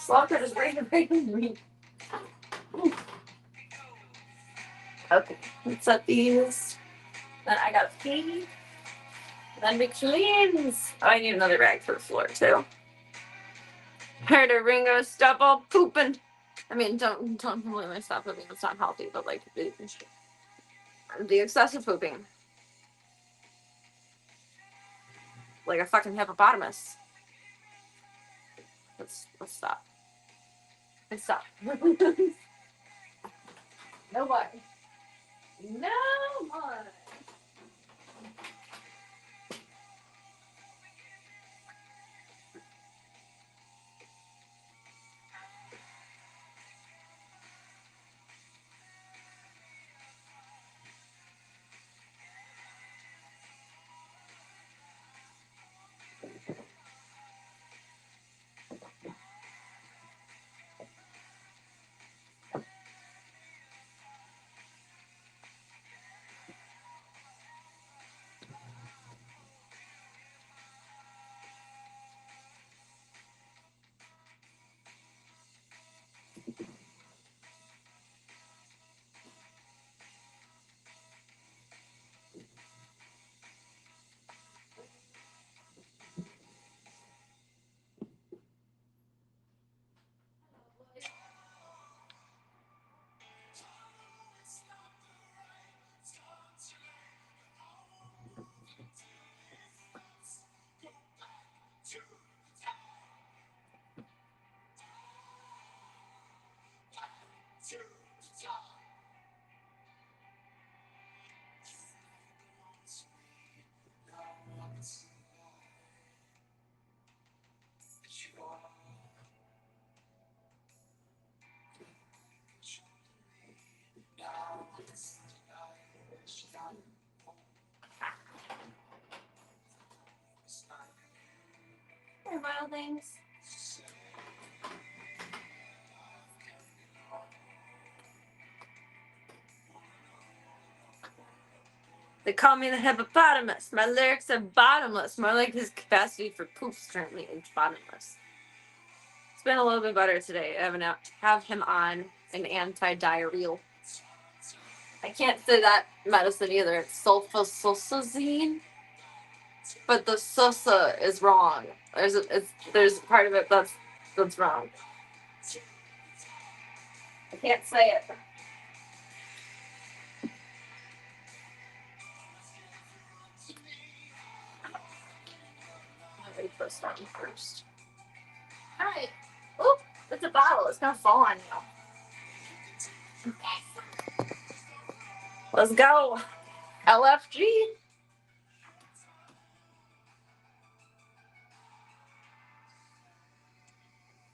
Walker is rating me. Okay, let's set these. Then I got pee. Then we cleans. Oh, I need another rag for the floor too. Heard a Ringo stop all pooping. I mean, don't completely stop pooping. It's not healthy, but like the excessive pooping, like a fucking hippopotamus. Let's stop. Let's stop. No more. No more. Hey, wildlings. They call me the hippopotamus. My lyrics are bottomless. More like his capacity for poops currently is bottomless. It's been a little bit better today. I have him on an anti-diarrheal. I can't say that medicine either. It's sulfasalazine, but the susa is wrong. There's part of it that's wrong. I can't say it. I'll wait for this one first. All right. Oop, it's a bottle. It's gonna fall on you. Let's go. LFG.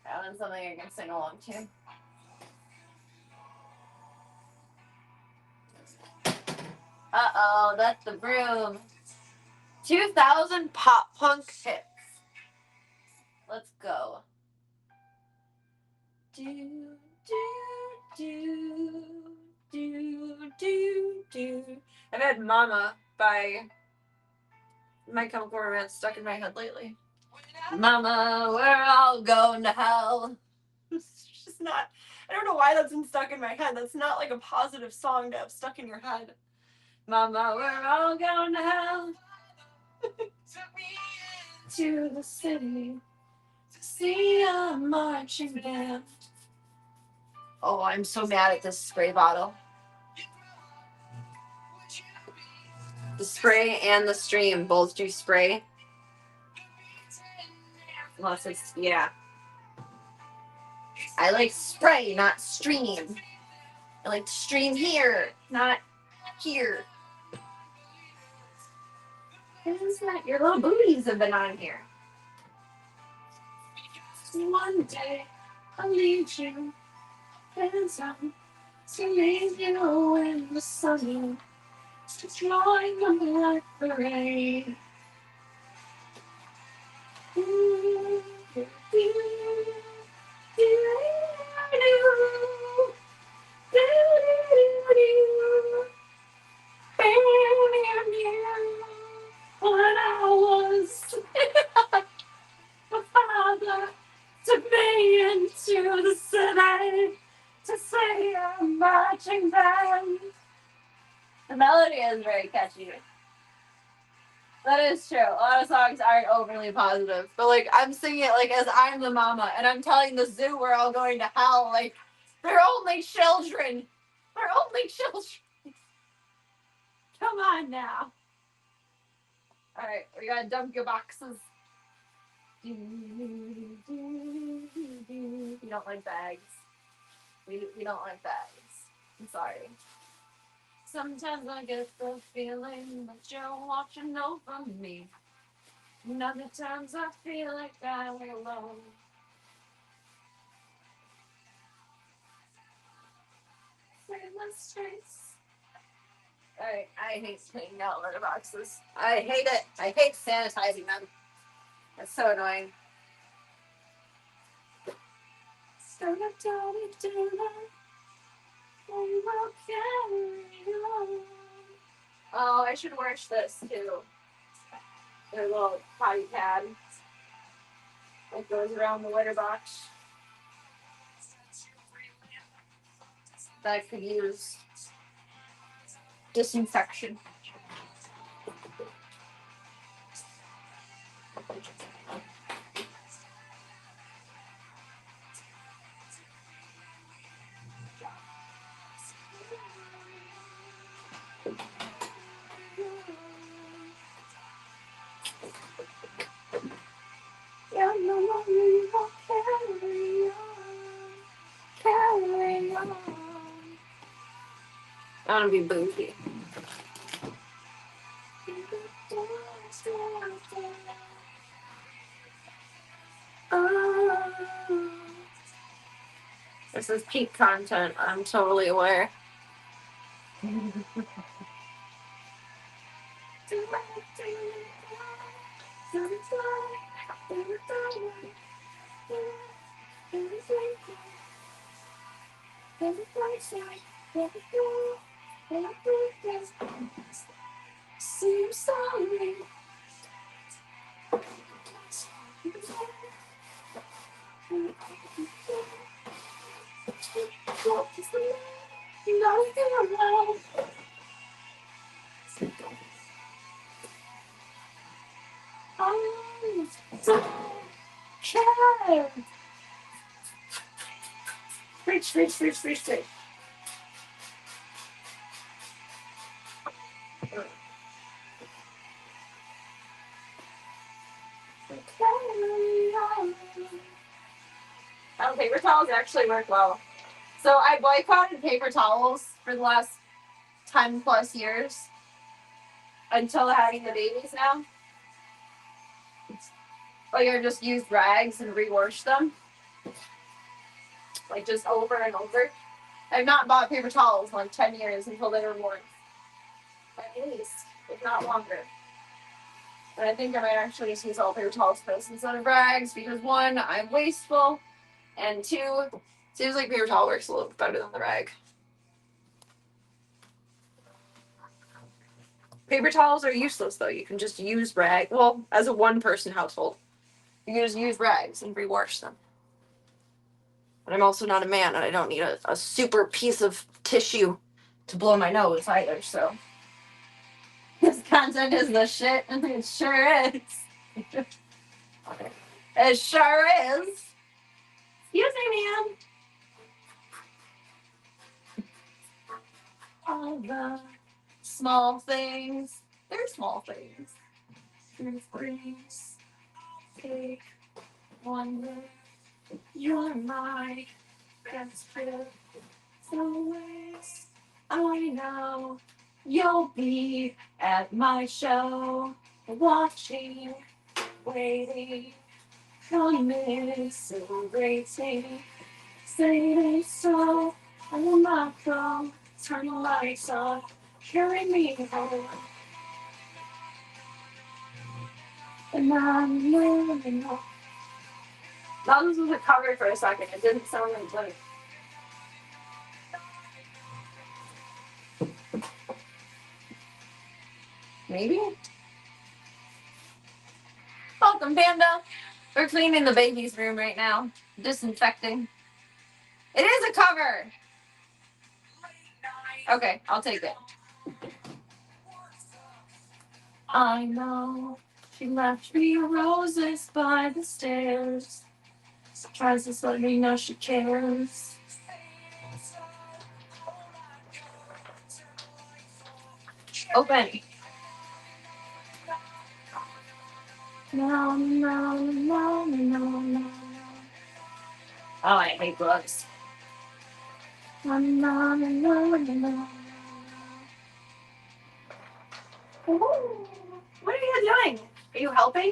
That one's something I can sing along to. Uh-oh, that's the broom. 2000 pop punk hits. Let's go. Do, do. I've had Mama by My Chemical Romance stuck in my head lately. Mama, we're all going to hell. It's just not, I don't know why that's been stuck in my head. That's not like a positive song to have stuck in your head. Mama, we're all going to hell. To the city to see a marching band. Oh, I'm so mad at this spray bottle. The spray and the stream both do spray. Unless it's, yeah. I like spray, not stream. I like to stream here, not here. Isn't that your little booties have been on here? One day I'll lead you hands up to leave you in the sun, to join the black parade. When I was a father to me and to we are marching band. The melody is very catchy. That is true. A lot of songs aren't overly positive. But, like, I'm singing it, like, as I'm the mama, and I'm telling the zoo we're all going to hell. Like, they're only children. They're only children. Come on now. Alright, we gotta dump your boxes. You don't like bags. We don't like bags. I'm sorry. Sometimes I get the feeling that you're watching over me. And other times I feel like I'm alone. Frameless streets. I hate cleaning out litter boxes. I hate it. I hate sanitizing them. It's so annoying. Oh, I should wash this too. Their little potty pad that goes around the litter box. That could use disinfection. I want to be bougie. This is peak content. I'm totally aware. Reach. Paper towels actually work well. So I boycotted paper towels for the last 10 plus years until having the babies now. Like, I just used rags and rewash them. Like, just over and over. I've not bought paper towels in like 10 years until they were born. At least, if not longer. And I think I might actually just use all paper towels for this instead of rags because one, I'm wasteful, and two, seems like paper towel works a little bit better than the rag. Paper towels are useless though. You can just use rag. Well, as a one-person household, you can just use rags and rewash them. But I'm also not a man, and I don't need a super piece of tissue to blow my nose either. So this content is the shit, and it sure is. It sure is. Excuse me, ma'am. All the small things, they're small things. Truth brings take wonder. You're my best friend. Always, I know you'll be at my show, watching, waiting, commiserating, saying so. I will not go. Turn the lights off, carry me home. And I'm moving on. Now this was a cover for a second. It didn't sound like good. Maybe? Welcome, Panda. We're cleaning the baby's room right now. Disinfecting. It is a cover! Okay, I'll take it. I know she left me roses by the stairs. Tries to let me know she cares. Open. No, no, no, no, no. Oh, I hate gloves. No, no, no, no, no. Ooh. What are you doing? Are you helping?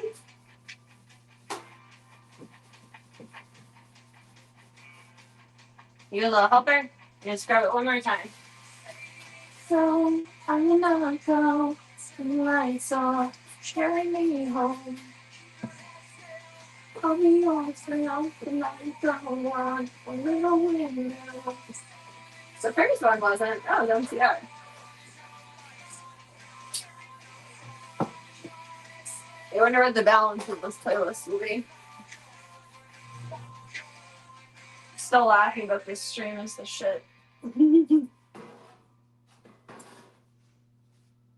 You a little helper? Just grab it one more time. So I'm gonna go. The lights off, carry me home. I'll be off the light go on a little window. The first one wasn't. Oh, don't see that. I wonder what the balance of this playlist will be. Still laughing about this stream is the shit.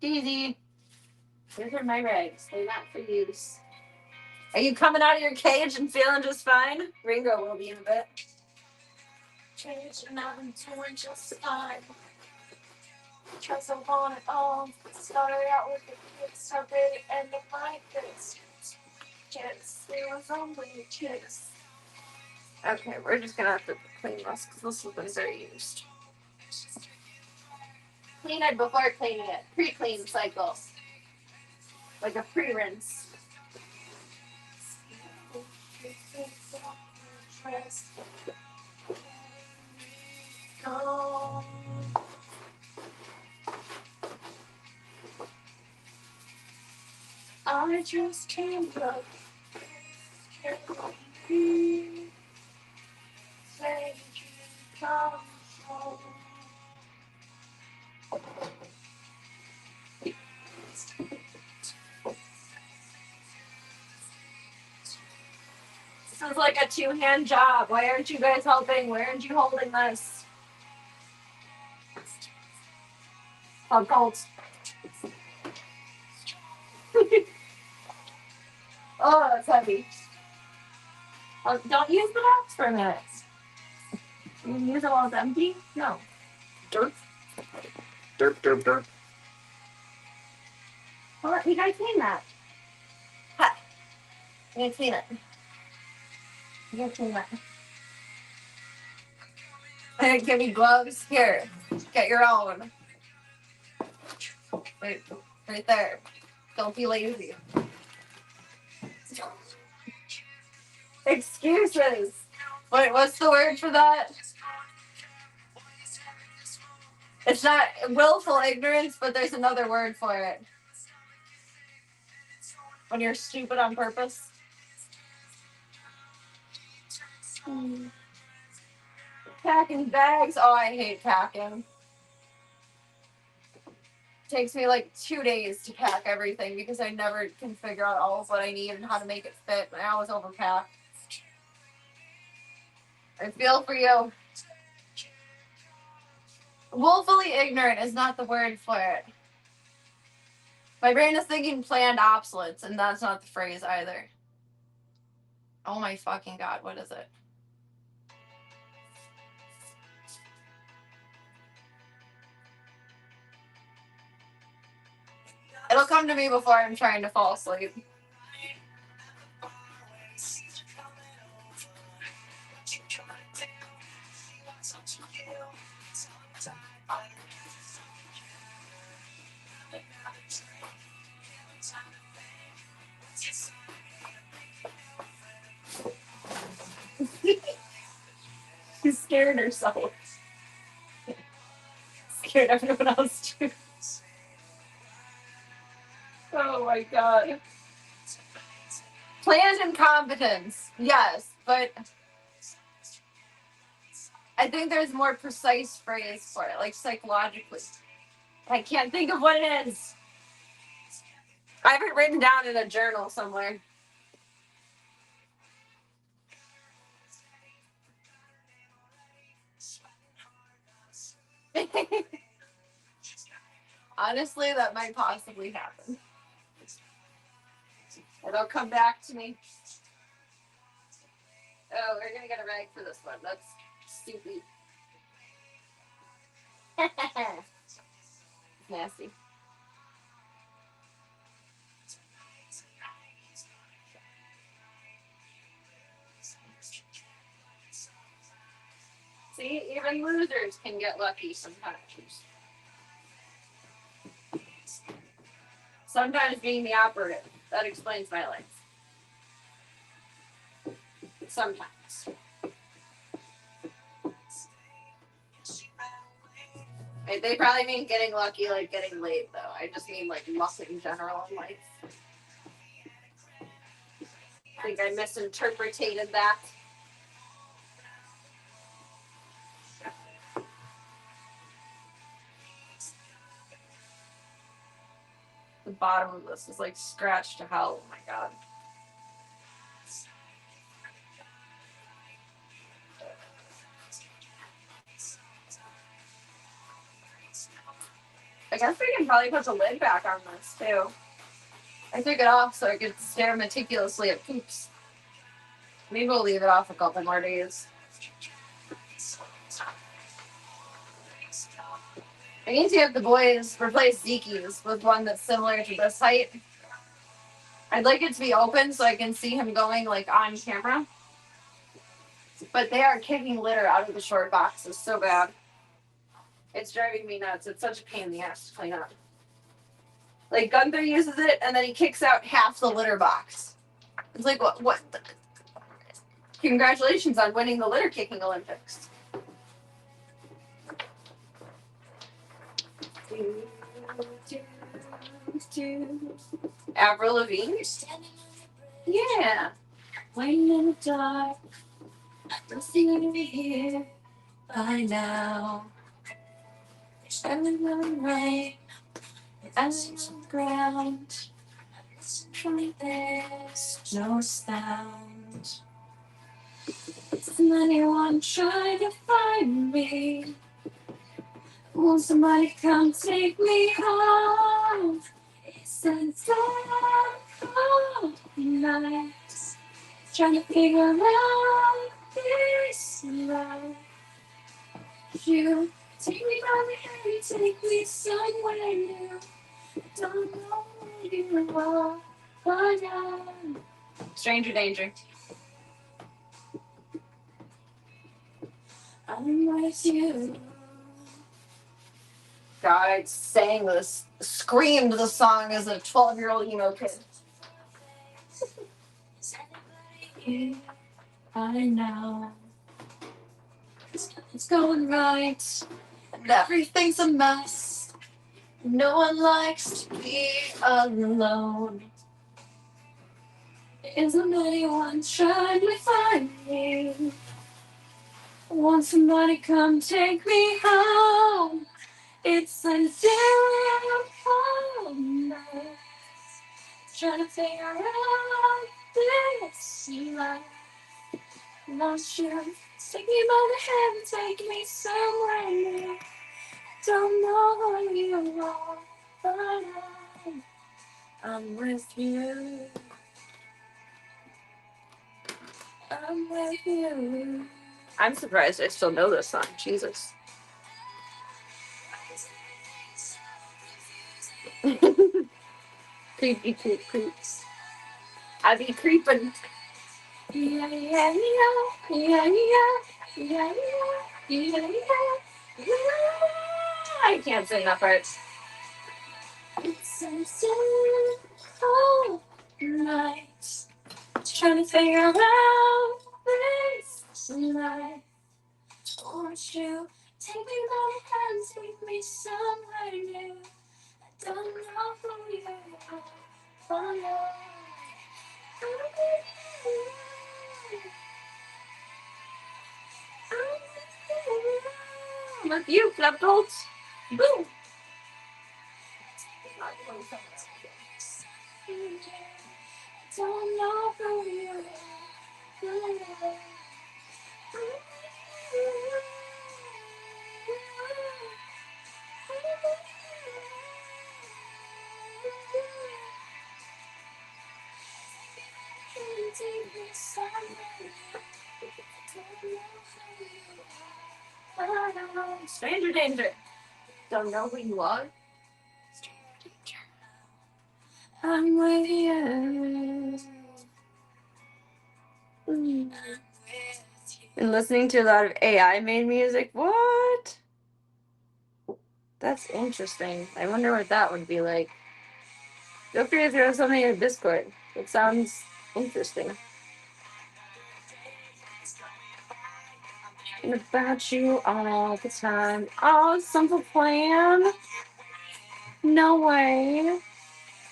Easy. These are my rags. They're not for use. Are you coming out of your cage and feeling just fine? Ringo will be in a bit. Cage and I'm doing just fine. Because I want it all. Started out with the kids, I really ended like this. Kids, it was only a kiss. Okay, we're just gonna have to clean this because this has been very used. Clean it before cleaning it. Pre-clean cycle. Like a pre-rinse. I just can't look. Say you come home. This is like a two-hand job. Why aren't you guys helping? Why aren't you holding this? Hug holds. Oh, that's heavy. Oh, don't use the box for a minute. You can use it while it's empty? No. Dirt. Dirt, dirt, dirt. Well, you gotta clean that. Ha. You gotta clean it. You gotta clean that. Give me gloves. Here. Get your own. Right there. Don't be lazy. Excuses. Wait, what's the word for that? It's not willful ignorance, but there's another word for it. When you're stupid on purpose. Packing bags. Oh, I hate packing. It takes me like 2 days to pack everything because I never can figure out all of what I need and how to make it fit. And I always overpack. I feel for you. Willfully ignorant is not the word for it. My brain is thinking planned obsolescence, and that's not the phrase either. Oh my fucking god, what is it? It'll come to me before I'm trying to fall asleep. She's scared herself. Scared everyone else too. Oh my god. Planned incompetence. Yes, but I think there's a more precise phrase for it, like psychologically. I can't think of what it is. I have it written down in a journal somewhere. Honestly, that might possibly happen. It'll come back to me. Oh, we're gonna get a rag for this one. That's stupid. Nasty. See, even losers can get lucky sometimes. Sometimes being the operative. That explains my life. Sometimes. They probably mean getting lucky like getting laid, though. I just mean like luck in general in life. I think I misinterpreted that. The bottom of this is like scratched to hell. Oh my god. I guess we can probably put the lid back on this too. I took it off so I could stare meticulously at poops. Maybe we'll leave it off a couple more days. I need to have the boys replace Zeke's with one that's similar to this height. I'd like it to be open so I can see him going like on camera. But they are kicking litter out of the short boxes so bad. It's driving me nuts. It's such a pain in the ass to clean up. Like Gunther uses it and then he kicks out half the litter box. It's like what? Congratulations on winning the litter kicking Olympics. Avril Lavigne? Yeah. Waiting in the dark. Listening to hear by now. Everyone rain. As on the ground. Truly there's no sound. Is anyone trying to find me? Won't somebody come take me home? It's a dark night. Trying to figure out this life. You take me by the hand, take me somewhere new. Don't know who you are, but I'm stranger danger. I'm with you. God, I sang this, screamed the song as a 12-year-old emo kid. I know it's going right, and everything's a mess. No one likes to be alone. Isn't anyone trying to find me? Won't somebody come take me home? It's a damn cold night. Trying to figure out this life. Won't you take me by the hand and take me somewhere new? Don't know who you are, but I'm with you. I'm with you. I'm surprised I still know this song. Jesus. Creepy creeps. I be creeping. Yeah, yeah, yeah, yeah, yeah, yeah, yeah, yeah. I can't sing that part. It's a simple night. Trying to figure out this life. Won't you take me by the hand, take me somewhere new? I don't know who you are, but I'm with you, Flapdogs. Boom. Don't know who you are. Stranger danger. Don't know who you are. Stranger danger. I'm with you. And listening to a lot of AI made music. What? That's interesting. I wonder what that would be like. Feel free to throw something in Discord. It sounds interesting. Thinking about you all the time. Oh, Simple Plan? No way.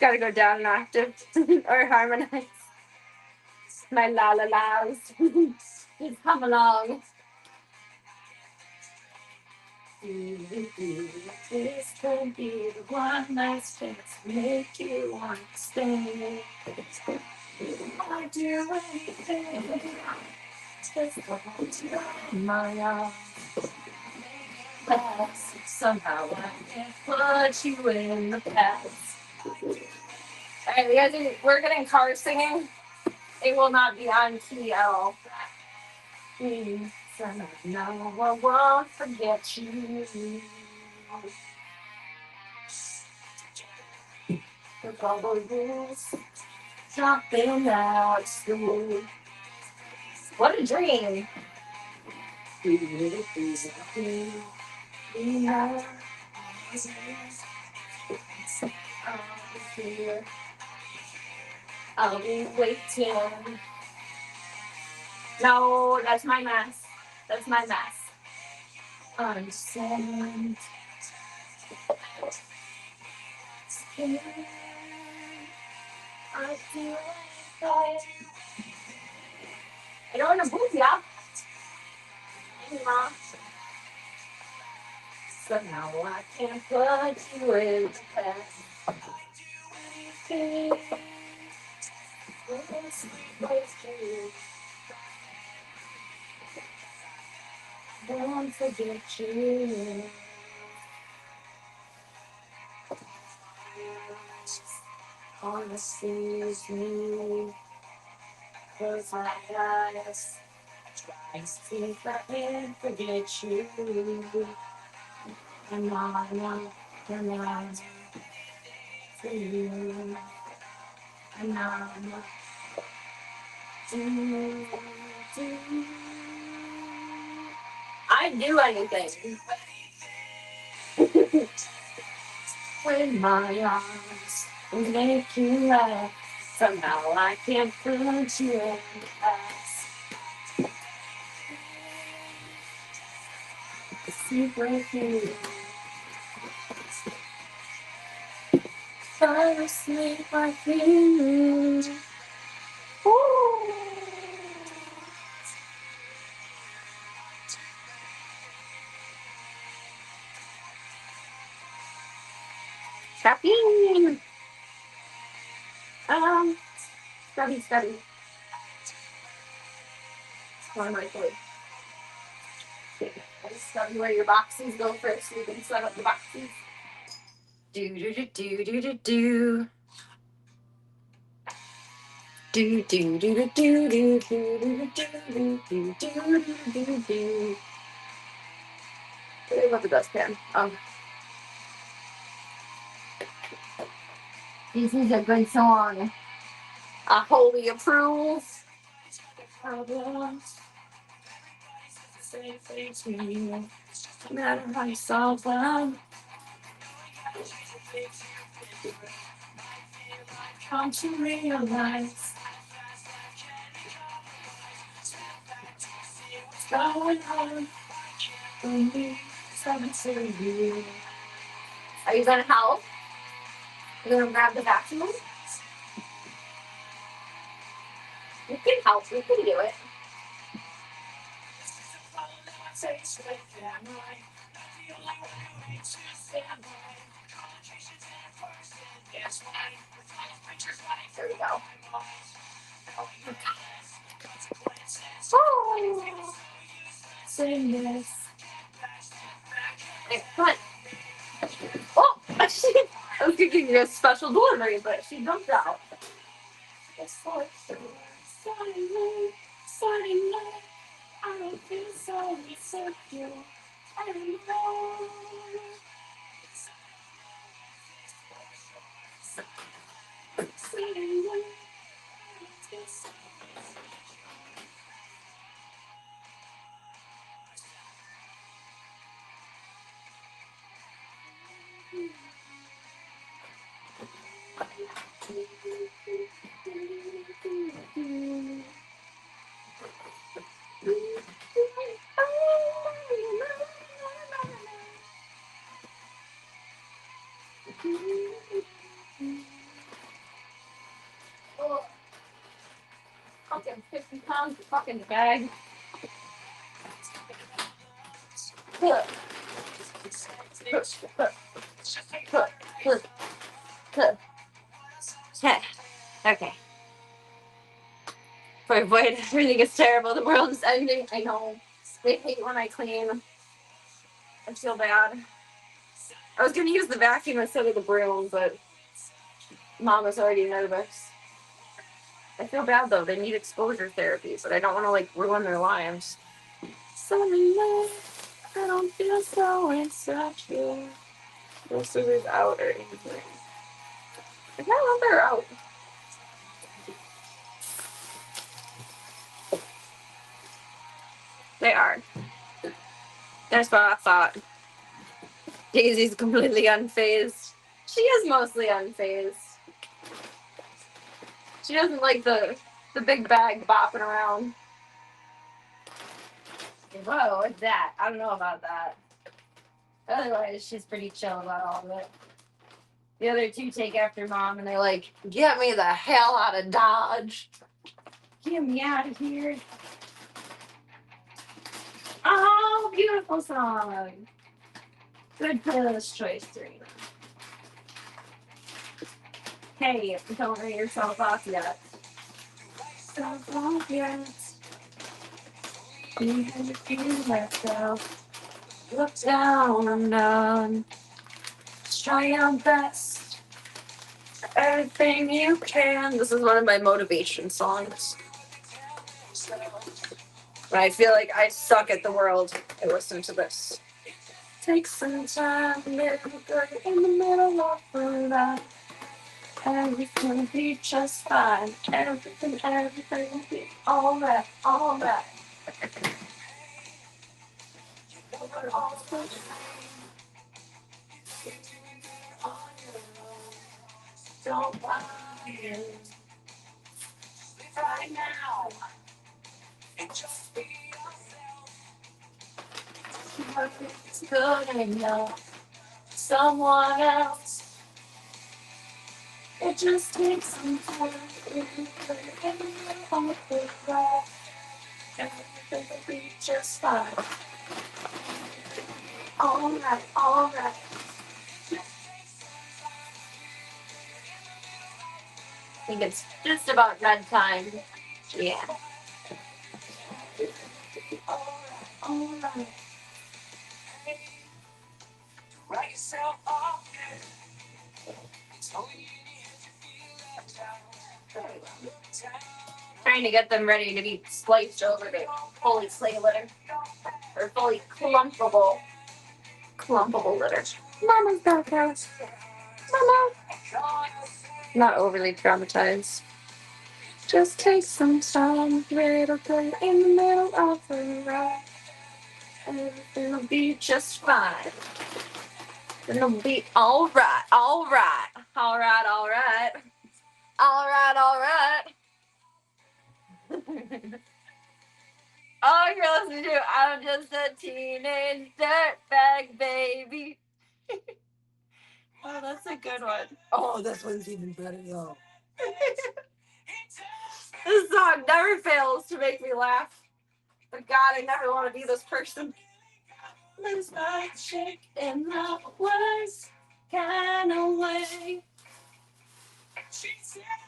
Gotta go down an octave or harmonize. My la la la's. Just come along. This could be the one last chance to make you want to stay. I'll do anything. Just hold you in my arms. Past. Somehow I can't put you in the past. Alright, we gotta do, we're getting car singing. It will not be on key at all. Somehow I won't forget you. With all the rules, dropping out of school. What a dream! I'll be waiting. No, that's my mess. That's my mess. Understand. I feel like I don't want to move ya. Somehow I can't put you in the past. Anything. Won't forget you. Honesty is me. Close my eyes. Try to see if I can forget you. And I know you're not for you. And I know do. I'd do anything. When my arms will make you laugh. Somehow I can't put you in the past. The secret you. Fall asleep like you. Ooh. Caffeine. Study. One of my toys. Study where your boxes go first so you can set up the boxes. Do do do do do do do. Do do do do do do do do do do do. I love the dustpan. This is a good song. I wholly approve. Problems. Same thing to you. No matter how you solve them. Come to realize what's going on. Only something to you. Are you gonna help? You gonna grab the vacuum? You can help. You can do it. There we go. Oh, sing this. Hey, come on. Oh, I was thinking you a special delivery, but she jumped out. Sunny night, I don't feel so insecure. Oh, fucking 50 pounds of fucking bag. Okay. Boy, everything is terrible. The world is ending. I know. They hate when I clean. I feel bad. I was gonna use the vacuum instead of the broom, but Mom was already nervous. I feel bad though. They need exposure therapy, but I don't want to like ruin their lives. Suddenly, I don't feel so insecure. No scissors out or anything. I know they're out. They are. That's what I thought. Daisy's completely unfazed. She is mostly unfazed. She doesn't like the big bag bopping around. Whoa, what's that? I don't know about that. Otherwise, she's pretty chill about all of it. The other two take after Mom and they're like, get me the hell out of Dodge. Get me out of here. Oh, beautiful song. Good playlist choice, Serena. Hey, don't write yourself off yet. Self-off yet. You had to feel yourself. Look down and none. Try your best. Everything you can. This is one of my motivation songs. When I feel like I suck at the world, I listen to this. Take some time, little girl, in the middle of the night. Everything will be just fine. Everything will be alright, alright. Don't worry. Right now. And just be yourself. It's good enough. Someone else. It just takes some time. Everything will be just fine. Alright, alright. I think it's just about bedtime. Yeah. Alright. Write yourself off. Trying to get them ready to be spliced over to fully clay litter. Or fully clumpable litter. Mama's dark house. Mama. Not overly traumatized. Just take some time, little girl, in the middle of the ride. Everything will be just fine. It'll be alright, alright. Alright, alright. Alright, alright. Oh, you're listening to I'm Just a Teenage Dirtbag Baby. Oh, that's a good one. Oh, this one's even better, yo. This song never fails to make me laugh. But God, I never want to be this person. Lose my chick in the worst kind of way.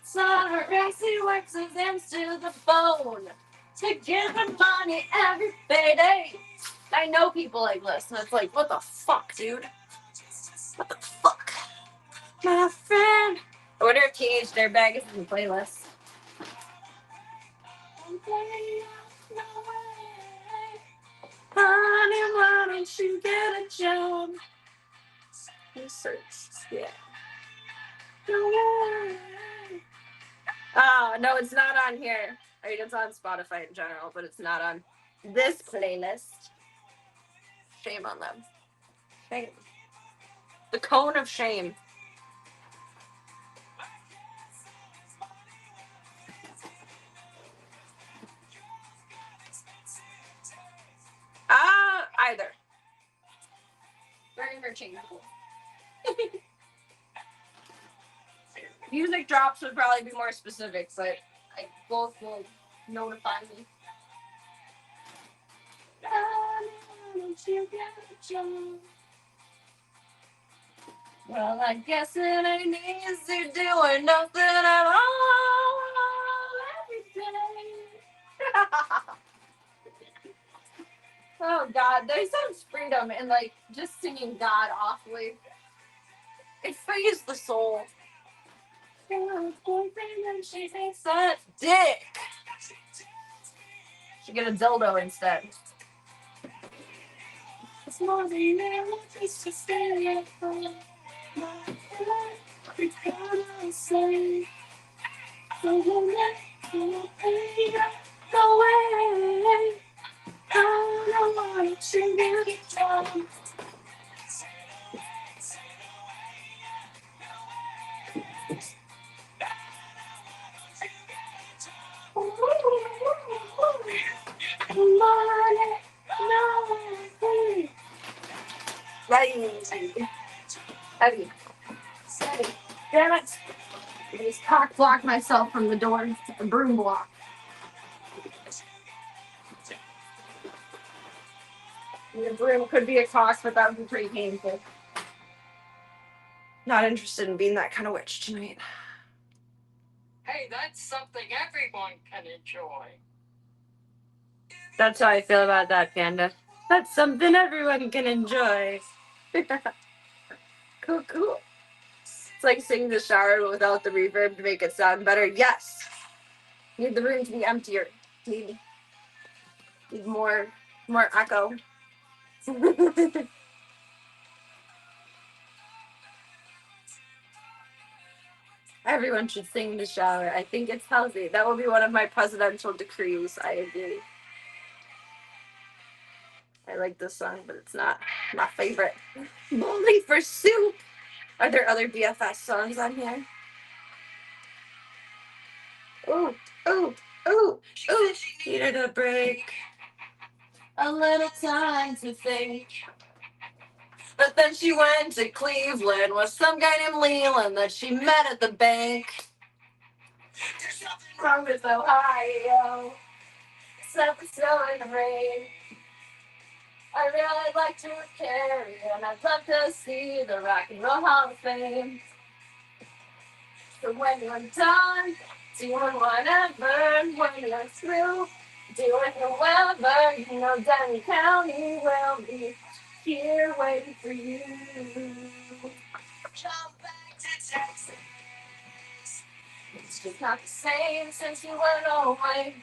Sorry, he works his hands to the bone to give him money every payday. I know people like this, and it's like, what the fuck, dude? What the fuck? My friend. I wonder if Teenage Dirtbag is in the playlist. Honey, why don't you get a job? Research, yeah. Oh, no, it's not on here. I mean, it's on Spotify in general, but it's not on this playlist. Shame on them. Shame. The cone of shame. Either. Very interchangeable. Music drops would probably be more specific, but both will notify me. Well, I guess it ain't easy doing nothing at all every day. Oh God, there's some freedom in like just singing God awfully. It frees the soul. She thinks that dick. Should get a dildo instead. It's more than you just to stay at home. We gotta say, so you let me go away. I don't want to get it done. Heavy. Steady. Damn it. I just cock blocked myself from the door. A broom block. The broom could be a cock, but that would be pretty painful. Not interested in being that kind of witch tonight. Hey, that's something everyone can enjoy. That's how I feel about that, Panda. That's something everyone can enjoy. Cool. It's like singing the shower but without the reverb to make it sound better. Yes. Need the room to be emptier. Need more echo. Everyone should sing in the shower. I think it's healthy. That will be one of my presidential decrees. I agree. I like this song, but it's not my favorite. Bowling for Soup. Are there other BFS songs on here? Ooh. Needed a break. A little time to think. But then she went to Cleveland with some guy named Leland that she met at the bank. There's something wrong with Ohio. Except for snow and rain. I really like to carry, and I'd love to see the Rock and Roll Hall of Fame. So when you're done doing whatever, when you're through doing whoever, you know Denny County will be here waiting for you. Jump back to Texas. It's just not the same since you went away.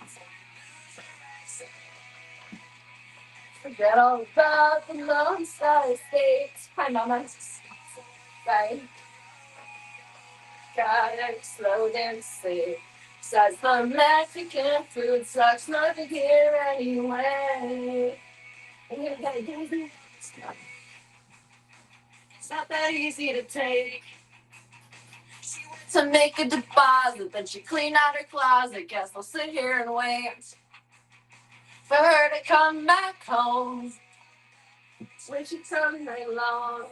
Forget all about the Lone Star State. Hi, Mama. Bye. Gotta slow down sleep. Besides the Mexican food sucks not to hear anyway. It's not that easy to take. She went to make a deposit, then she cleaned out her closet. Guess I'll sit here and wait for her to come back home. When she comes right along.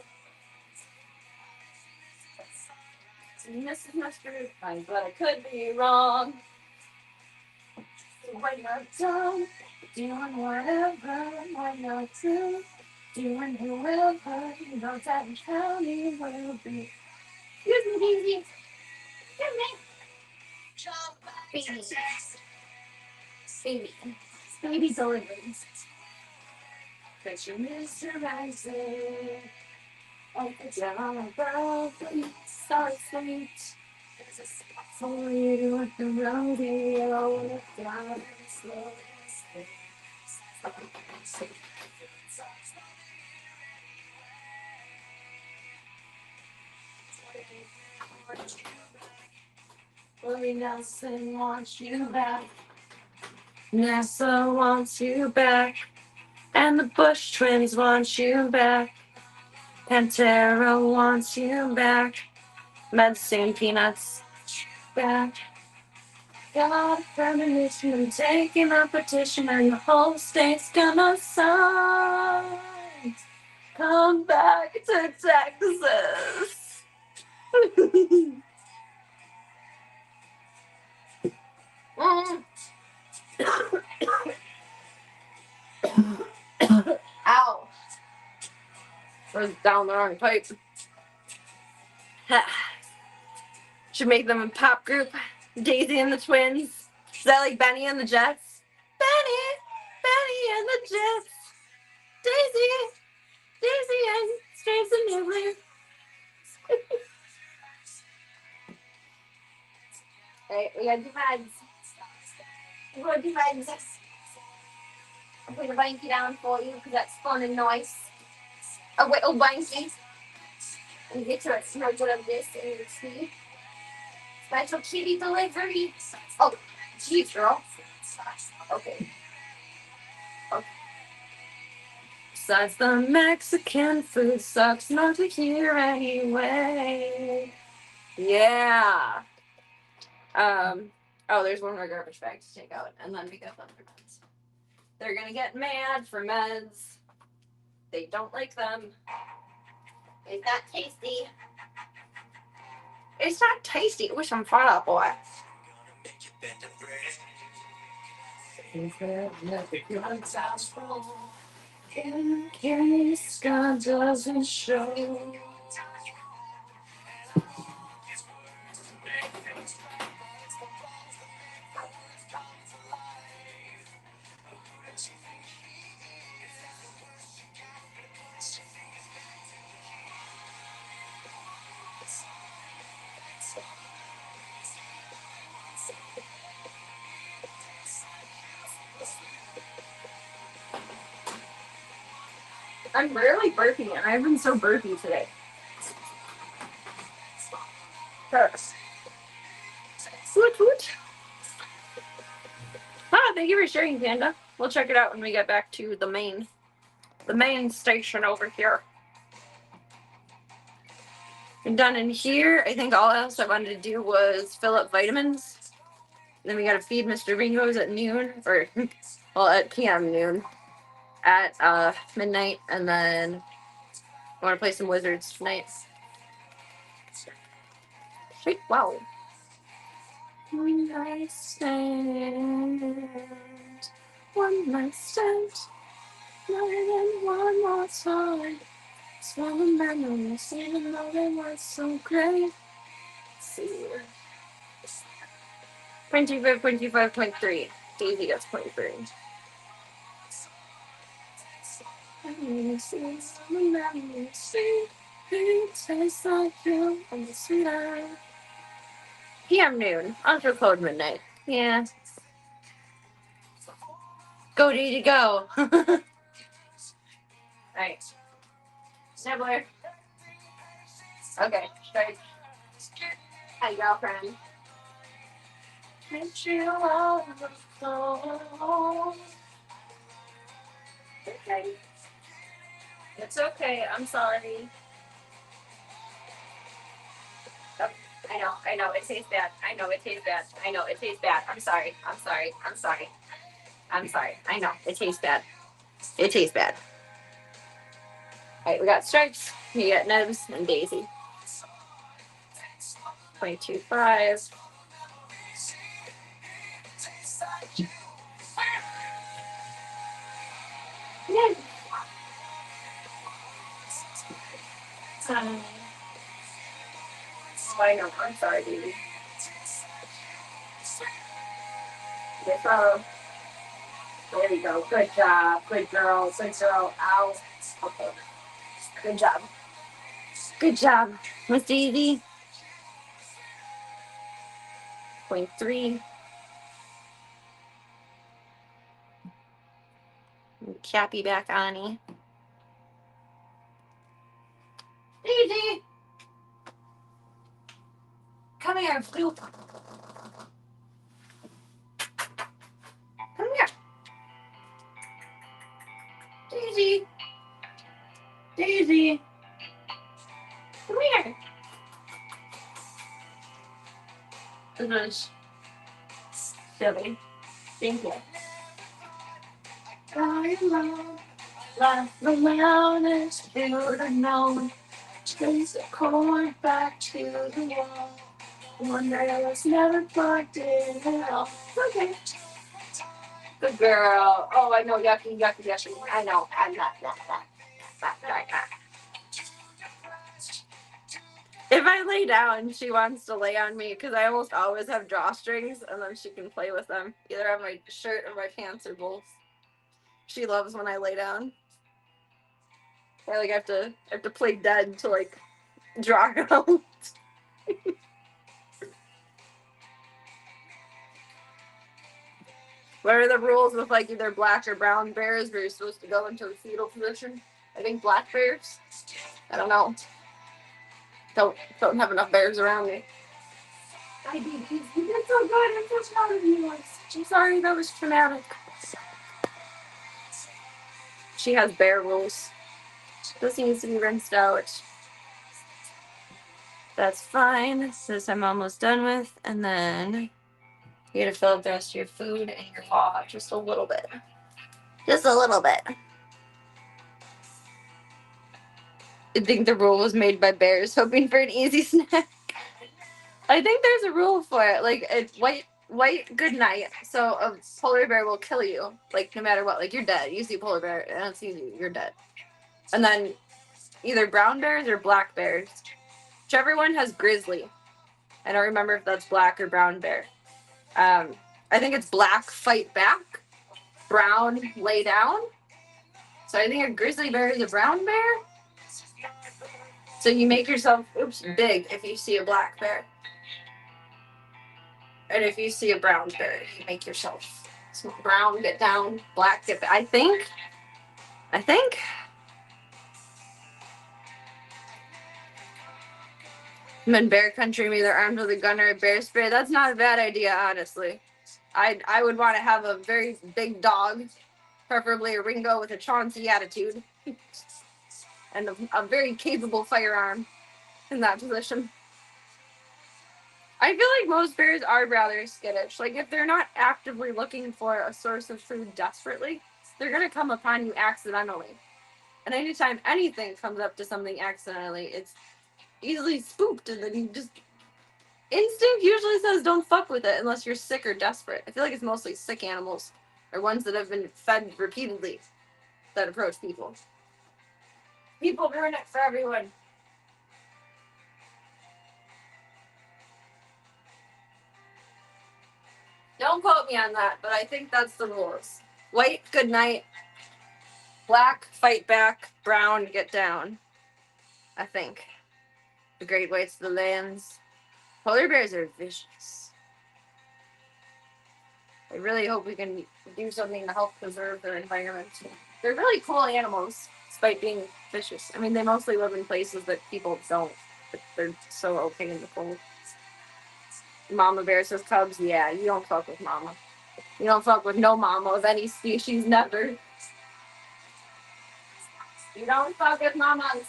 This is my truth, but I could be wrong. So when you're done doing whatever, when you're through doing whoever, you know that county will be. Easy. Baby deliveries. Picture Mr. Rising. Up down above, sorry, sweet. There's a spot for you at the rodeo. Down slow. Willie Nelson wants you back. NASA wants you back. And the Bush twins want you back. Pantera wants you back. Medicine Peanuts back. Got a premonition and taking a petition and the whole state's gonna sign. Come back to Texas. Mm. Ow. Was down the wrong pipe. Should make them a pop group. Daisy and the Twins. Is that like Benny and the Jets? Benny and the Jets. Daisy and Strays and Nibbler. Alright, we gotta do meds. We're gonna do meds. I'll put a blankie down for you because that's fun and nice. A little blankie. And get to a snuggle of this and you see. Special kitty delivery. Oh, geez, girl. Okay. Besides the Mexican food sucks not to hear anyway. Yeah. Oh, there's one more garbage bag to take out, and then we got them for meds. They're gonna get mad for meds. They don't like them. It's not tasty. It's not tasty. Wish I'm fat up, boy. In case God doesn't show. I'm rarely burping, and I've been so burpy today. Gross. Woot. Thank you for sharing, Panda. We'll check it out when we get back to the main station over here. I'm done in here. I think all else I wanted to do was fill up vitamins. And then we gotta feed Mr. Ringo's at noon, or well, at PM noon, at midnight, and then I want to play some Wizards tonight. Sweet, wow. One night stand, more than one more time. Small memories, even though they were so great. Let's see here. 25.3. Daisy gets 0.3. Tastes like you and the sweeter. PM noon. Ultra code midnight. Yeah. Go, Daisy, go. Alright. Snibbler. Okay, straight. Hi, girlfriend. Can't you all the phone? Okay. It's okay. I'm sorry. Oh, I know. It tastes bad. I know. It tastes bad. I'm sorry. I know. It tastes bad. Alright, we got Stripes. We got Nebs and Daisy. 0.25. Yeah. I know. I'm sorry, baby. Yes, there you go. Good job. Good girl. Ow. Okay. Good job, Miss Daisy. 0.3. Cappy back on. Daisy. here, Scoop. Come here. Daisy. Daisy. Come here. This is silly. Thank you. I love the loudest dude I know. Chase the cord back to the wall. One that I was never plugged in at all. Okay. Good girl. Oh, I know. Yucky, yucky, yucky. I know. I'm not. If I lay down, she wants to lay on me because I almost always have drawstrings, and then she can play with them, either on my shirt or my pants or both. She loves when I lay down. I like have to play dead to like draw her out. What are the rules with like either black or brown bears where you're supposed to go into the fetal position? I think black bears. I don't know. Don't have enough bears around me. I did. You did so good. I'm so proud of you. I'm sorry that was traumatic. She has bear rules. This needs to be rinsed out. That's fine. This I'm almost done with. And then you gotta fill up the rest of your food and your paw just a little bit. Just a little bit. I think the rule was made by bears hoping for an easy snack. I think there's a rule for it. Like a white good night. So a polar bear will kill you. Like no matter what. Like you're dead. You see a polar bear and it sees you, you're dead. And then either brown bears or black bears. Whichever one has grizzly. I don't remember if that's black or brown bear. I think it's black fight back. Brown lay down. So I think a grizzly bear is a brown bear. So you make yourself big if you see a black bear. And if you see a brown bear, you make yourself small. Brown, get down, black, get back. I think. I'm in bear country, I'm either armed with a gun or a bear spray. That's not a bad idea, honestly. I would want to have a very big dog, preferably a Ringo with a Chauncey attitude, and a very capable firearm in that position. I feel like most bears are rather skittish. Like, if they're not actively looking for a source of food desperately, they're going to come upon you accidentally. And anytime anything comes up to something accidentally, it's easily spooked, and then you just... Instinct usually says don't fuck with it unless you're sick or desperate. I feel like it's mostly sick animals, or ones that have been fed repeatedly, that approach people. People ruin it for everyone. Don't quote me on that, but I think that's the rules. White, good night. Black, fight back. Brown, get down. I think. The Great Whites of the Lands. Polar bears are vicious. I really hope we can do something to help preserve their environment. They're really cool animals, despite being vicious. I mean, they mostly live in places that people don't, but they're so okay in the cold. Mama bear says cubs, yeah, you don't fuck with mama. You don't fuck with no mama of any species, never. You don't fuck with mamas.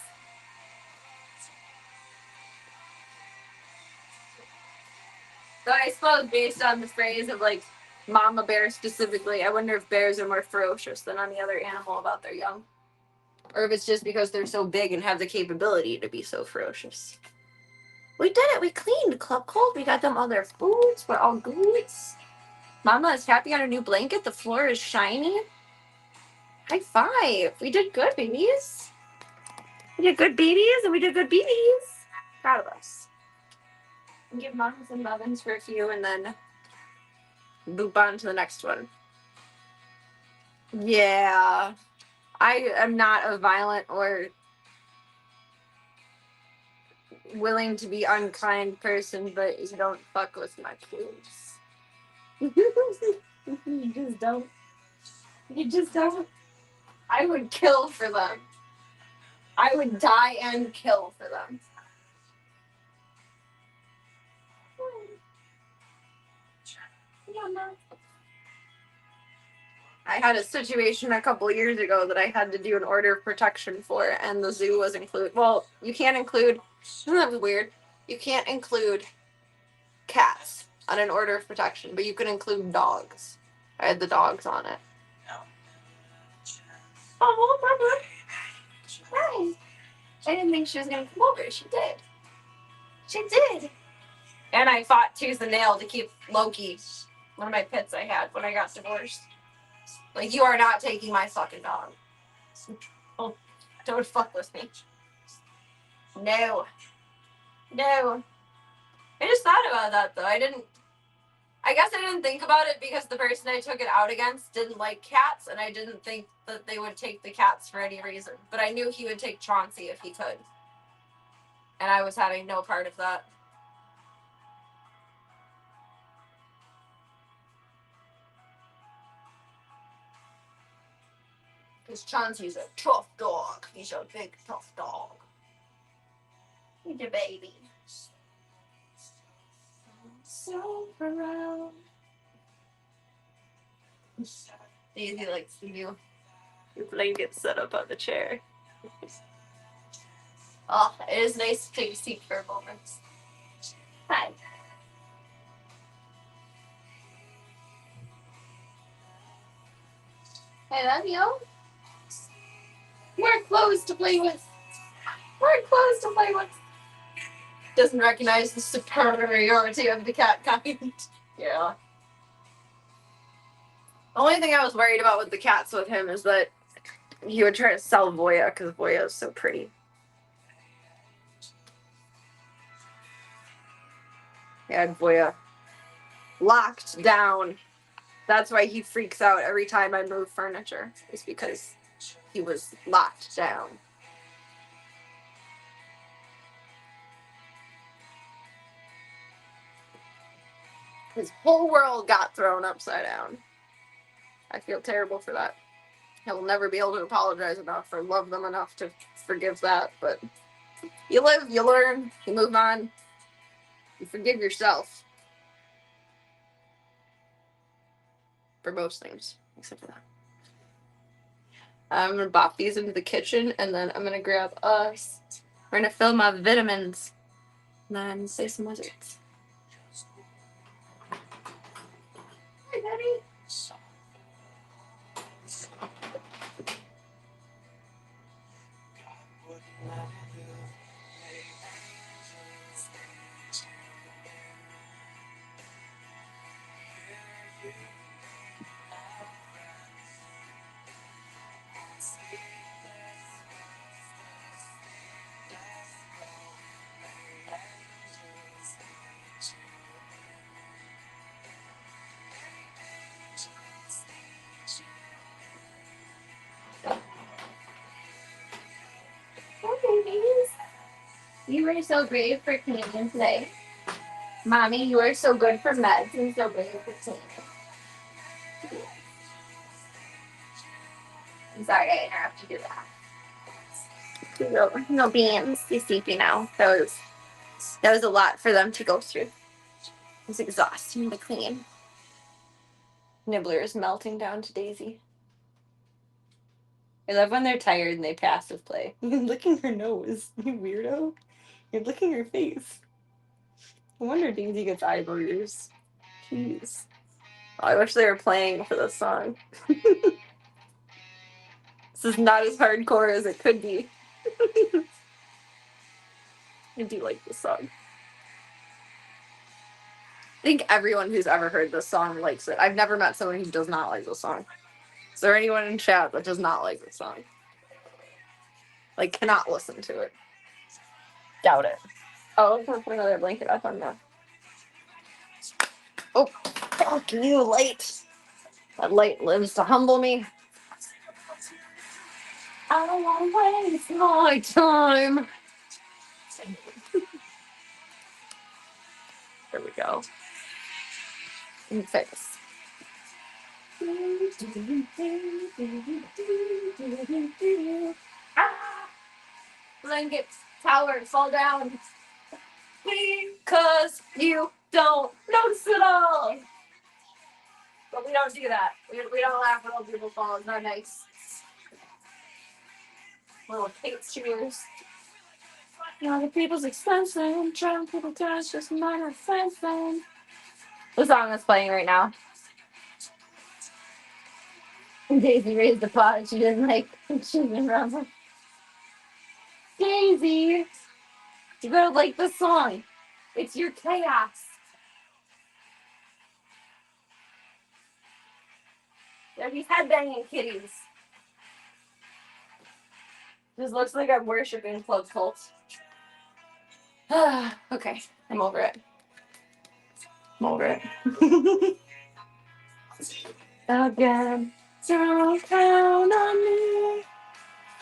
So I suppose based on the phrase of like mama bear specifically, I wonder if bears are more ferocious than any other animal about their young. Or if it's just because they're so big and have the capability to be so ferocious. We did it. We cleaned Club Cold. We got them all their foods. We're all good. Mama is happy on her new blanket. The floor is shiny. High five. We did good, babies. We did good, babies, and we did good, babies. Proud of us. We'll give Mama some muffins for a few and then move on to the next one. Yeah. I am not a violent or willing to be unkind person, but you don't fuck with my kids. You just don't. You just don't. I would kill for them. I would die and kill for them. I had a situation a couple years ago that I had to do an order of protection for, and the zoo was included. Well, you can't include. That was weird. You can't include cats on an order of protection, but you can include dogs. I had the dogs on it. Oh, Mama. Hi. I didn't think she was going to come over. She did. She did. And I fought tooth and nail to keep Loki, one of my pets I had when I got divorced. Like, you are not taking my fucking dog. Oh, don't fuck with me. No. No. I just thought about that, though. I guess I didn't think about it because the person I took it out against didn't like cats, and I didn't think that they would take the cats for any reason. But I knew he would take Chauncey if he could. And I was having no part of that. Because Chauncey's a tough dog. He's a big, tough dog. He's a baby. So around. Daisy likes to do your blanket set up on the chair. Oh, it is nice to take a seat for a moment. Hi. I love you. More clothes to play with. More clothes to play with. Doesn't recognize the superiority of the cat kind. Yeah. The only thing I was worried about with the cats with him is that he would try to sell Voya because Voya is so pretty. He had Voya locked down. That's why he freaks out every time I move furniture. It's because he was locked down. His whole world got thrown upside down. I feel terrible for that. I will never be able to apologize enough or love them enough to forgive that, but you live, you learn, you move on, you forgive yourself. For most things, except for that. I'm gonna bop these into the kitchen, and then I'm gonna grab us. We're gonna fill my vitamins, and then say some words. Hi, Daddy. Hi, babies. You were so brave for cleaning today. Mommy, you are so good for meds and so brave for cleaning. I'm sorry I interrupted you that. No beans. He's sleepy now. That was a lot for them to go through. It was exhausting to clean. Nibbler is melting down to Daisy. I love when they're tired and they passive play. You're licking her nose, you weirdo. You're licking her face. No wonder Daisy gets eyeballs. Jeez. Oh, I wish they were playing for this song. This is not as hardcore as it could be. I do like this song. I think everyone who's ever heard this song likes it. I've never met someone who does not like this song. Is there anyone in chat that does not like this song? Like, cannot listen to it. Doubt it. Oh, I'm gonna put another blanket up on that. Oh, fuck you, light. That light lives to humble me. I don't want to waste my time. There we go. And fix. Ah! Blankets, towers, fall down. Because you don't notice it all. But we don't do that. We don't laugh when old people fall. It's not nice. Little Kate cheers. Other people's expensive. Trying people cash just minor offense. The song that's playing right now. Daisy raised the pot. She didn't like. She didn't remember. Daisy, you better like the song. It's your chaos. They're these headbanging kitties. This looks like I'm worshiping Club Cult. Okay, I'm over it. I'm over it. Again, don't count on me.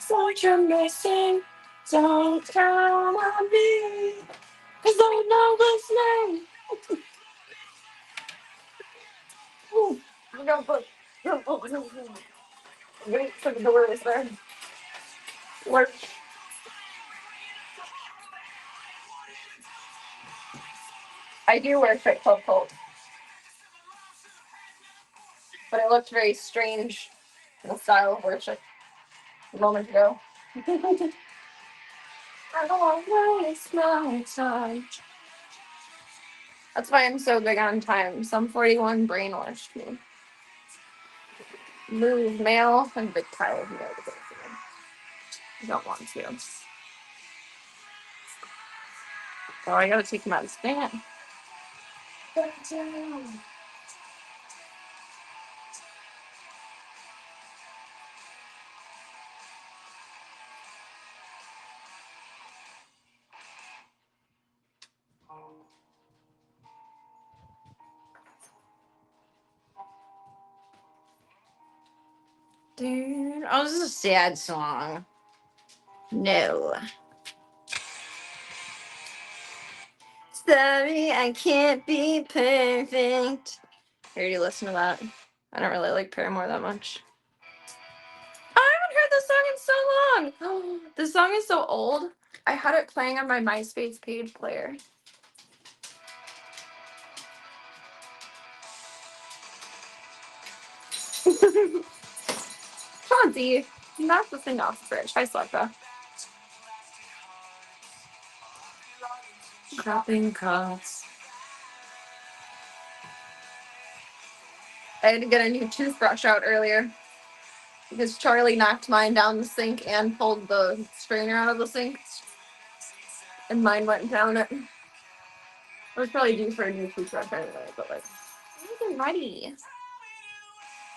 What you're missing, don't count on me. Cause I know this name. Ooh, don't put. Wait for the doors there. Work. I do work at Club Cult. But it looked very strange in the style of worship a moment ago. I don't want to waste my time. That's why I'm so big on time. Some 41 brainwashed me. Move male and big Tyler. I don't want to. Oh, I gotta take him out of stand. Dude, oh, this is a sad song. No. Sorry, I can't be perfect. I already listened to that. I don't really like Paramore that much. I haven't heard this song in so long. This song is so old. I had it playing on my MySpace page player. Chauncey, not the thing off the bridge. Hi, Selecta. Shopping carts. I had to get a new toothbrush out earlier because Charlie knocked mine down the sink and pulled the strainer out of the sink, and mine went down it. I was probably due for a new toothbrush anyway, but like, I'm ready.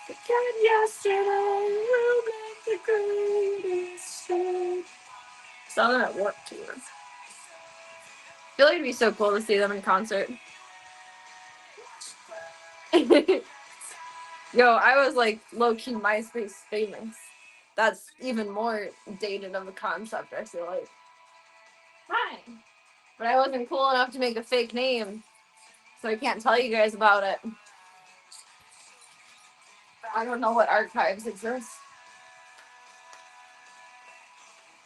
Forget yesterday, we'll make the greatest day. Saw them at Warped Tour. I feel like it'd be so cool to see them in concert. Yo, I was like low-key MySpace famous. That's even more dated of a concept, I feel like. Hi. But I wasn't cool enough to make a fake name, so I can't tell you guys about it. I don't know what archives exist.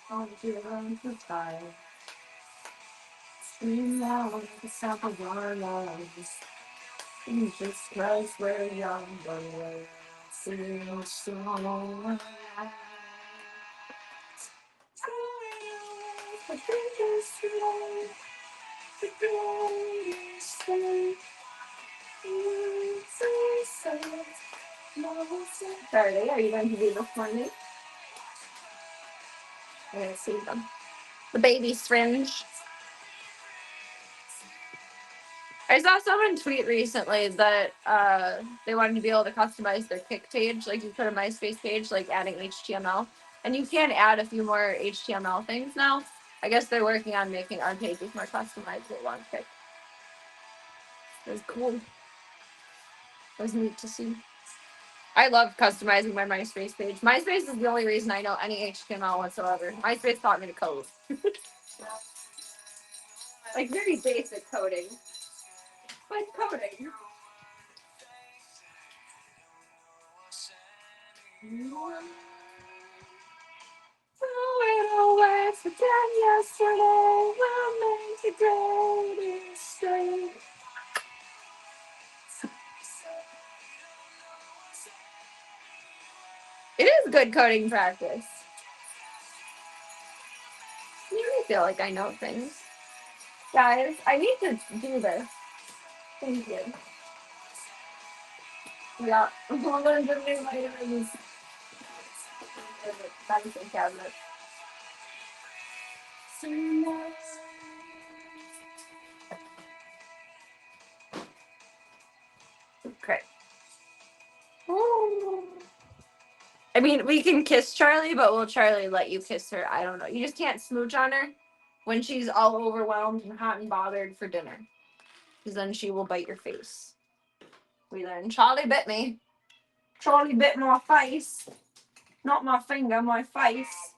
Oh, dear, I'm so tired. Scream out at the sound of our lives. Just 'cause we're young, but we're still so alive. The biggest day, the greatest day. Charlie, are you going to do this for me? I'm going to see them. The baby's fringe. I saw someone tweet recently that they wanted to be able to customize their Kik page, like you put a MySpace page, like adding HTML. And you can add a few more HTML things now. I guess they're working on making our pages more customizable on Kik. It was cool. It was neat to see. I love customizing my MySpace page. MySpace is the only reason I know any HTML whatsoever. MySpace taught me to code. Like very basic coding. But coding. Throw it away, forget yesterday, we'll make the greatest day. It is good coding practice. You make me feel like I know things. Guys, I need to do this. Thank you. Yeah. I'm going to do my vitamins. Medicine cabinet. Okay. I mean, we can kiss Charlie, but will Charlie let you kiss her? I don't know. You just can't smooch on her when she's all overwhelmed and hot and bothered for dinner. Because then she will bite your face. We learned Charlie bit me. Charlie bit my face. Not my finger, my face.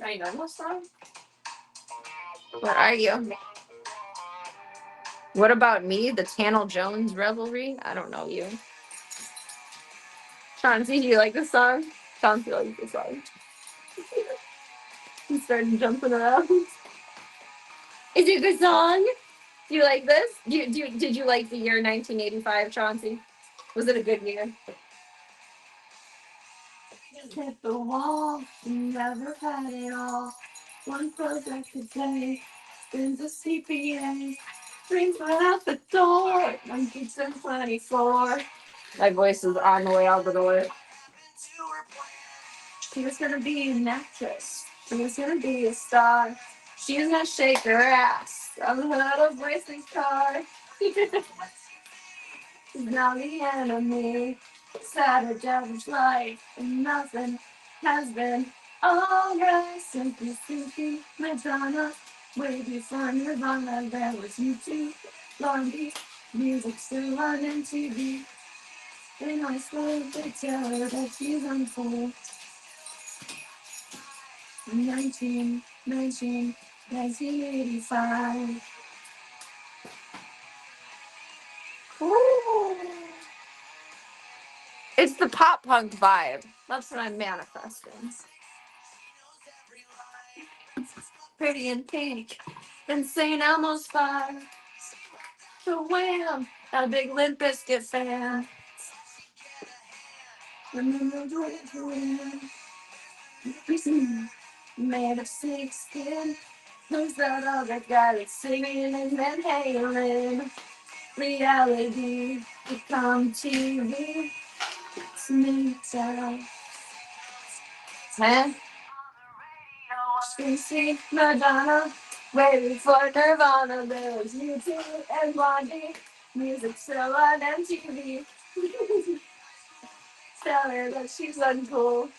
I know this song. Where are you? What about me? The Tannel Jones revelry? I don't know you. Chauncey, do you like this song? Chauncey likes this song. He started jumping around. Is it a good song? Do you like this? Did you like the year 1985, Chauncey? Was it a good year? Hit the wall, never had it all. One project a day, spins a CPA. Dreams right out the door, 1924. My voice is on the way out the door. She was gonna be an actress. She was gonna be a star. She was gonna shake her ass on the hood of racing car. She's now the enemy. Sad a devil's life, and nothing has been alright. Simply speaking, Madonna. Way before Nirvana, there was U2, Blondie, music still on MTV. In high school, they tell her that she's uncool. 1985. Ooh. It's the pop punk vibe. That's what I'm manifesting. Pretty in pink. And St. Elmo's fire. The Wham! A big Limp Bizkit fan. Remember the made of 16. Who's that other guy that's singing in Van Halen? Reality become TV. It's me, Sarah. Man, Stacy, Madonna. Way before Nirvana, there was U2 and Blondie. Music still on MTV. Tell her that she's uncool.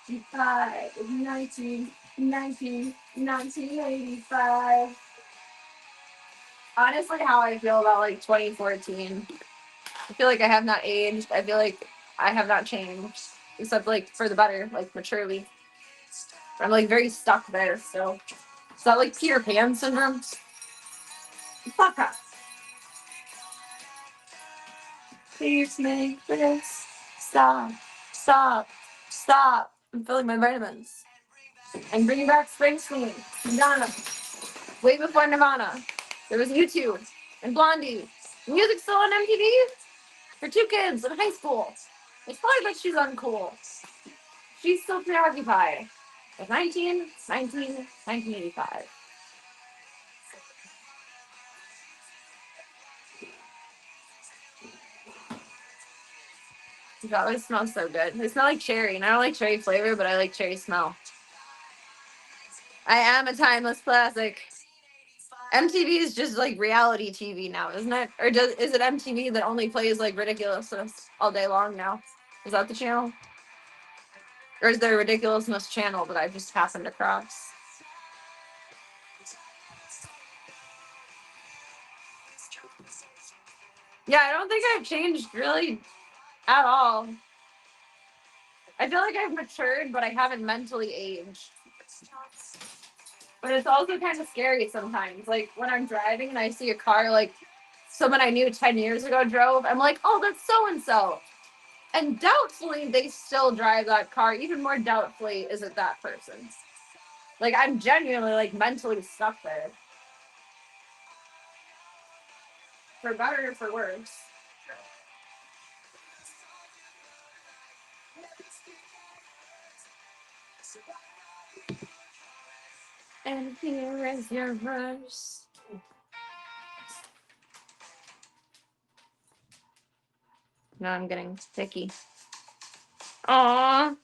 She died in 1985. Honestly, how I feel about like 2014. I feel like I have not aged. I feel like I have not changed, except like for the better, like maturely. I'm like very stuck there. So is that like Peter Pan syndrome? Fuck up. Please make this stop, stop, stop. I'm filling my vitamins. And bring back Springsteen, Madonna. Way before Nirvana, there was U2 and Blondie. Music still on MTV for two kids in high school. It's probably that she's uncool. She's still preoccupied with 1985. It always smells so good. They smell like cherry, and I don't like cherry flavor, but I like cherry smell. I am a timeless classic. MTV is just like reality TV now, isn't it? Or is it MTV that only plays like ridiculousness all day long now? Is that the channel? Or is there a ridiculousness channel that I just happened across? Yeah, I don't think I've changed really at all. I feel like I've matured, but I haven't mentally aged. But it's also kind of scary sometimes. Like when I'm driving and I see a car like someone I knew 10 years ago drove, I'm like, oh, that's so-and-so. And doubtfully, they still drive that car. Even more doubtfully, is it that person? Like, I'm genuinely, like, mentally stuck there. For better or for worse. And here is your verse. Now I'm getting sticky. Aww.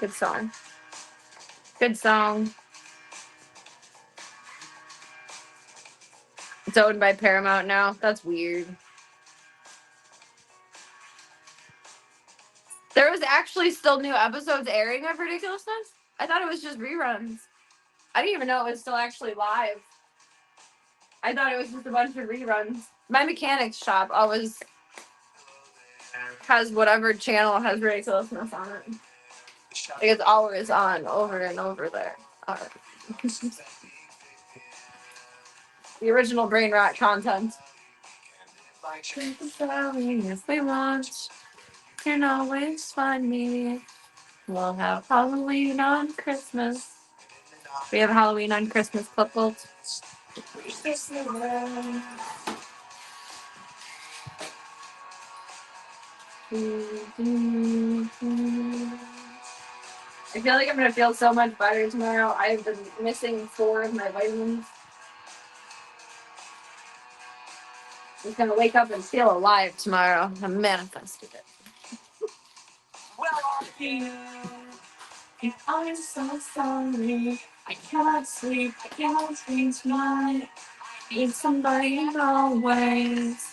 Good song. Good song. It's owned by Paramount now. That's weird. There was actually still new episodes airing of Ridiculousness? I thought it was just reruns. I didn't even know it was still actually live. I thought it was just a bunch of reruns. My mechanics shop always has whatever channel has Ridiculousness on it. Like it's always on over and over there. The original brain rot content. If we want, you can always find me. We'll have Halloween on Christmas. We have Halloween on Christmas coupled. I feel like I'm gonna feel so much better tomorrow. I've been missing 4 of my vitamins. I'm just gonna wake up and feel alive tomorrow. I manifested it. I'm so sorry. I cannot sleep. I cannot sleep tonight. I need somebody always.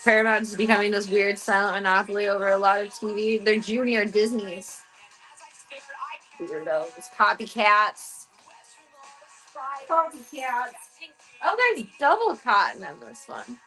Paramount is becoming this weird silent monopoly over a lot of TV. They're junior Disney's. Weirdos. Copycats. Copycats. Oh, there's double cotton in this one.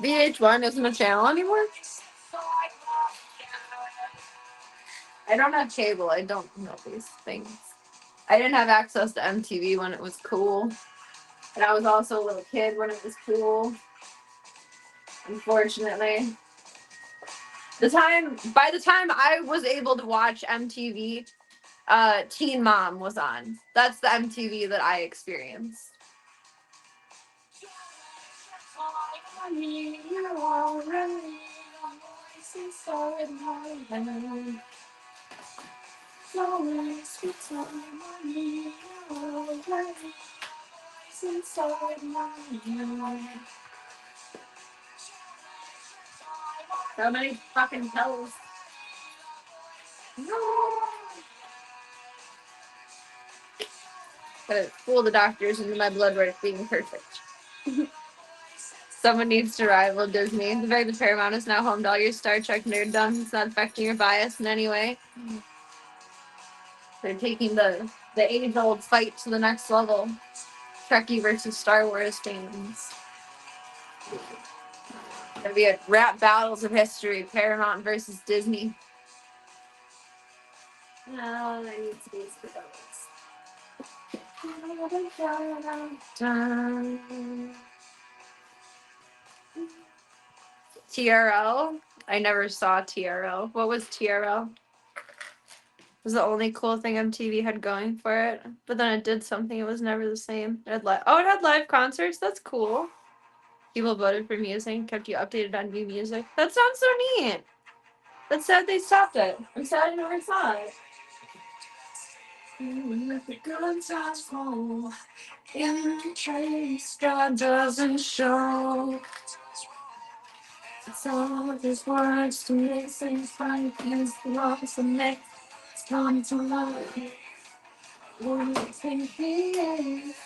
VH1 isn't a channel anymore? I don't have cable. I don't know these things. I didn't have access to MTV when it was cool. And I was also a little kid when it was cool. Unfortunately. By the time I was able to watch MTV, Teen Mom was on. That's the MTV that I experienced. How many fucking pills? Gotta fool the doctors into my blood work being perfect. Someone needs to rival Disney. The fact that Paramount is now home to all your Star Trek nerddom, it's not affecting your bias in any way. They're taking the age-old fight to the next level. Trekkie versus Star Wars fans. Gonna be a rap battles of history. Paramount versus Disney. No, I need space for those. TRL? I never saw TRL. What was TRL? It was the only cool thing MTV had going for it. But then it did something. It was never the same. It had it had live concerts. That's cool. People voted for music, kept you updated on new music. That sounds so neat. That's sad they stopped it. I'm sad I never saw it. With the good times roll, in trace, God doesn't show. It's all of his words to make things right against the walls and make it's come to life. What do you think he is?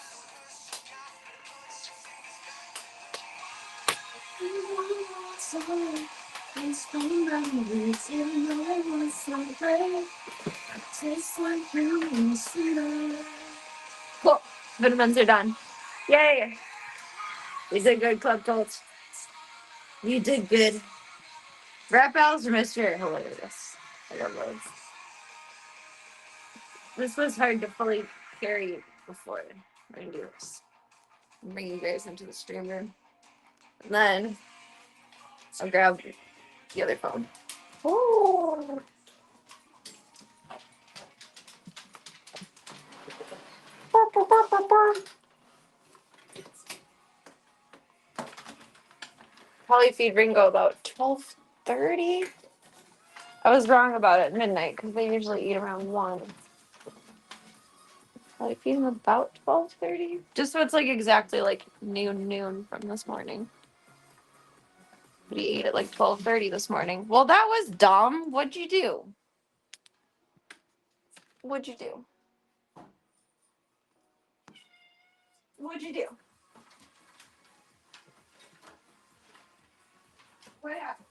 It's from memories, even though it was so great. Tastes like you, sweeter. Cool. Vitamins are done. Yay! You did good, Club Colts. You did good. Rap battles are mystery hilarious. I love those. This was hard to fully carry before. We're gonna do this. I'm bringing Grace into the stream room. And then I'll grab the other phone. Oh. Probably feed Ringo about 12:30. I was wrong about it, midnight, because they usually eat around 1. Probably feed him about 12:30. Just so it's like exactly like noon from this morning. But he ate at like 12:30 this morning. Well, that was dumb. What'd you do? What'd you do? What'd you do? What happened?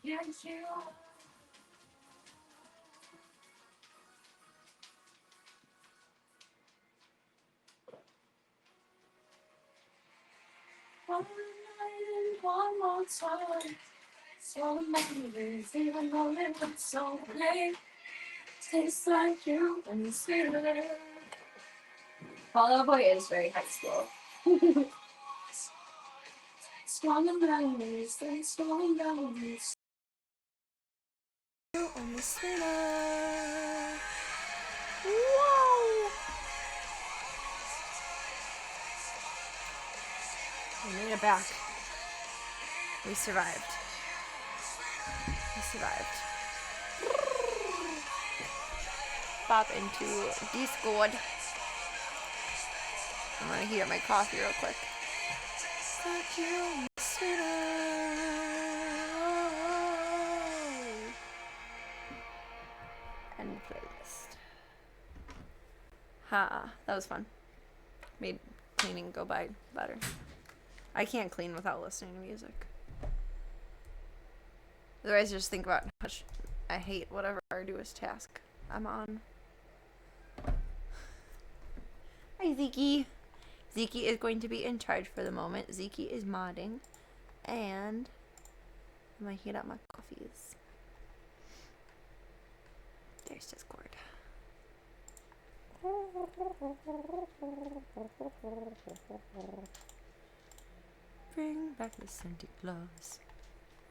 Yes, you are. One night and one more time. So memories, even though it was so late. Tastes like you and sweeter. Fall Out Boy is very high school. Strong memories, and strong memories. You and sweeter. Whoa! We made it back. We survived. We survived. Pop into Discord. I'm gonna heat up my coffee real quick. Fuck you, sweeter. End playlist. Ha, that was fun. Made cleaning go by better. I can't clean without listening to music. Otherwise, just think about how much I hate whatever arduous task I'm on. Hi, Zeke. Zeke is going to be in charge for the moment. Zeke is modding. And I'm going to heat up my coffees. There's Discord. Bring back the Santa Claus.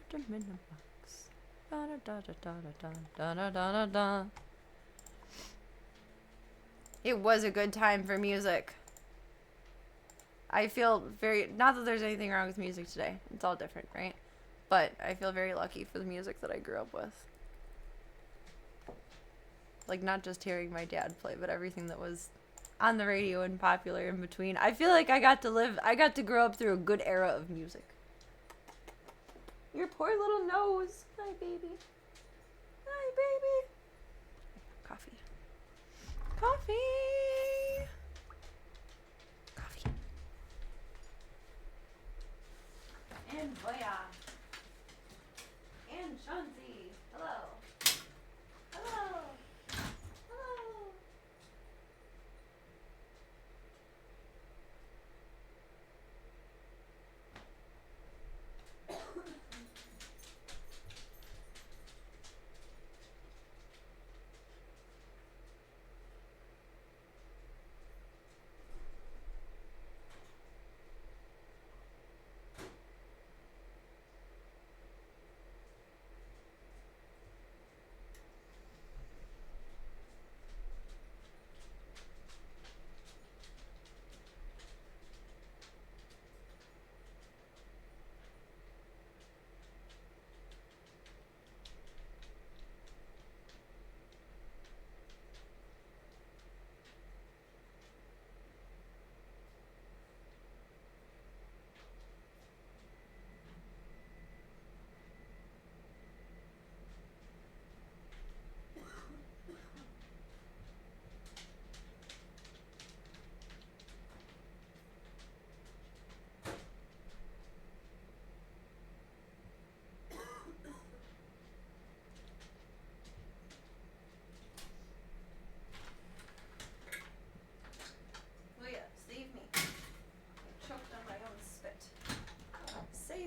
Put him in the box. Da da da da da da da da da da. It was a good time for music. I feel very, not that there's anything wrong with music today. It's all different, right? But I feel very lucky for the music that I grew up with. Like, not just hearing my dad play, but everything that was on the radio and popular in between. I feel like I got to grow up through a good era of music. Your poor little nose. Hi, baby. Hi, baby. Coffee. Coffee. Coffee. And Boya. And Shanti. Hello. Hello. Hello.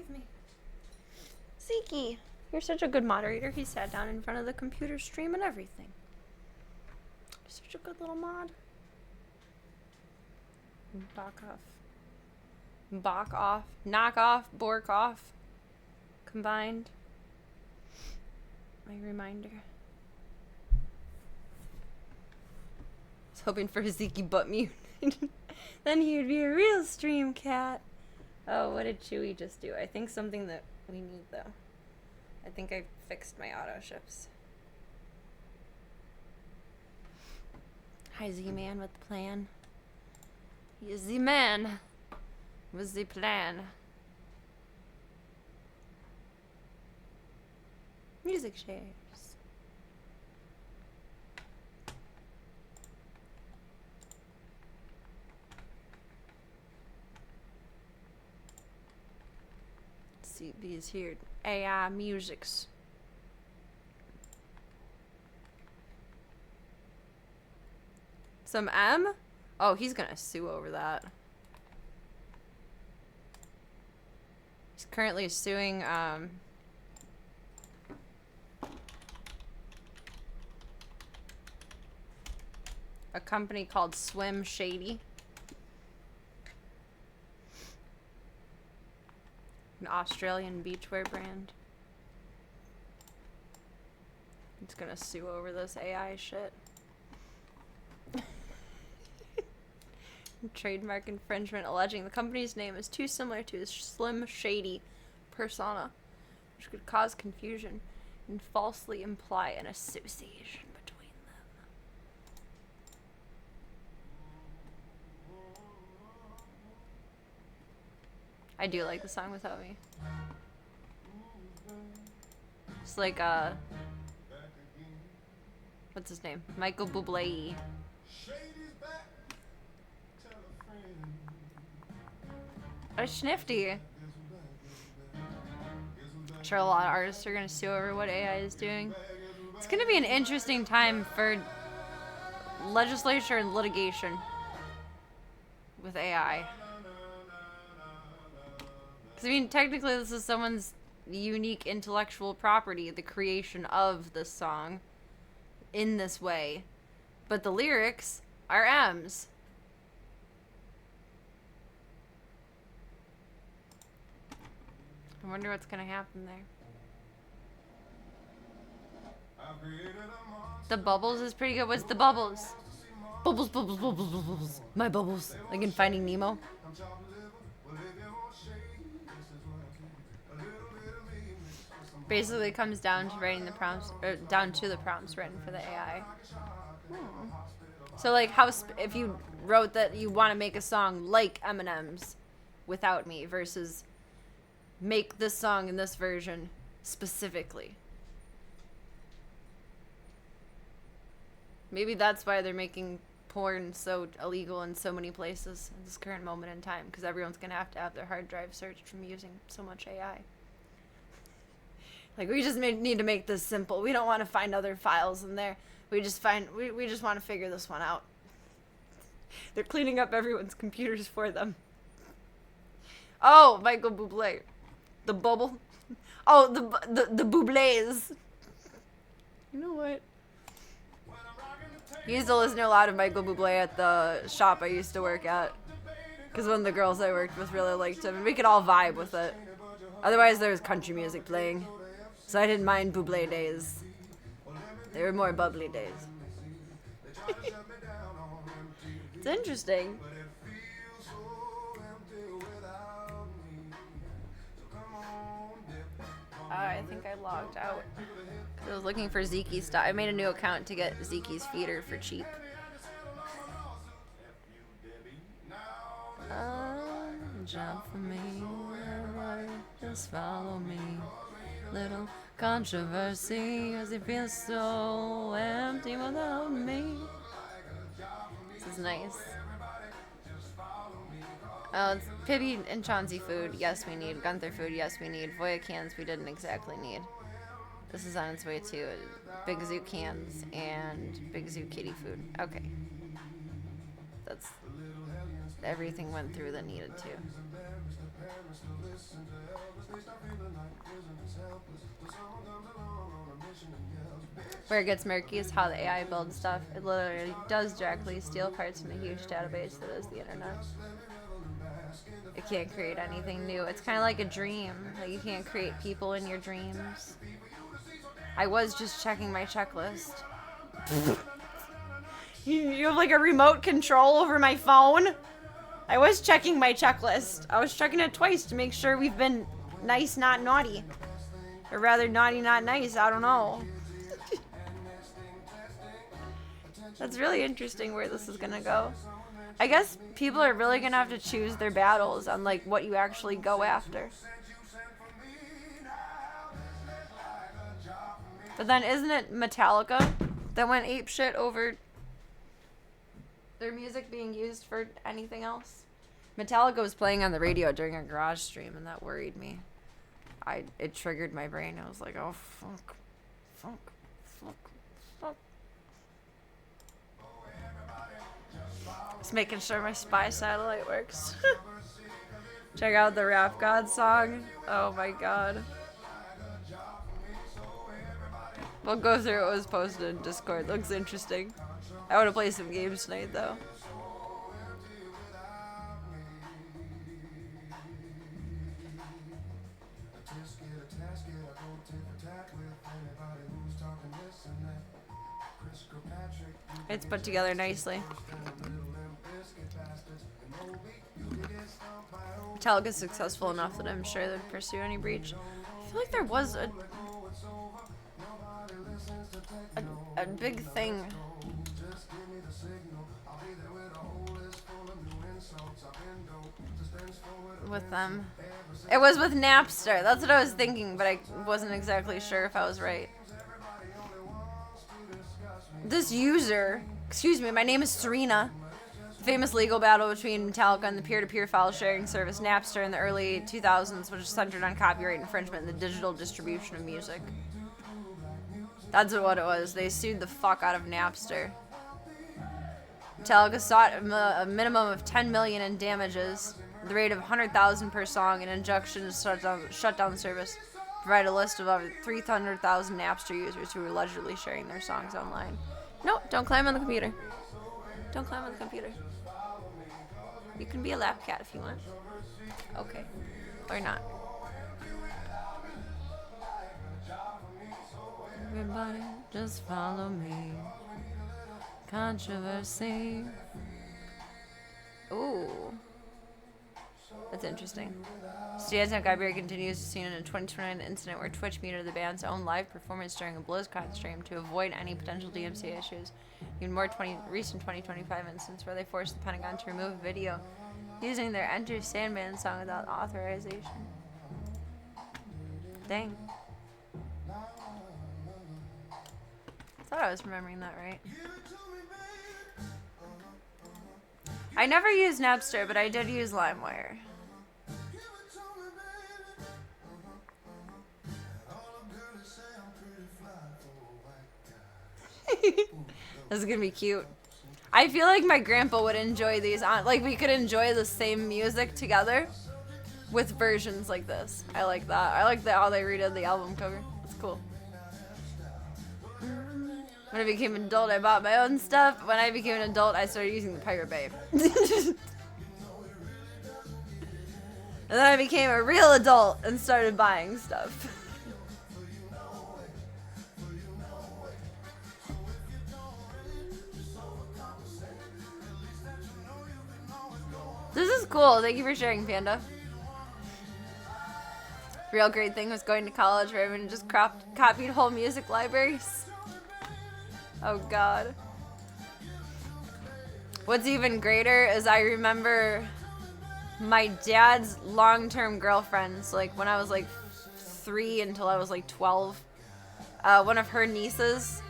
forgive me. Zeke, you're such a good moderator. He sat down in front of the computer stream and everything. You're such a good little mod. Knock off, bork off, combined. My reminder. I was hoping for Zeke butt mute. Then he would be a real stream cat. Oh, what did Chewy just do? I think something that we need, though. I think I fixed my auto ships. Hi, Z-Man with the plan. He is the man with the plan. Music shares. CB is here. AI Musics. Some M? Oh, he's gonna sue over that. He's currently suing, a company called Swim Shady. An Australian beachwear brand. He's gonna sue over this AI shit. Trademark infringement alleging the company's name is too similar to the Slim Shady persona, which could cause confusion and falsely imply an association between them. I do like the song Without Me. It's like, what's his name? Michael Bublé. A Schnifty. I'm sure a lot of artists are gonna sue over what AI is doing. It's gonna be an interesting time for legislature and litigation with AI. Because, I mean, technically this is someone's unique intellectual property, the creation of this song in this way. But the lyrics are M's. I wonder what's gonna happen there. The bubbles is pretty good. What's the bubbles? Bubbles, bubbles, bubbles, bubbles. My bubbles. Like in Finding Nemo. Basically, it comes down to writing the prompts, or down to the prompts written for the AI. So, like, how if you wrote that you want to make a song like Eminem's Without Me versus make this song in this version specifically. Maybe that's why they're making porn so illegal in so many places at this current moment in time, because everyone's gonna have to have their hard drive searched from using so much AI. Like, we just need to make this simple. We don't want to find other files in there. We just want to figure this one out. They're cleaning up everyone's computers for them. Oh, Michael Bublé. The bubble. Oh, the Bublés. You know what? I used to listen to a lot of Michael Bublé at the shop I used to work at. Because one of the girls I worked with really liked him. And we could all vibe with it. Otherwise, there was country music playing. So I didn't mind Bublé days. They were more bubbly days. It's interesting. I think I logged out. I was looking for Zeke's stuff. I made a new account to get Zeke's feeder for cheap. Jump for me, just follow me. Little controversy as it feels so empty without me. This is nice. It's Pibby and Chauncey food. Yes, we need. Gunther food. Yes, we need. Voya cans we didn't exactly need. This is on its way too. Big Zoo cans and Big Zoo kitty food. Okay. That's... everything went through that needed to. Where it gets murky is how the AI builds stuff. It literally does directly steal parts from the huge database that is the internet. It can't create anything new. It's kind of like a dream. Like you can't create people in your dreams. I was just checking my checklist. You have like a remote control over my phone? I was checking my checklist. I was checking it twice to make sure we've been nice, not naughty. Or rather, naughty, not nice. I don't know. That's really interesting where this is gonna go. I guess people are really gonna have to choose their battles on like what you actually go after. But then isn't it Metallica that went apeshit over their music being used for anything else? Metallica was playing on the radio during a garage stream and that worried me. It triggered my brain. I was like, oh fuck. Just making sure my spy satellite works. Check out the Rap God song. Oh my god. We'll go through what was posted in Discord. Looks interesting. I want to play some games tonight though. It's put together nicely. Metallica's successful enough that I'm sure they'd pursue any breach. I feel like there was a big thing with them. It was with Napster. That's what I was thinking, but I wasn't exactly sure if I was right. This user, excuse me, my name is Serena. The famous legal battle between Metallica and the peer-to-peer file sharing service Napster in the early 2000s, which was centered on copyright infringement and the digital distribution of music. That's what it was. They sued the fuck out of Napster. Metallica sought a minimum of $10 million in damages, the rate of $100,000 per song, and injunction to shut down the service. Provide a list of over 300,000 Napster users who were allegedly sharing their songs online. No, don't climb on the computer. Don't climb on the computer. You can be a lap cat if you want. Okay. Or not. Everybody just follow me. Controversy. Ooh. That's interesting. Stanton Guybrush continues to see in a 2029 incident where Twitch muted the band's own live performance during a BlizzCon stream to avoid any potential DMCA issues. Even more recent 2025 instance where they forced the Pentagon to remove a video using their Enter Sandman song without authorization. Dang. I thought I was remembering that right. I never used Napster, but I did use LimeWire. This is gonna be cute. I feel like my grandpa would enjoy these. Like we could enjoy the same music together with versions like this. I like that. I like how they redid the album cover. It's cool. When I became an adult, I bought my own stuff. When I became an adult, I started using the Pirate Bay. And then I became a real adult and started buying stuff. This is cool. Thank you for sharing, Panda. Real great thing was going to college where everyone just copied whole music libraries. Oh god. What's even greater is I remember my dad's long-term girlfriends, like when I was like 3 until I was like 12. One of her nieces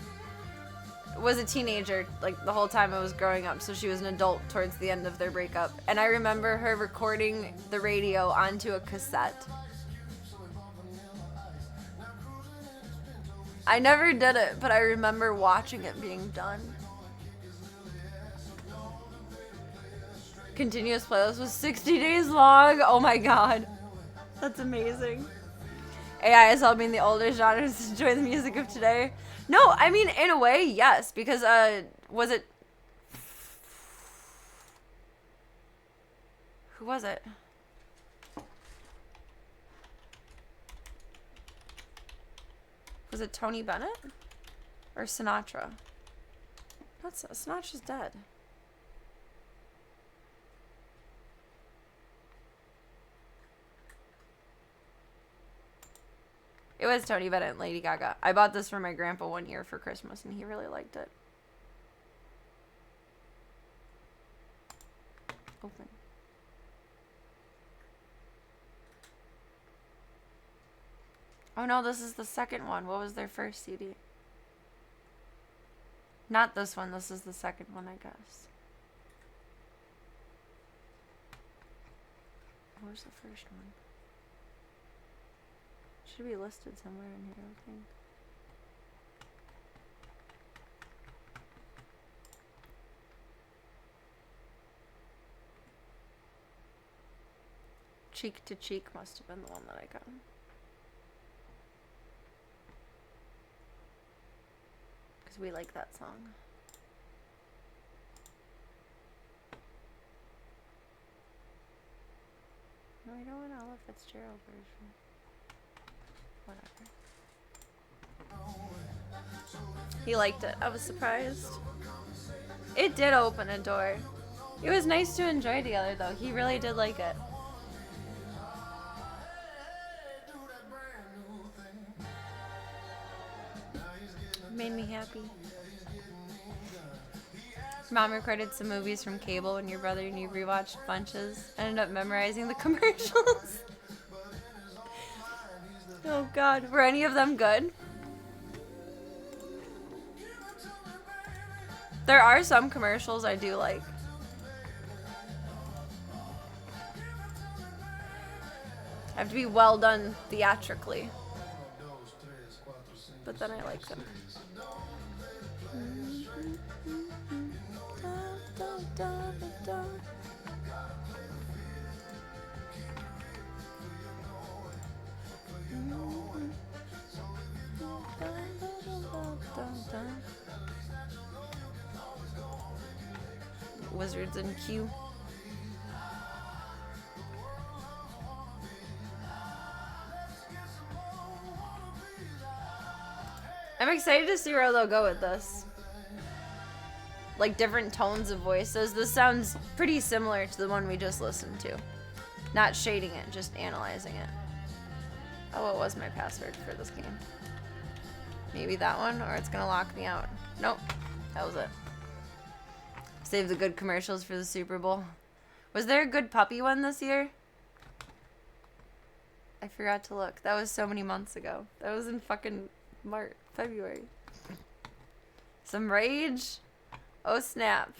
was a teenager like the whole time I was growing up, so she was an adult towards the end of their breakup. And I remember her recording the radio onto a cassette. I never did it, but I remember watching it being done. Continuous playlist was 60 days long. Oh my god. That's amazing. AI is helping the older genres enjoy the music of today. No, I mean, in a way, yes, because, was it... Who was it? Was it Tony Bennett? Or Sinatra? Sinatra's dead. It was Tony Bennett and Lady Gaga. I bought this for my grandpa one year for Christmas, and he really liked it. Open. Oh no, this is the second one. What was their first CD? Not this one. This is the second one, I guess. What was the first one? Should be listed somewhere in here, I think. Cheek to Cheek must have been the one that I got. Because we like that song. No, I don't want Ella Fitzgerald version. Whatever. He liked it. I was surprised. It did open a door. It was nice to enjoy together, though. He really did like it. Made me happy. Mom recorded some movies from cable when your brother and you rewatched bunches. Ended up memorizing the commercials. Oh god, were any of them good? There are some commercials I do like. Have to be well done theatrically. But then I like them. Wizards and Q. I'm excited to see where they'll go with this. Like different tones of voices. This sounds pretty similar to the one we just listened to. Not shading it, just analyzing it. Oh, what was my password for this game? Maybe that one, or it's gonna lock me out. Nope, that was it. Save the good commercials for the Super Bowl. Was there a good puppy one this year? I forgot to look. That was so many months ago. That was in fucking February. Some rage. Oh snap.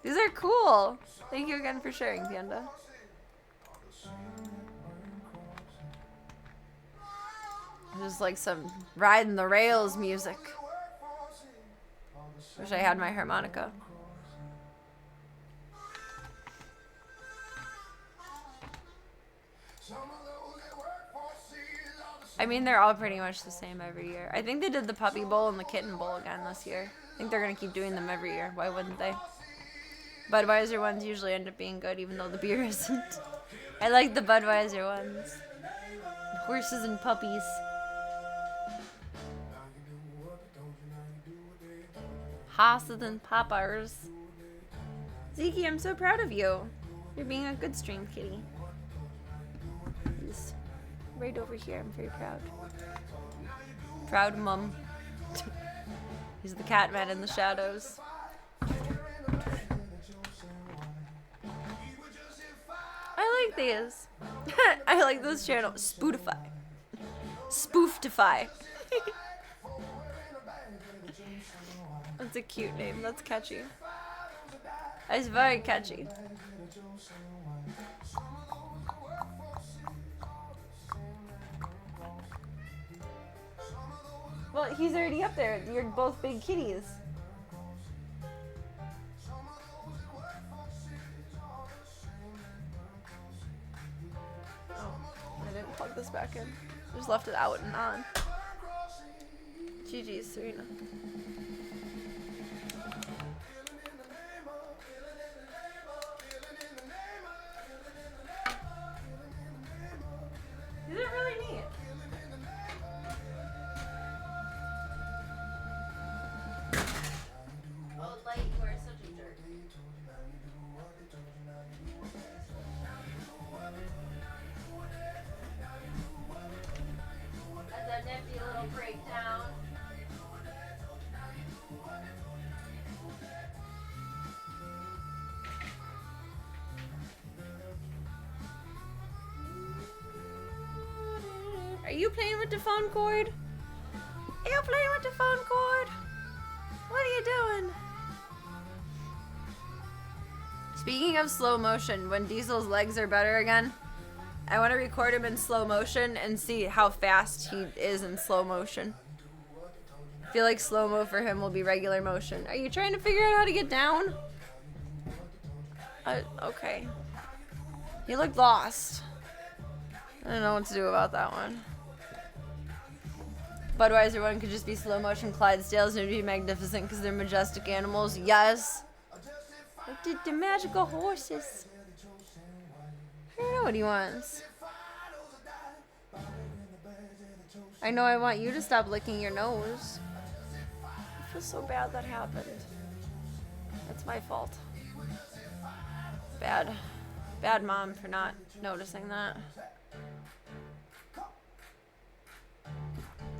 These are cool. Thank you again for sharing, Panda. Just like some riding the rails music. Wish I had my harmonica. I mean, they're all pretty much the same every year. I think they did the Puppy Bowl and the Kitten Bowl again this year. I think they're going to keep doing them every year. Why wouldn't they? Budweiser ones usually end up being good, even though the beer isn't. I like the Budweiser ones. Horses and puppies. Hosses and poppers. Zeke, I'm so proud of you. You're being a good stream kitty. He's right over here. I'm very proud. Proud mum. He's the cat man in the shadows. I like these. I like this channel. Spoofify. Spooftify. That's a cute name. That's catchy. That's very catchy. Well, he's already up there. You're both big kitties. this back in. Just left it out and on. GG's, Serena. These are really neat. Oh, Light, you are such a jerk. That's a nifty little breakdown. Are you playing with the phone cord? Are you playing with the phone cord? What are you doing? Speaking of slow motion, when Diesel's legs are better again, I want to record him in slow motion and see how fast he is in slow motion. I feel like slow-mo for him will be regular motion. Are you trying to figure out how to get down? Okay. You look lost. I don't know what to do about that one. Budweiser one could just be slow motion Clydesdales and it would be magnificent because they're majestic animals. Yes. The magical horses. I don't know what he wants. I know I want you to stop licking your nose. I feel so bad that happened. That's my fault. Bad mom for not noticing that.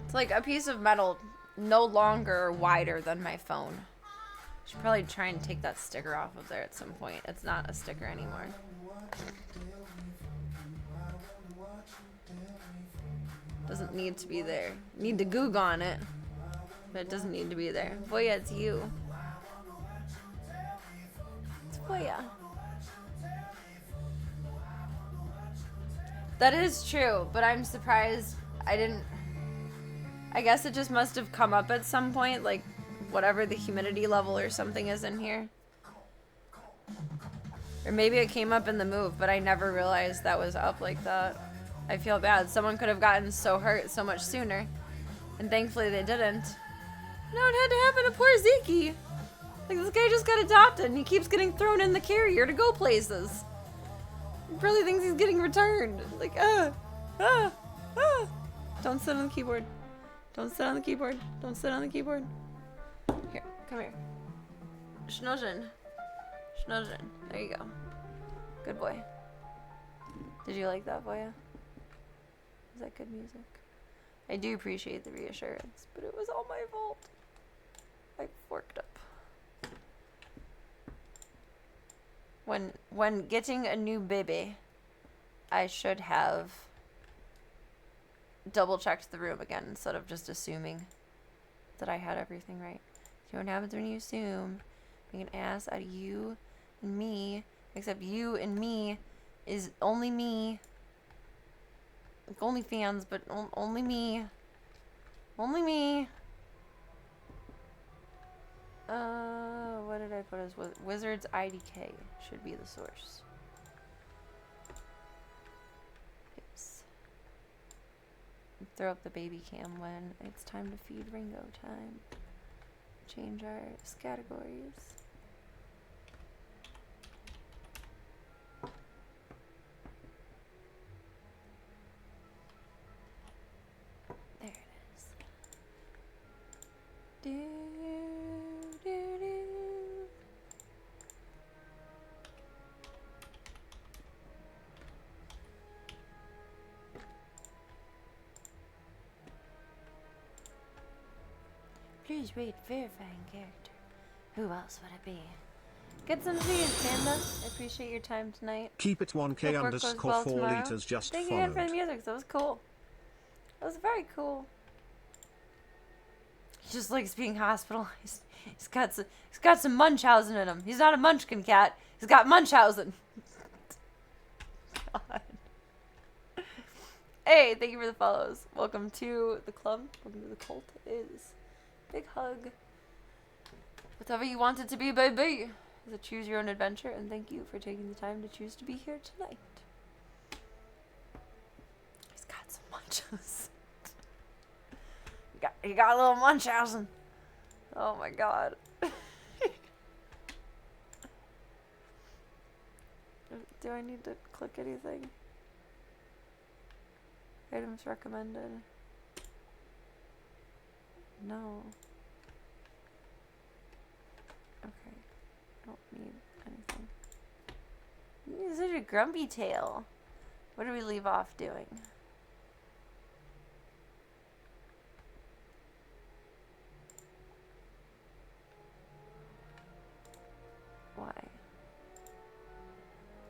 It's like a piece of metal no longer wider than my phone. I should probably try and take that sticker off of there at some point. It's not a sticker anymore. Doesn't need to be there. Need to goog on it. But it doesn't need to be there. Voya, it's you. It's Voya. That is true, but I'm surprised I didn't... I guess it just must have come up at some point, like whatever the humidity level or something is in here. Or maybe it came up in the move, but I never realized that was up like that. I feel bad. Someone could have gotten so hurt so much sooner. And thankfully they didn't. No, it had to happen to poor Zeke. Like, this guy just got adopted and he keeps getting thrown in the carrier to go places. He really thinks he's getting returned. Like, Don't sit on the keyboard. Don't sit on the keyboard. Don't sit on the keyboard. Here, come here. Schnozhen. Schnozhen. There you go. Good boy. Did you like that, Voya? Is that good music? I do appreciate the reassurance, but it was all my fault. I forked up. When getting a new baby, I should have double-checked the room again instead of just assuming that I had everything right. You know what happens when you assume? Make an ass out of you and me, except you and me is only me. Like only fans, but only me. Only me. What did I put as Wizards IDK should be the source. Oops. Throw up the baby cam when it's time to feed Ringo time. Change our categories. There it is. Do, do, do. Please read verifying character. Who else would it be? Get some cheese, Panda. I appreciate your time tonight. Keep it 1K Hope work goes underscore well 4 tomorrow. liters just Thank you again followed. for the music. That was cool. That was very cool. He just likes being hospitalized. He's got some Munchausen in him. He's not a Munchkin cat. He's got Munchausen. God. Hey, thank you for the follows. Welcome to the club. Welcome to the cult. It is big hug. Whatever you want it to be, baby. It's a choose your own adventure, and thank you for taking the time to choose to be here tonight. He's got some Just you got a little Munchausen. Oh my god. Do I need to click anything? Items recommended. No. Okay. I don't need anything. You're such a grumpy tail. What do we leave off doing? Why?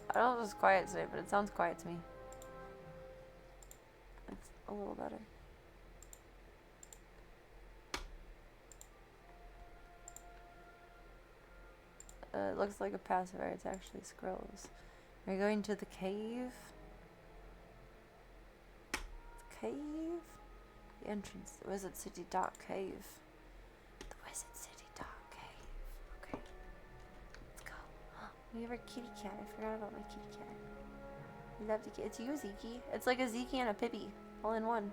I don't know if it's quiet today, but it sounds quiet to me. It's a little better. It looks like a pacifier. It's actually squirrels. Are you going to the cave? The cave? The entrance. The Wizard City Dark Cave. The Wizard City Dark Cave. Okay. Let's go. We have our kitty cat. I forgot about my kitty cat. We love the kitty. It's you, Zeke. It's like a Zeke and a Pippi. All in one.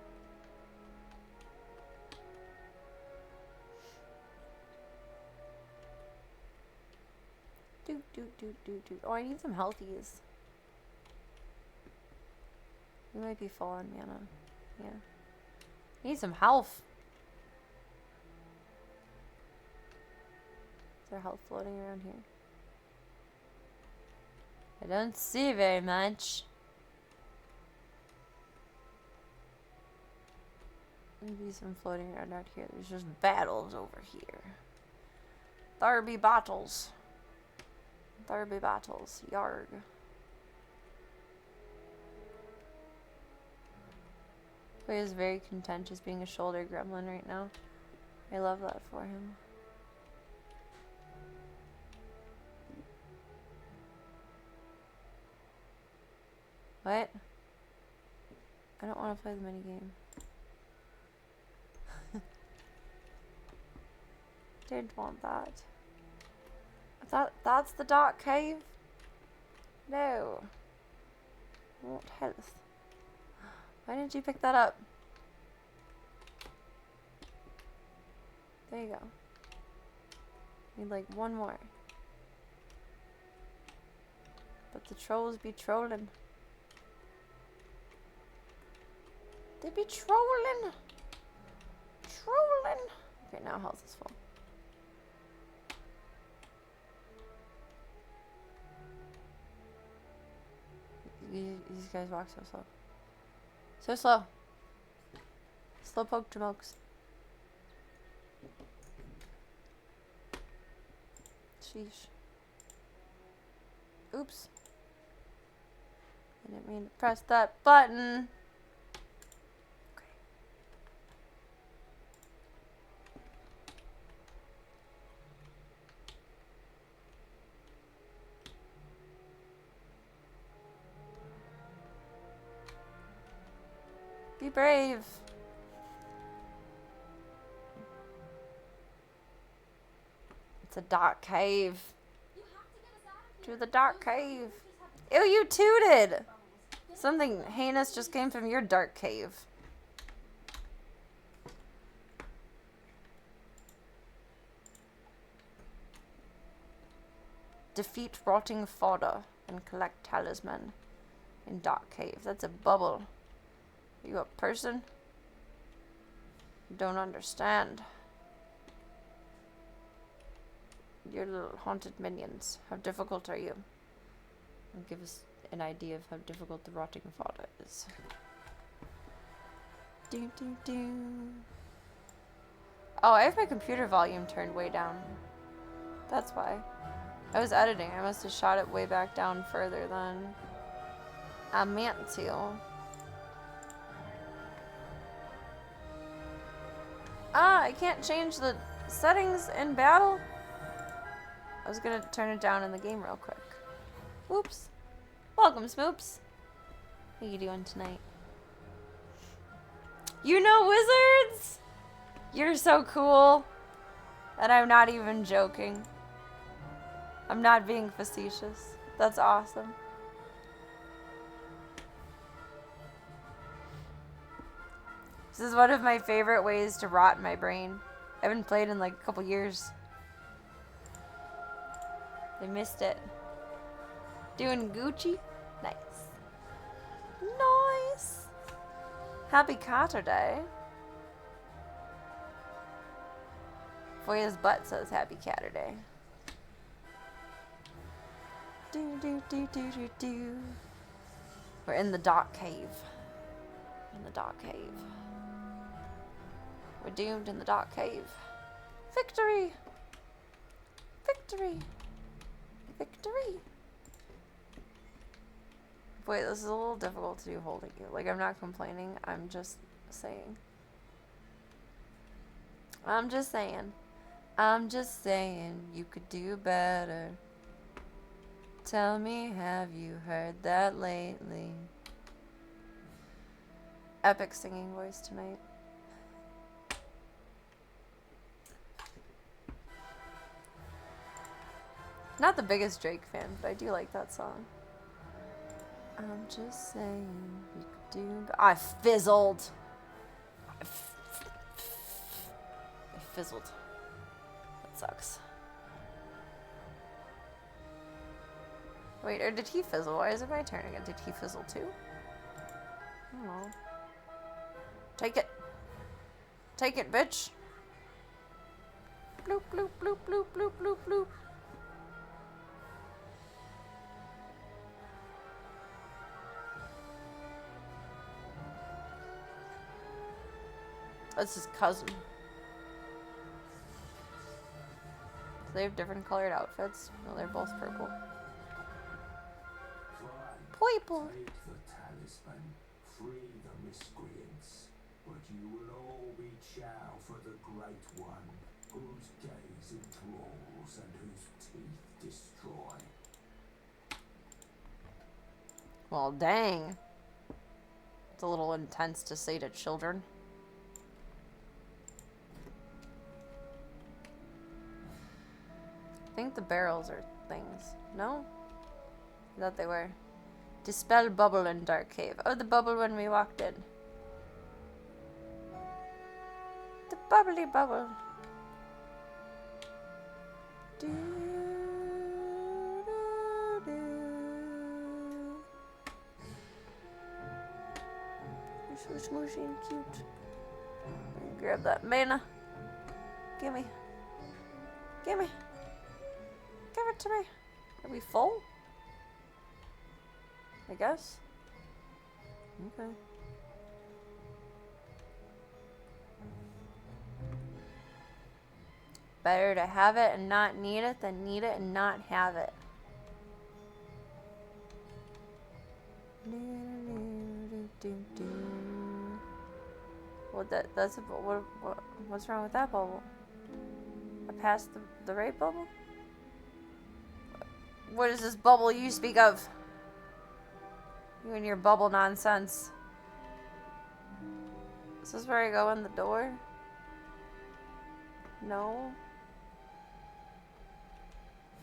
Do. Oh, I need some healthies. We might be full on mana. Yeah. Need some health. Is there health floating around here? I don't see very much. Maybe some floating around out here. There's just battles over here. Tharby battles. Tharby battles. Yarg. He is very content just being a shoulder gremlin right now. I love that for him. What? I don't want to play the minigame. Didn't want that. That's the dark cave? No. I want health. Why didn't you pick that up? There you go. Need like one more. But the trolls be trolling. They be trolling. Trolling. Okay, now health is full. These guys walk so slow. So slow. Slow poke to mokes. Sheesh. Oops. I didn't mean to press that button. Okay. Be brave. It's a dark cave. To the dark cave. Ew, you tooted! Something heinous just came from your dark cave. Defeat rotting fodder and collect talisman in dark cave. That's a bubble. Are you a person? Don't understand. Your little haunted minions. How difficult are you? And give us an idea of how difficult the rotting fodder is. Do, do, do. Oh, I have my computer volume turned way down. That's why. I was editing. I must have shot it way back down further than I meant to. Ah, I can't change the settings in battle. I was gonna turn it down in the game real quick. Whoops. Welcome, Smoops. How you doing tonight? You know wizards? You're so cool. And I'm not even joking. I'm not being facetious. That's awesome. This is one of my favorite ways to rot my brain. I haven't played in like a couple years. I missed it. Doing Gucci? Nice. Nice. Happy Carter Day. Foya's butt says Happy Catter Day. Do do do do do do. We're in the dark cave. In the dark cave. We're doomed in the dark cave. Victory! Victory! Victory! Wait, this is a little difficult to do holding you. Like, I'm not complaining. I'm just saying. I'm just saying. I'm just saying you could do better. Tell me, have you heard that lately? Epic singing voice tonight. Not the biggest Drake fan, but I do like that song. I'm just saying you could do. I fizzled. I fizzled. That sucks. Wait, or did he fizzle? Why is it my turn again? Did he fizzle too? I don't know. Take it. Take it, bitch. Bloop, bloop, bloop, bloop, bloop, bloop, bloop. That's his cousin. So they have different colored outfits. No, they're both purple. Purple. Take the talisman, free the miscreants, but you will all be chow for the Great One, whose gaze enthralls and whose teeth destroy. Well, dang. It's a little intense to say to children. I think the barrels are things. No? I thought they were. Dispel bubble in dark cave. Oh, the bubble when we walked in. The bubbly bubble. Do, do, do. You're so smushy and cute. Grab that mana. Gimme. Gimme. Give it to me. Are we full? I guess. Okay. Better to have it and not need it than need it and not have it. What that's a what's wrong with that bubble? I passed the right bubble? What is this bubble you speak of? You and your bubble nonsense. Is this where I go in the door? No.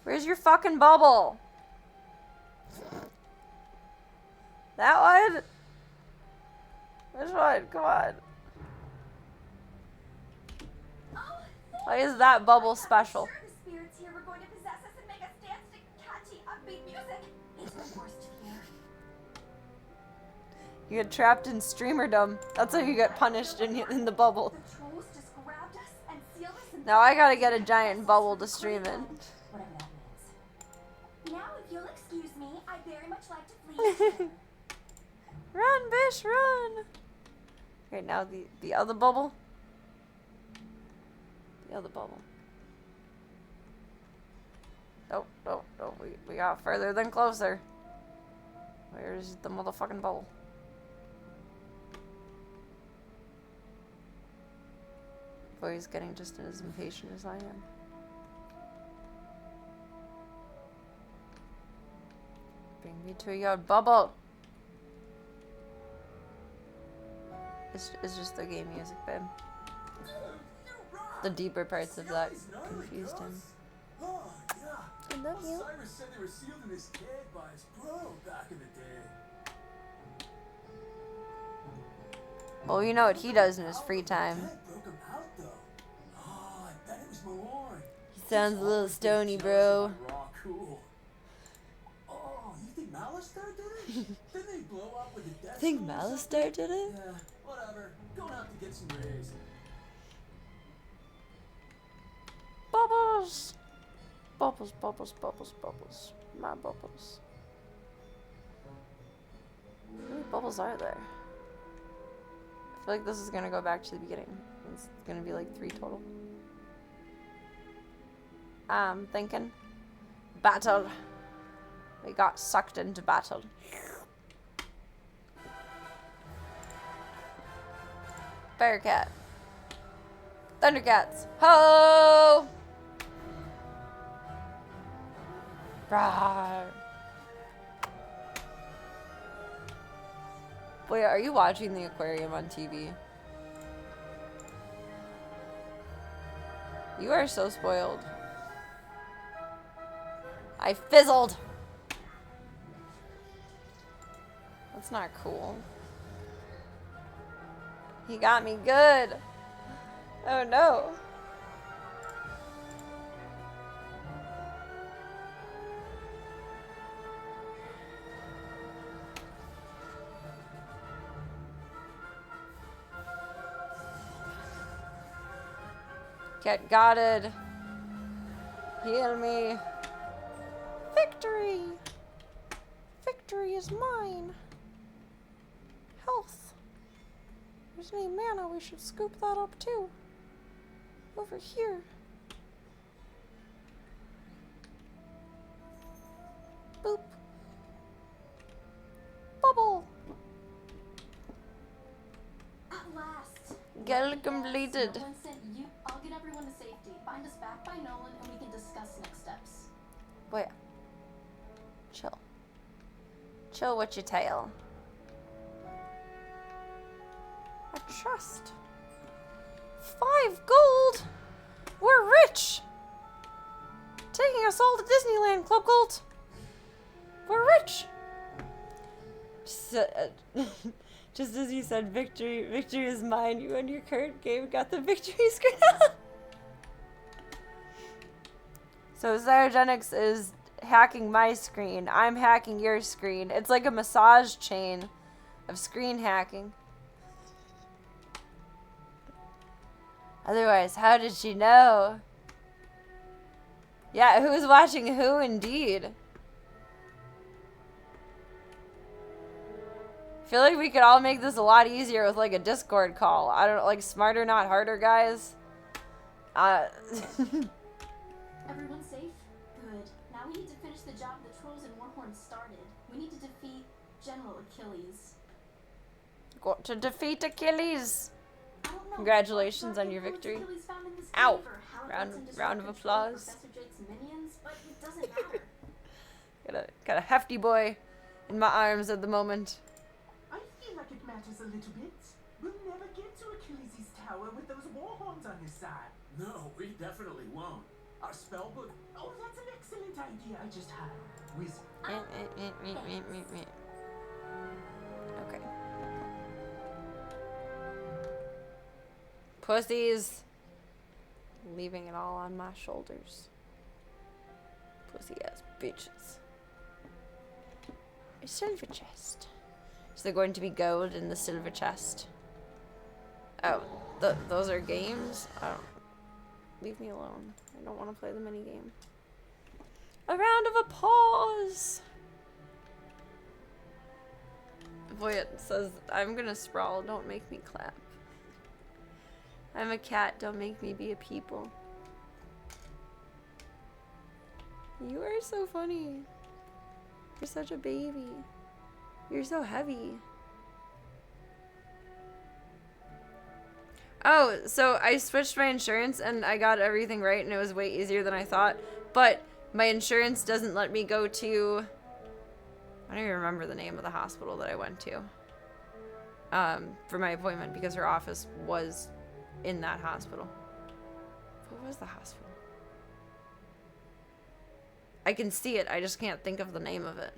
Where's your fucking bubble? That one? Which one? Come on. Why is that bubble special? The spirits here were going to possess us and make us dance to catchy, upbeat music. It's the worst fear. You get trapped in streamerdom. That's how you get punished in the bubble. The trolls just grabbed us and sealed us in. Now I gotta get a giant bubble to stream in. Whatever that means. Now, if you'll excuse me, I'd very much like to flee. Run, bitch, run! Okay, now the other bubble. The other bubble. Nope, nope, nope. We got further than closer. Where's the motherfucking bubble? Boy's getting just as impatient as I am. Bring me to your bubble. It's just the game music, babe. The deeper parts of that confused him. Oh, yeah. I love you. Cyrus said they were sealed in this cave by his bro back in the day. Well, you know what he does in his free time. Cat broke him out, though. Oh, I bet it was Malloy. He sounds a little stony, bro. Jealous of my raw cool. Oh, you think Malistar did it? Didn't they blow up with the death Think School or Malistar did it? something? Yeah, whatever. Going out to get some rays. Bubbles! Bubbles, bubbles, bubbles, bubbles. My bubbles. How many bubbles are there? I feel like this is gonna go back to the beginning. It's gonna be like 3 total. I'm thinking battle. We got sucked into battle. Bearcat. Thundercats. Ho! Rawr. Wait, are you watching the aquarium on TV? You are so spoiled. I fizzled. That's not cool. He got me good. Oh no. Get gotted. Heal me. Victory! Victory is mine. Health. There's any mana, we should scoop that up too. Over here. Boop. Bubble. At last. Goal completed. Nolan sent you. I'll get everyone to safety. Find us back by Nolan and we can discuss next steps. Wait. Chill. Chill with your tail. I trust. 5 gold? We're rich! Taking us all to Disneyland, Club Gold. We're rich! Just as you said, victory is mine. You and your current game got the victory screen. So Zyrogenics is hacking my screen. I'm hacking your screen. It's like a massage chain of screen hacking. Otherwise, how did she know? Yeah, who's watching who indeed? I feel like we could all make this a lot easier with like a Discord call. I don't know, like smarter, not harder, guys. Everyone safe? Good. Now we need to finish the job the trolls and Warhorn started. We need to defeat General Achilles. Got to defeat Achilles. I don't know Congratulations what on your dark victory. influence Achilles found in this Ow. cave or how it Round- lets him disrupt round of control of applause. Professor Drake's minions, but it doesn't matter. Got a hefty boy in my arms at the moment. I feel like it matters a little bit. We'll never get to Achilles' tower with those Warhorns on his side. No, we definitely won't. Our spellbook. Oh, that's an excellent idea I just had. Wizard. Okay. Pussies. Leaving it all on my shoulders. Pussy ass bitches. A silver chest. Is there going to be gold in the silver chest? Oh, those are games? I don't. Leave me alone. I don't want to play the mini game. A round of applause. Voyet says, I'm gonna sprawl, don't make me clap. I'm a cat, don't make me be a people. You are so funny. You're such a baby. You're so heavy. Oh, so I switched my insurance and I got everything right and it was way easier than I thought. But my insurance doesn't let me go to... I don't even remember the name of the hospital that I went to. For my appointment because her office was in that hospital. What was the hospital? I can see it, I just can't think of the name of it.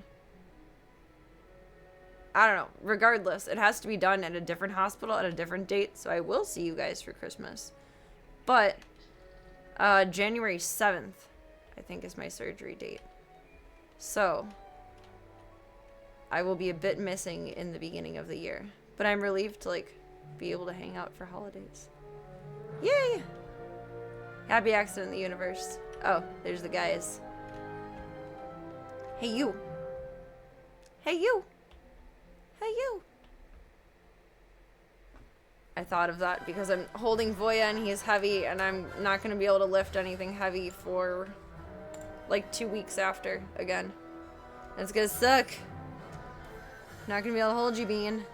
I don't know. Regardless, it has to be done at a different hospital at a different date, so I will see you guys for Christmas. But January 7th, I think, is my surgery date. So I will be a bit missing in the beginning of the year. But I'm relieved to, like, be able to hang out for holidays. Yay! Happy accident in the universe. Oh, there's the guys. Hey, you. Hey, you. Hey, you. I thought of that because I'm holding Voya and he is heavy and I'm not going to be able to lift anything heavy for like 2 weeks after again. It's going to suck. Not going to be able to hold you, Bean.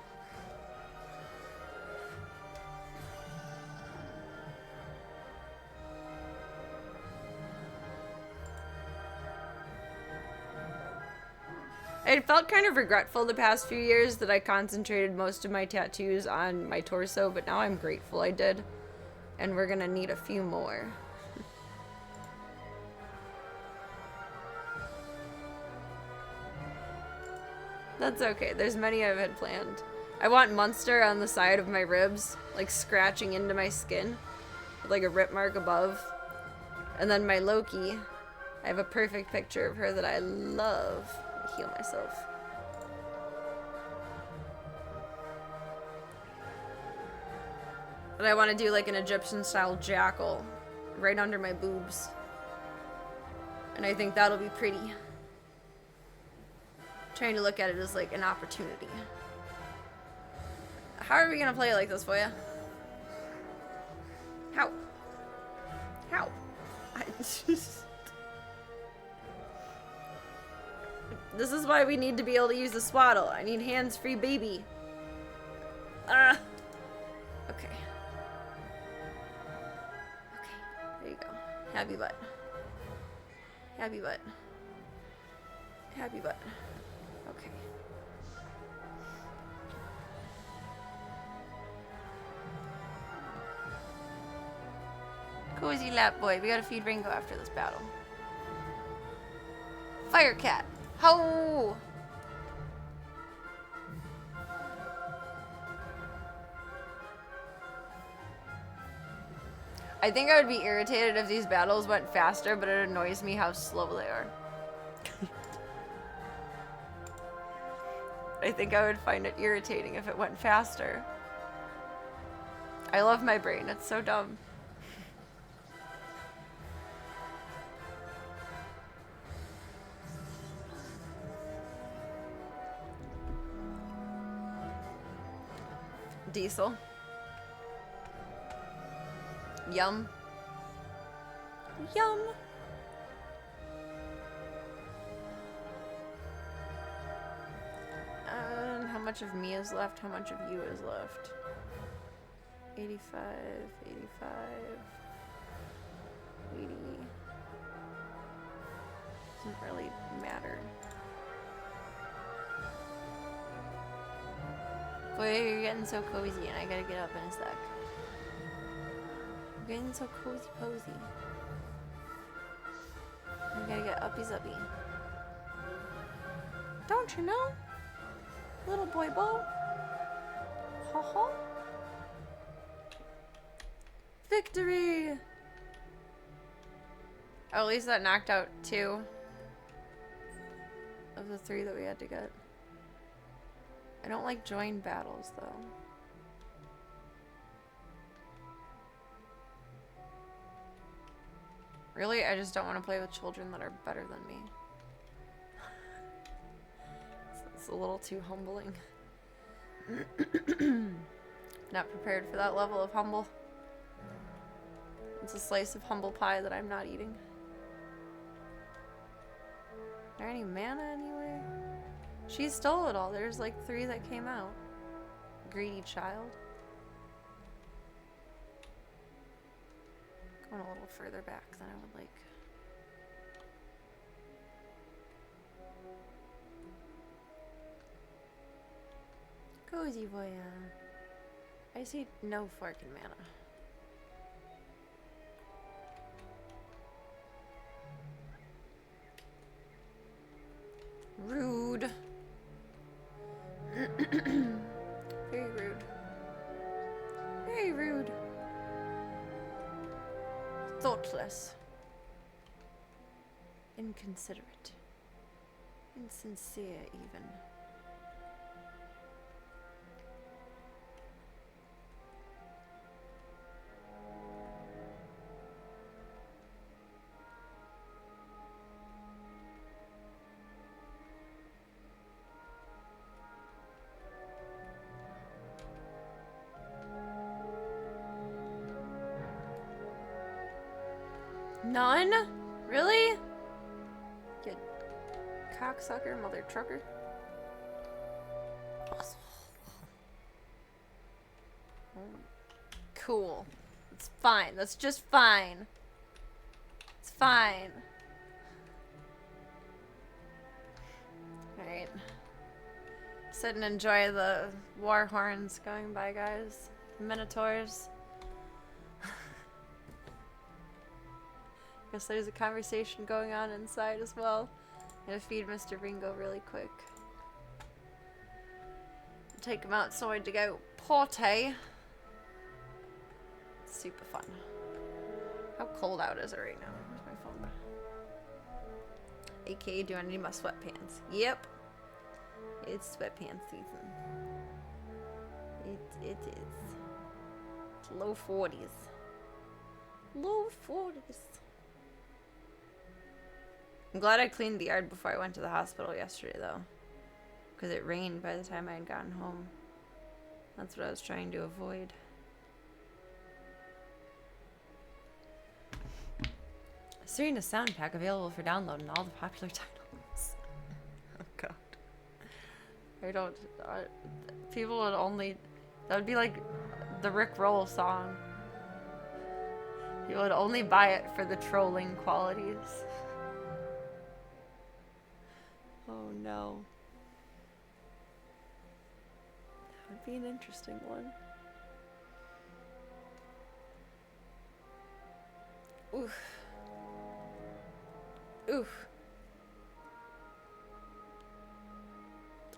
I felt kind of regretful the past few years that I concentrated most of my tattoos on my torso, but now I'm grateful I did. And we're gonna need a few more. That's okay, there's many I've had planned. I want Munster on the side of my ribs, like scratching into my skin, with like a rip mark above. And then my Loki, I have a perfect picture of her that I love. Heal myself. But I want to do like an Egyptian style jackal right under my boobs. And I think that'll be pretty. Trying to look at it as like an opportunity. How are we gonna play it like this for you? How? How? I just... This is why we need to be able to use the swaddle. I need hands-free baby. Okay. Okay, there you go. Happy butt. Happy butt. Happy butt. Okay. Cozy lap boy. We gotta feed Ringo after this battle. Fire cat. Ho! I think I would be irritated if these battles went faster, but it annoys me how slow they are. I think I would find it irritating if it went faster. I love my brain, it's so dumb. Diesel. Yum. Yum. How much of me is left? How much of you is left? 85, 85, 80. Doesn't really matter. Boy, you're getting so cozy and I gotta get up in a sec. I'm getting so cozy posy. I gotta get uppy-zuppy. Don't you know? Little boy Bo. Ha ha. Victory! Oh, at least that knocked out 2 of the 3 that we had to get. I don't like join battles, though. Really, I just don't want to play with children that are better than me. It's a little too humbling. Not prepared for that level of humble. It's a slice of humble pie that I'm not eating. Is there any mana anywhere? She stole it all. There's like 3 that came out. Greedy child. Going a little further back than I would like. Cozy Voya. I see no fucking mana. Rude. Very rude. Very rude. Thoughtless. Inconsiderate. Insincere, even. None? Really? You cocksucker, mother trucker. Cool. It's fine. That's just fine. It's fine. Alright. Sit and enjoy the war horns going by, guys. Minotaurs. Guess there's a conversation going on inside as well. I'm gonna feed Mr. Ringo really quick. Take him outside to go potty. Super fun. How cold out is it right now? Where's my phone? AKA, do I need my sweatpants? Yep. It's sweatpants season. It is. It's low 40s. Low 40s. I'm glad I cleaned the yard before I went to the hospital yesterday, though. Because it rained by the time I had gotten home. That's what I was trying to avoid. Serena sound pack available for download in all the popular titles. Oh god. I don't... people would only... That would be like the Rick Roll song. People would only buy it for the trolling qualities. Oh no. That would be an interesting one. Oof. Oof.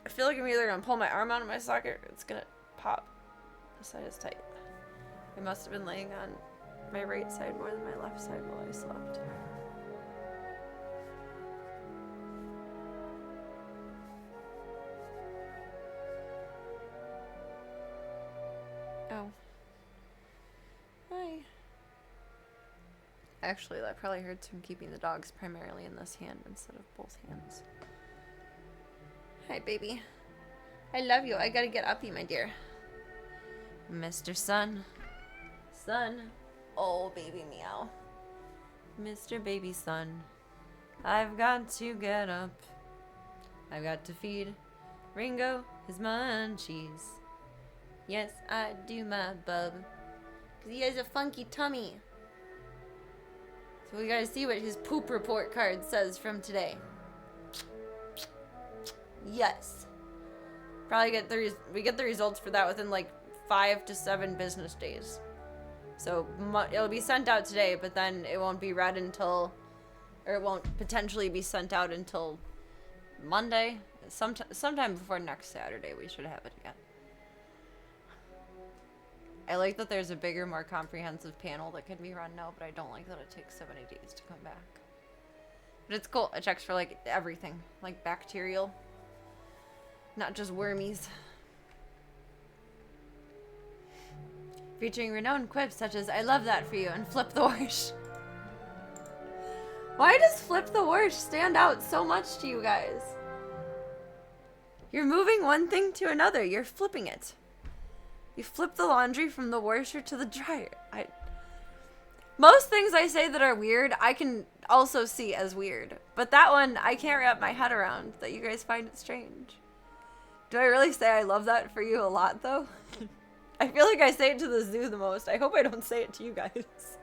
I feel like I'm either gonna pull my arm out of my socket or it's gonna pop. This side is tight. I must have been laying on my right side more than my left side while I slept. Oh. Hi. Actually, that probably hurts from keeping the dogs primarily in this hand instead of both hands. Hi, baby. I love you. I gotta get uppy, my dear. Mr. Sun. Sun. Oh, baby meow. Mr. Baby Sun. I've got to get up. I've got to feed Ringo his munchies. Yes, I do, my bub. Because he has a funky tummy. So we gotta see what his poop report card says from today. Yes. Probably we get the results for that within like 5 to 7 business days. So it'll be sent out today, but then it won't be read until, or it won't potentially be sent out until Monday. Sometime before next Saturday we should have it again. I like that there's a bigger, more comprehensive panel that can be run now, but I don't like that it takes so many days to come back. But it's cool. It checks for like everything, like bacterial, not just wormies. Featuring renowned quips such as, I love that for you, and flip the worst. Why does flip the worst stand out so much to you guys? You're moving one thing to another. You're flipping it. You flip the laundry from the washer to the dryer. Most things I say that are weird, I can also see as weird. But that one, I can't wrap my head around that you guys find it strange. Do I really say I love that for you a lot, though? I feel like I say it to the zoo the most. I hope I don't say it to you guys.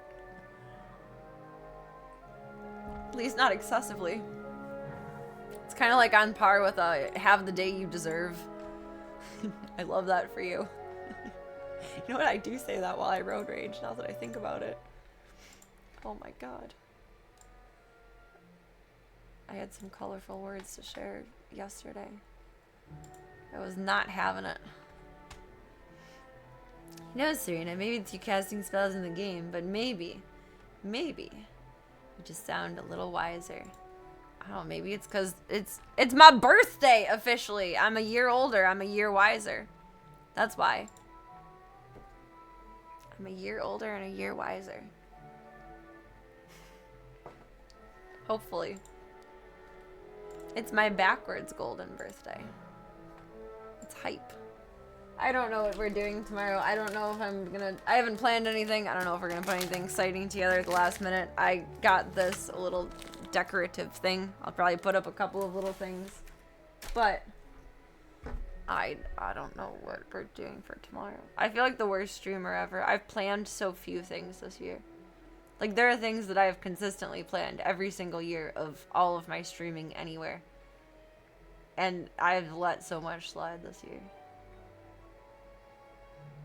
At least not excessively. It's kind of like on par with have the day you deserve. I love that for you. You know what? I do say that while I road rage, now that I think about it. Oh my god. I had some colorful words to share yesterday. I was not having it. You know, Serena, maybe it's you casting spells in the game, but maybe you just sound a little wiser. I don't know, maybe it's because it's my birthday officially. I'm a year older. I'm a year wiser. That's why. I'm a year older and a year wiser. Hopefully. It's my backwards golden birthday. It's hype. I don't know what we're doing tomorrow. I don't know if I haven't planned anything. I don't know if we're gonna put anything exciting together at the last minute. I got this little decorative thing. I'll probably put up a couple of little things. But I don't know what we're doing for tomorrow. I feel like the worst streamer ever. I've planned so few things this year. Like, there are things that I have consistently planned every single year of all of my streaming anywhere. And I've let so much slide this year.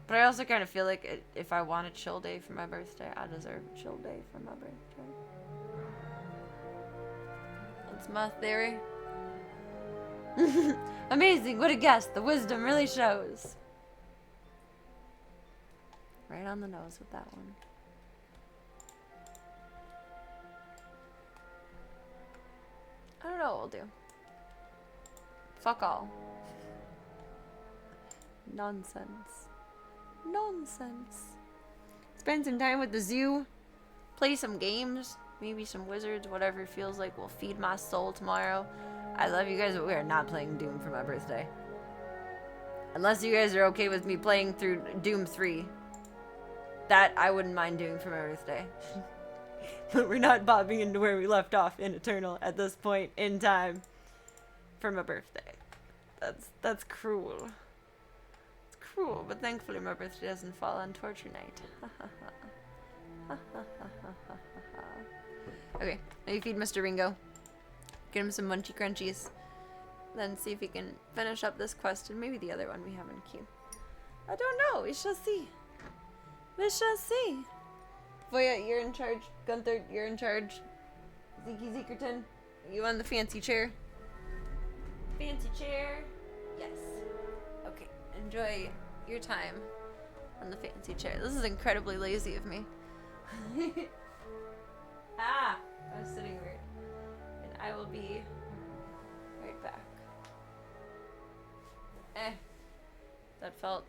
But I also kind of feel like if I want a chill day for my birthday, I deserve a chill day for my birthday. That's my theory. Amazing, what a guess. The wisdom really shows. Right on the nose with that one. I don't know what we'll do. Fuck all. Nonsense. Nonsense. Spend some time with the zoo. Play some games. Maybe some Wizards. Whatever feels like will feed my soul tomorrow. I love you guys, but we are not playing Doom for my birthday. Unless you guys are okay with me playing through Doom 3. That I wouldn't mind doing for my birthday. But we're not bobbing into where we left off in Eternal at this point in time for my birthday. That's cruel. It's cruel, but thankfully my birthday doesn't fall on torture night. Okay, now you feed Mr. Ringo. Get him some munchy crunchies. Then see if we can finish up this quest and maybe the other one we have in queue. I don't know. We shall see. We shall see. Voya, you're in charge. Gunther, you're in charge. Zeke Zekerton, you on the fancy chair? Fancy chair. Yes. Okay. Enjoy your time on the fancy chair. This is incredibly lazy of me. I was sitting weird. And I will be right back. That felt...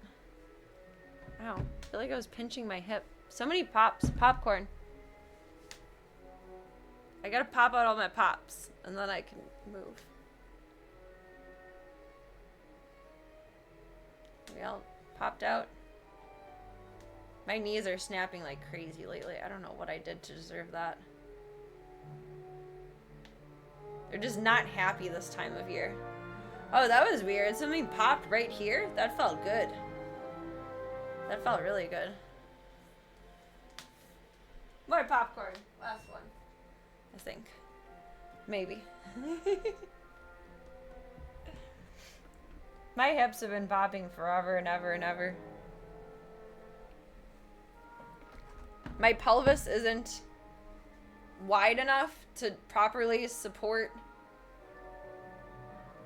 Ow. I feel like I was pinching my hip. So many popcorn. I gotta pop out all my pops, and then I can move. We all popped out. My knees are snapping like crazy lately. I don't know what I did to deserve that. They're just not happy this time of year. Oh, that was weird. Something popped right here? That felt good. That felt really good. More popcorn. Last one. I think. Maybe. My hips have been popping forever and ever and ever. My pelvis isn't wide enough to properly support,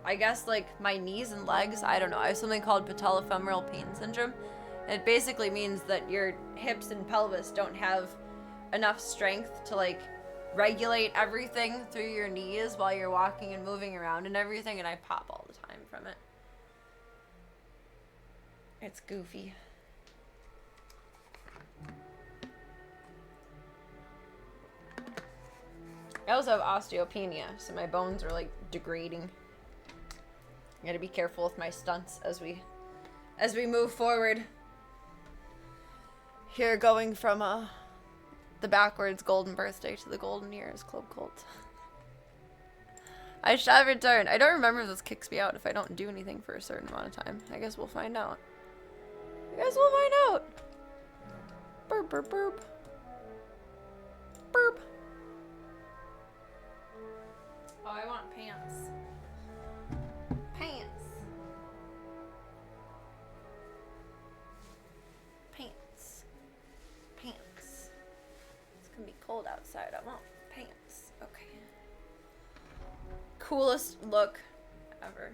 I guess, like, my knees and legs. I don't know. I have something called patellofemoral pain syndrome. And it basically means that your hips and pelvis don't have enough strength to, like, regulate everything through your knees while you're walking and moving around and everything, and I pop all the time from it. It's goofy. I also have osteopenia, so my bones are, like, degrading. I gotta be careful with my stunts as we move forward. Here, going from the backwards golden birthday to the golden years Club Cult. I shall return. I don't remember if this kicks me out if I don't do anything for a certain amount of time. I guess we'll find out. Burp, burp, burp. Burp. Oh, I want pants. Pants. Pants. Pants. It's gonna be cold outside. I want pants. Okay. Coolest look ever.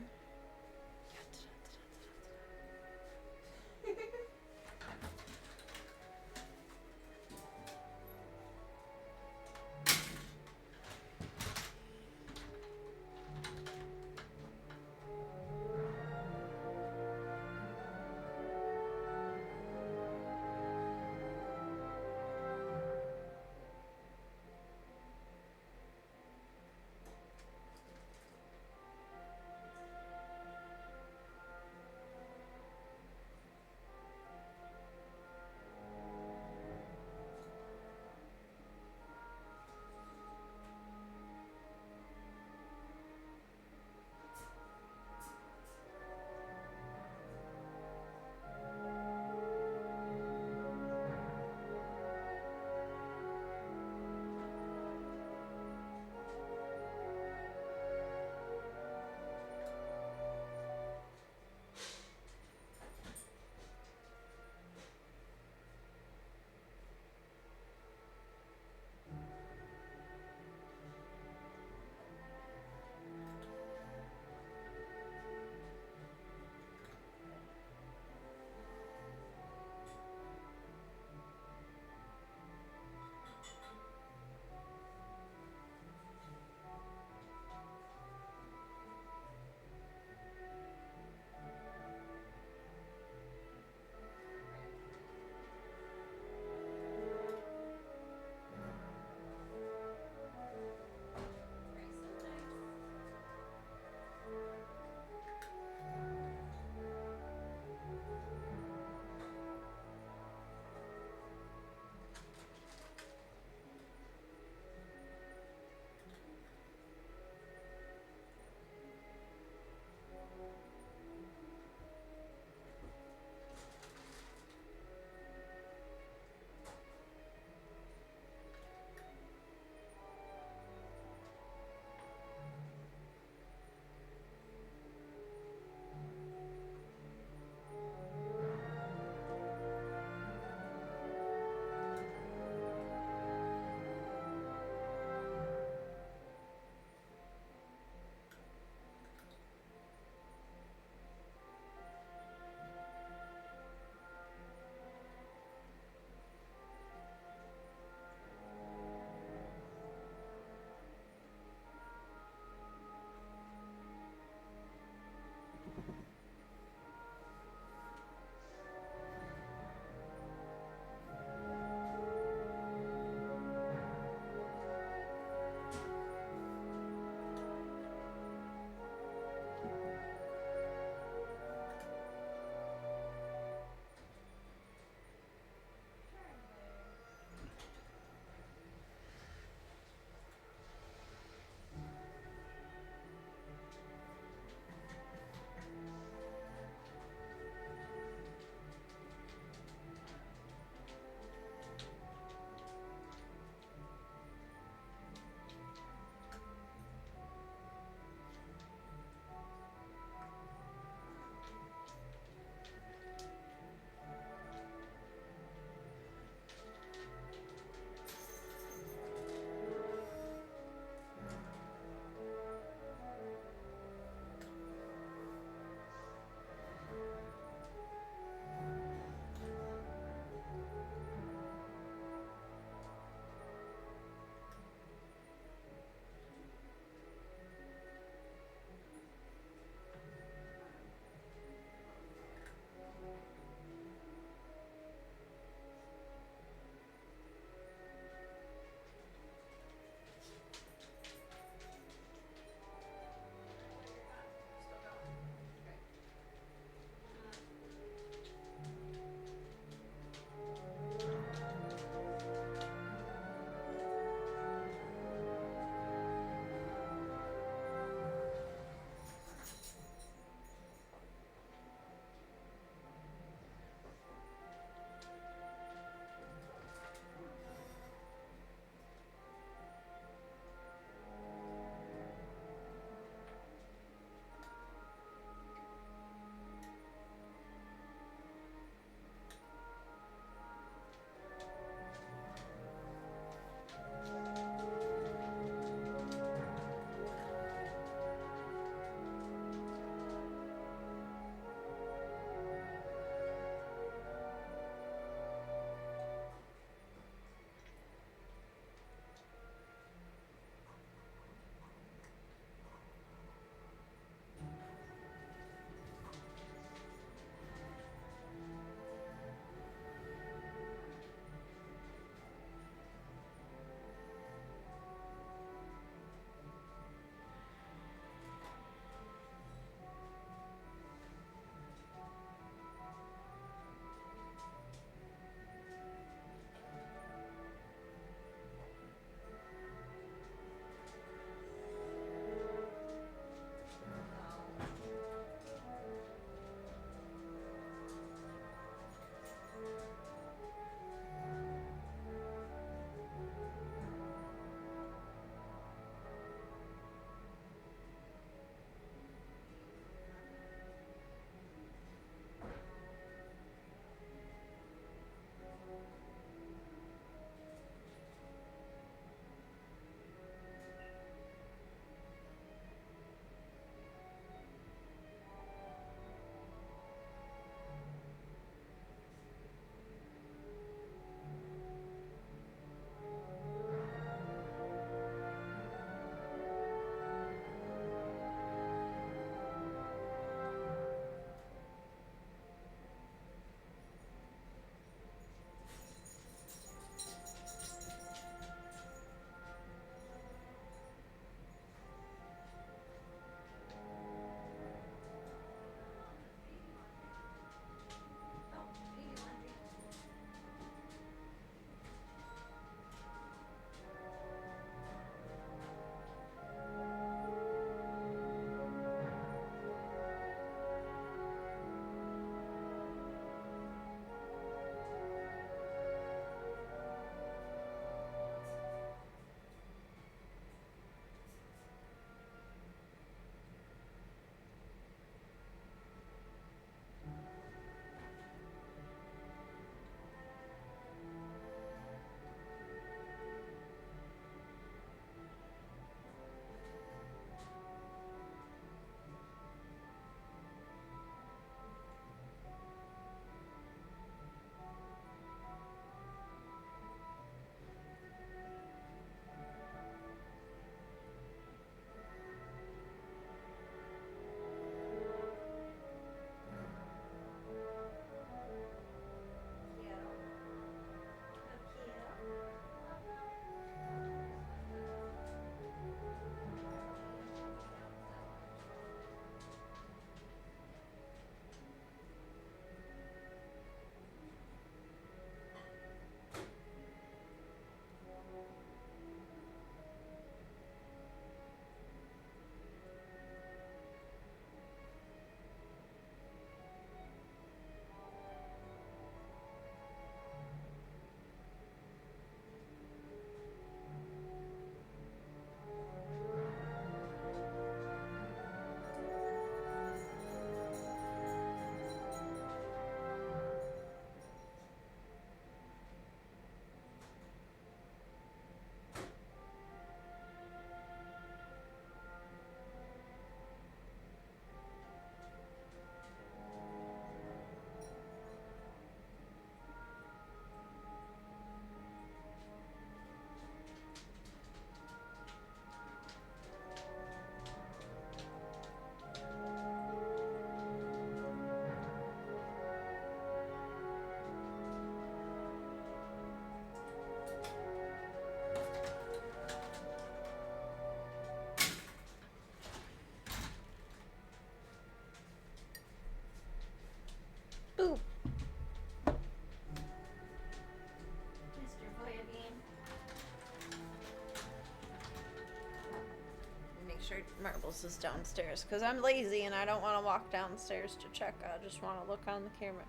else is downstairs because I'm lazy and I don't want to walk downstairs to check. I just want to look on the camera.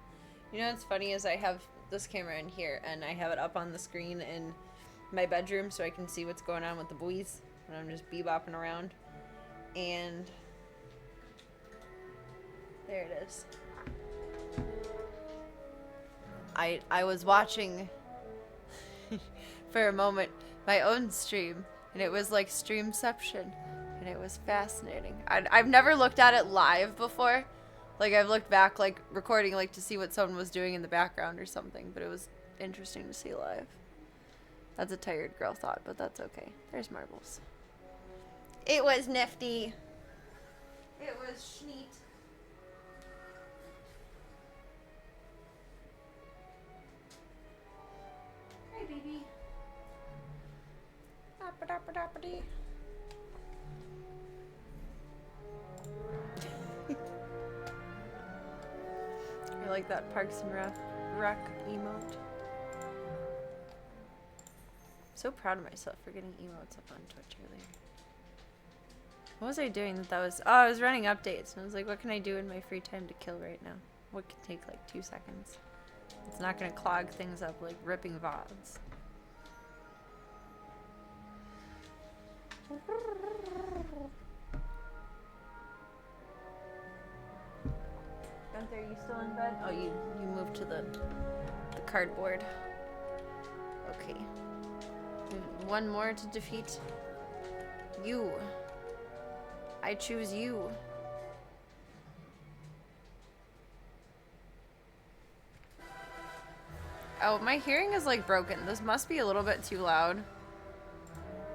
You know what's funny is I have this camera in here and I have it up on the screen in my bedroom so I can see what's going on with the boys when I'm just bebopping around. And there it is. I was watching for a moment my own stream and it was like streamception and it was fascinating. I've never looked at it live before. Like I've looked back like recording like to see what someone was doing in the background or something, but it was interesting to see live. That's a tired girl thought, but that's okay. There's marbles. It was nifty. It was schneet. Hey, baby. Dappa-dappa-dappa-dee. I like that Parks and Rec emote. So proud of myself for getting emotes up on Twitch earlier. What was I doing that was... Oh, I was running updates. And I was like, what can I do in my free time to kill right now? What can take like 2 seconds? It's not going to clog things up like ripping VODs. Gunther, are you still in bed? Oh, you moved to the cardboard. Okay. One more to defeat. You. I choose you. Oh, my hearing is like broken. This must be a little bit too loud.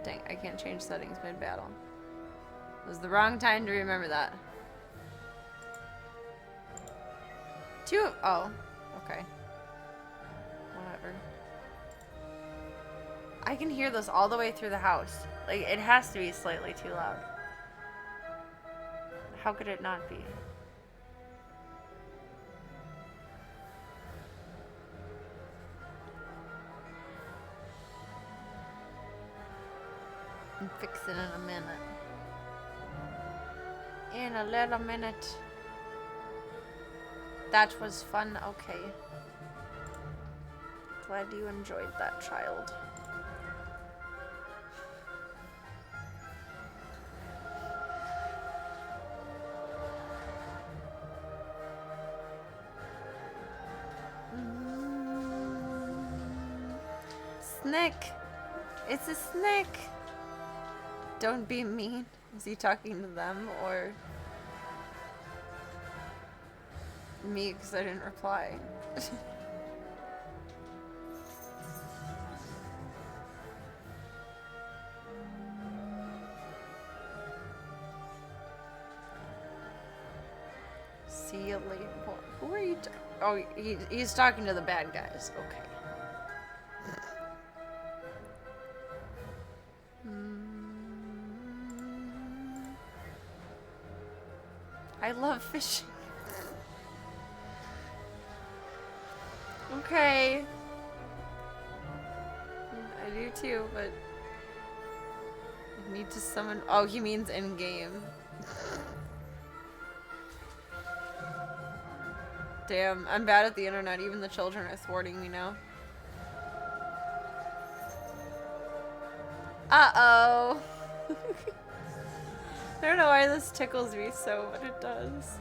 Dang, I can't change settings mid-battle. It was the wrong time to remember that. Oh, okay. Whatever. I can hear this all the way through the house. Like, it has to be slightly too loud. How could it not be? I'm fixing in a minute. In a little minute. That was fun, okay. Glad you enjoyed that, child. Snake! It's a snake! Don't be mean. Is he talking to them or me because I didn't reply? See you later. Who are you? Oh, he's talking to the bad guys. Okay. I love fishing. Okay. I do too, but I need to summon. Oh, he means in game. Damn, I'm bad at the internet. Even the children are thwarting me now. Uh-oh. I don't know why this tickles me so, but it does.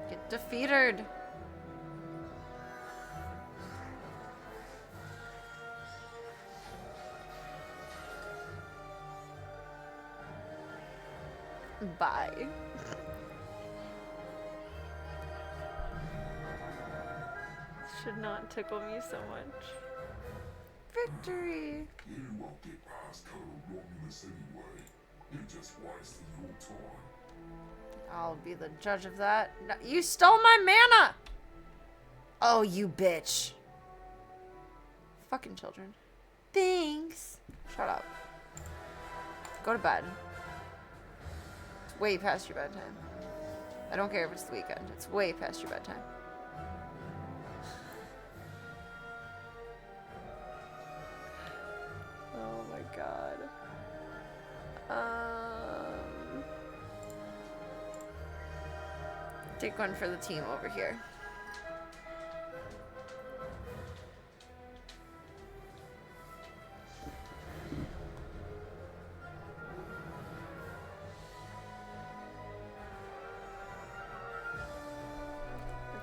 Get defeated. Bye. Should not tickle me so much. Victory! You won't get past Colonel Romulus anyway. You just wasted your time. I'll be the judge of that. No, you stole my mana! Oh, you bitch. Fucking children. Thanks. Shut up. Go to bed. It's way past your bedtime. I don't care if it's the weekend. It's way past your bedtime. Oh my god. Take one for the team over here.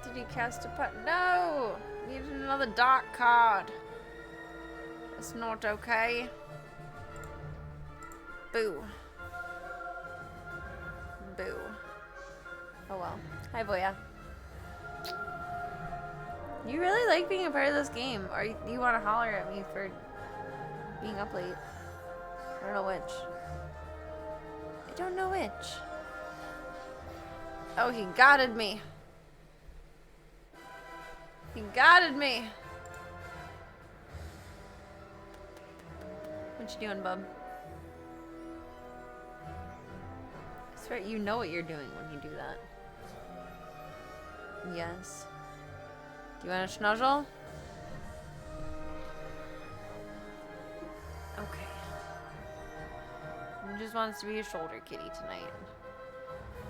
Did he cast a putt? No! Needed another dark card. It's not okay. Boo. Boo. Oh well. Hi, Boya. You really like being a part of this game, or you want to holler at me for being up late. I don't know which. I don't know which. Oh, he gotted me. He gotted me. What you doing, bub? I swear you know what you're doing when you do that. Yes. Do you want to snuggle? Okay. He just wants to be a shoulder kitty tonight.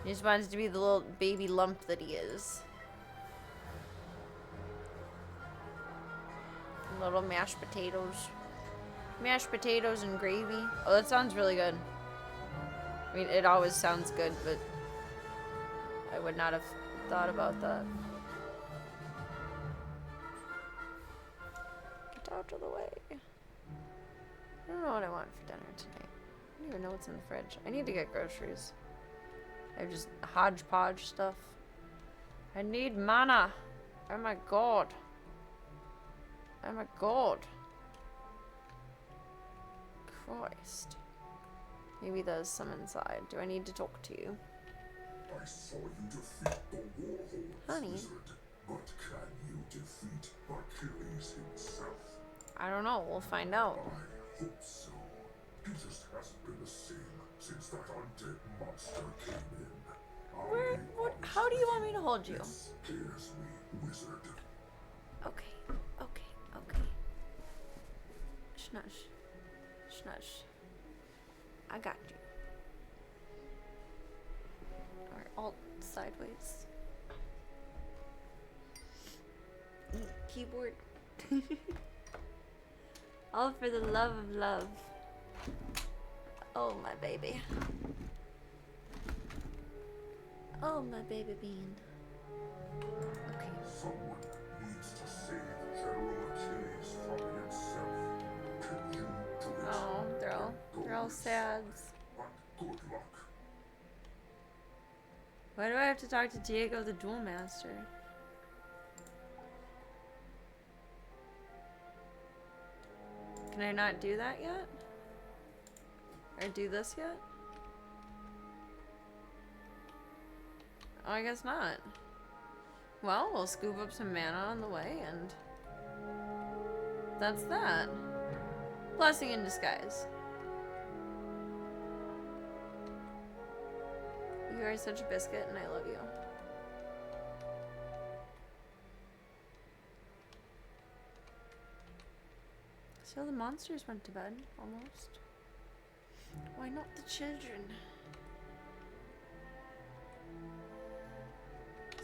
He just wants to be the little baby lump that he is. Little mashed potatoes. Mashed potatoes and gravy. Oh, that sounds really good. I mean, it always sounds good, but I would not have thought about that. Get out of the way. I don't know what I want for dinner tonight. I don't even know what's in the fridge. I need to get groceries. I have just hodgepodge stuff. I need mana. Oh my god. Oh my god. Christ. Maybe there's some inside. Do I need to talk to you? I saw you defeat the Warhorse, Honey. Wizard. But can you defeat Achilles himself? I don't know. We'll find out. I hope so. He just hasn't been the same since that undead monster came in. Where? What? How do you want me to hold you? It scares me, Wizard. Okay. Okay. Okay. Snush. Snush. I got you. Or alt sideways. Keyboard. All for the love of love. Oh, my baby. Oh, my baby bean. Okay. Someone needs to save General Achilles from himself. Can you do it? Oh, they're all sad. But good luck. Why do I have to talk to Diego the Duel Master? Can I not do that yet? Or do this yet? Oh, I guess not. Well, we'll scoop up some mana on the way, and that's that. Blessing in disguise. You are such a biscuit, and I love you. So the monsters went to bed, almost. Why not the children?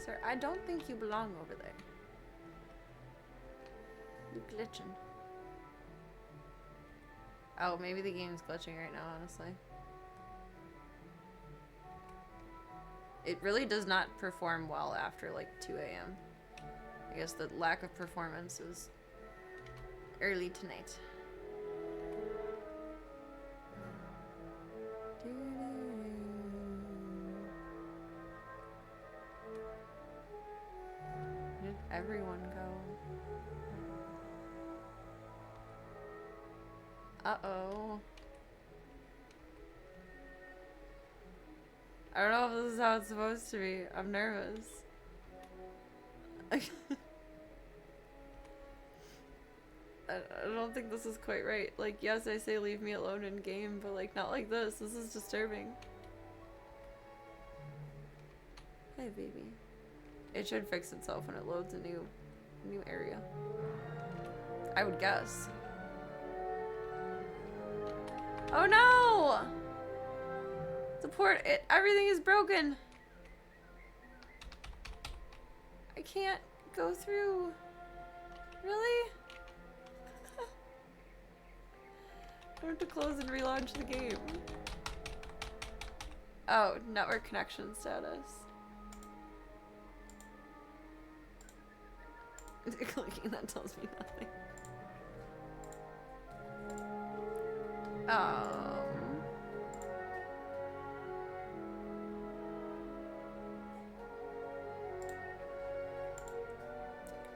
Sir, I don't think you belong over there. You're glitching. Oh, maybe the game's glitching right now, honestly. It really does not perform well after like 2 a.m. I guess the lack of performance is early tonight. Where did everyone go? Uh-oh. I don't know if this is how it's supposed to be. I'm nervous. I don't think this is quite right. Like, yes, I say leave me alone in game, but like not like this. This is disturbing. Hi, Hey, baby. It should fix itself when it loads a new area. I would guess. Oh no! Everything is broken. I can't go through. Really? I have to close and relaunch the game. Oh, network connection status. Clicking that tells me nothing.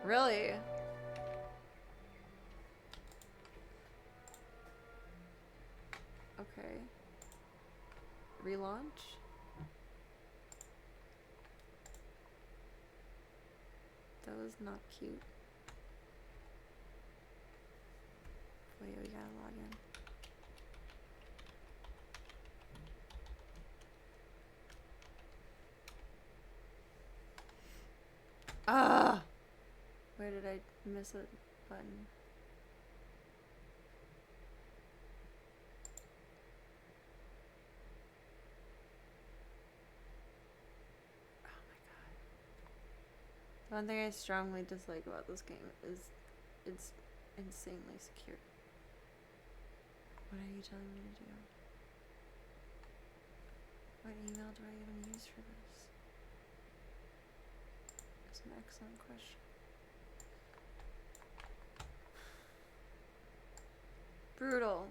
Really? Okay. Relaunch? That was not cute. Wait, we gotta log in. Ah! Where did I miss a button? Oh my god. One thing I strongly dislike about this game is it's insanely secure. What are you telling me to do? What email do I even use for this? That's an excellent question. Brutal.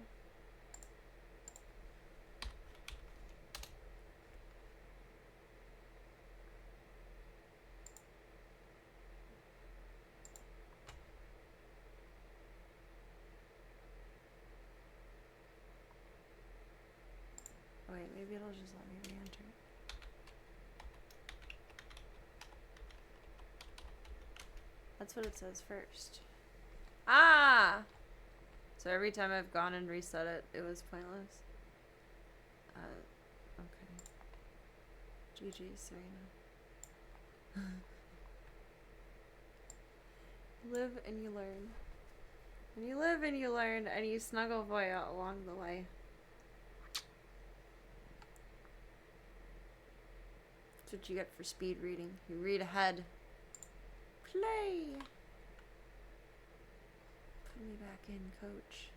Oh wait, maybe it'll just let me re-enter. That's what it says first. Ah! So every time I've gone and reset it, it was pointless. Okay. GG, Serena. Live and you learn. And you live and you learn, and you snuggle Voya along the way. That's what you get for speed reading. You read ahead. Play! Put me back in, coach.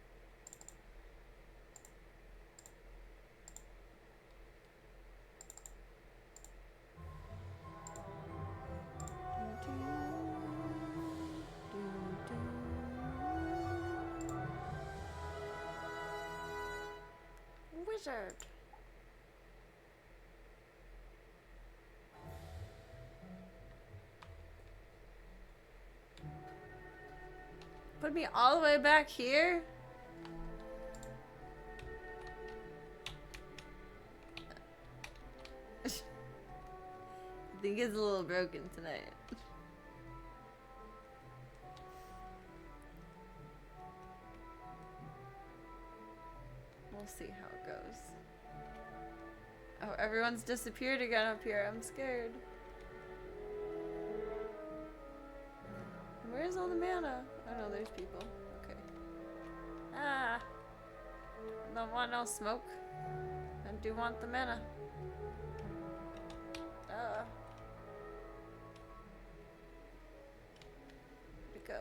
Wizard. Put me all the way back here? I think it's a little broken tonight. We'll see how it goes. Oh, everyone's disappeared again up here. I'm scared. Where's all the mana? Oh no, there's people. Okay. Ah. Don't want no smoke. I do want the mana. Where'd it go?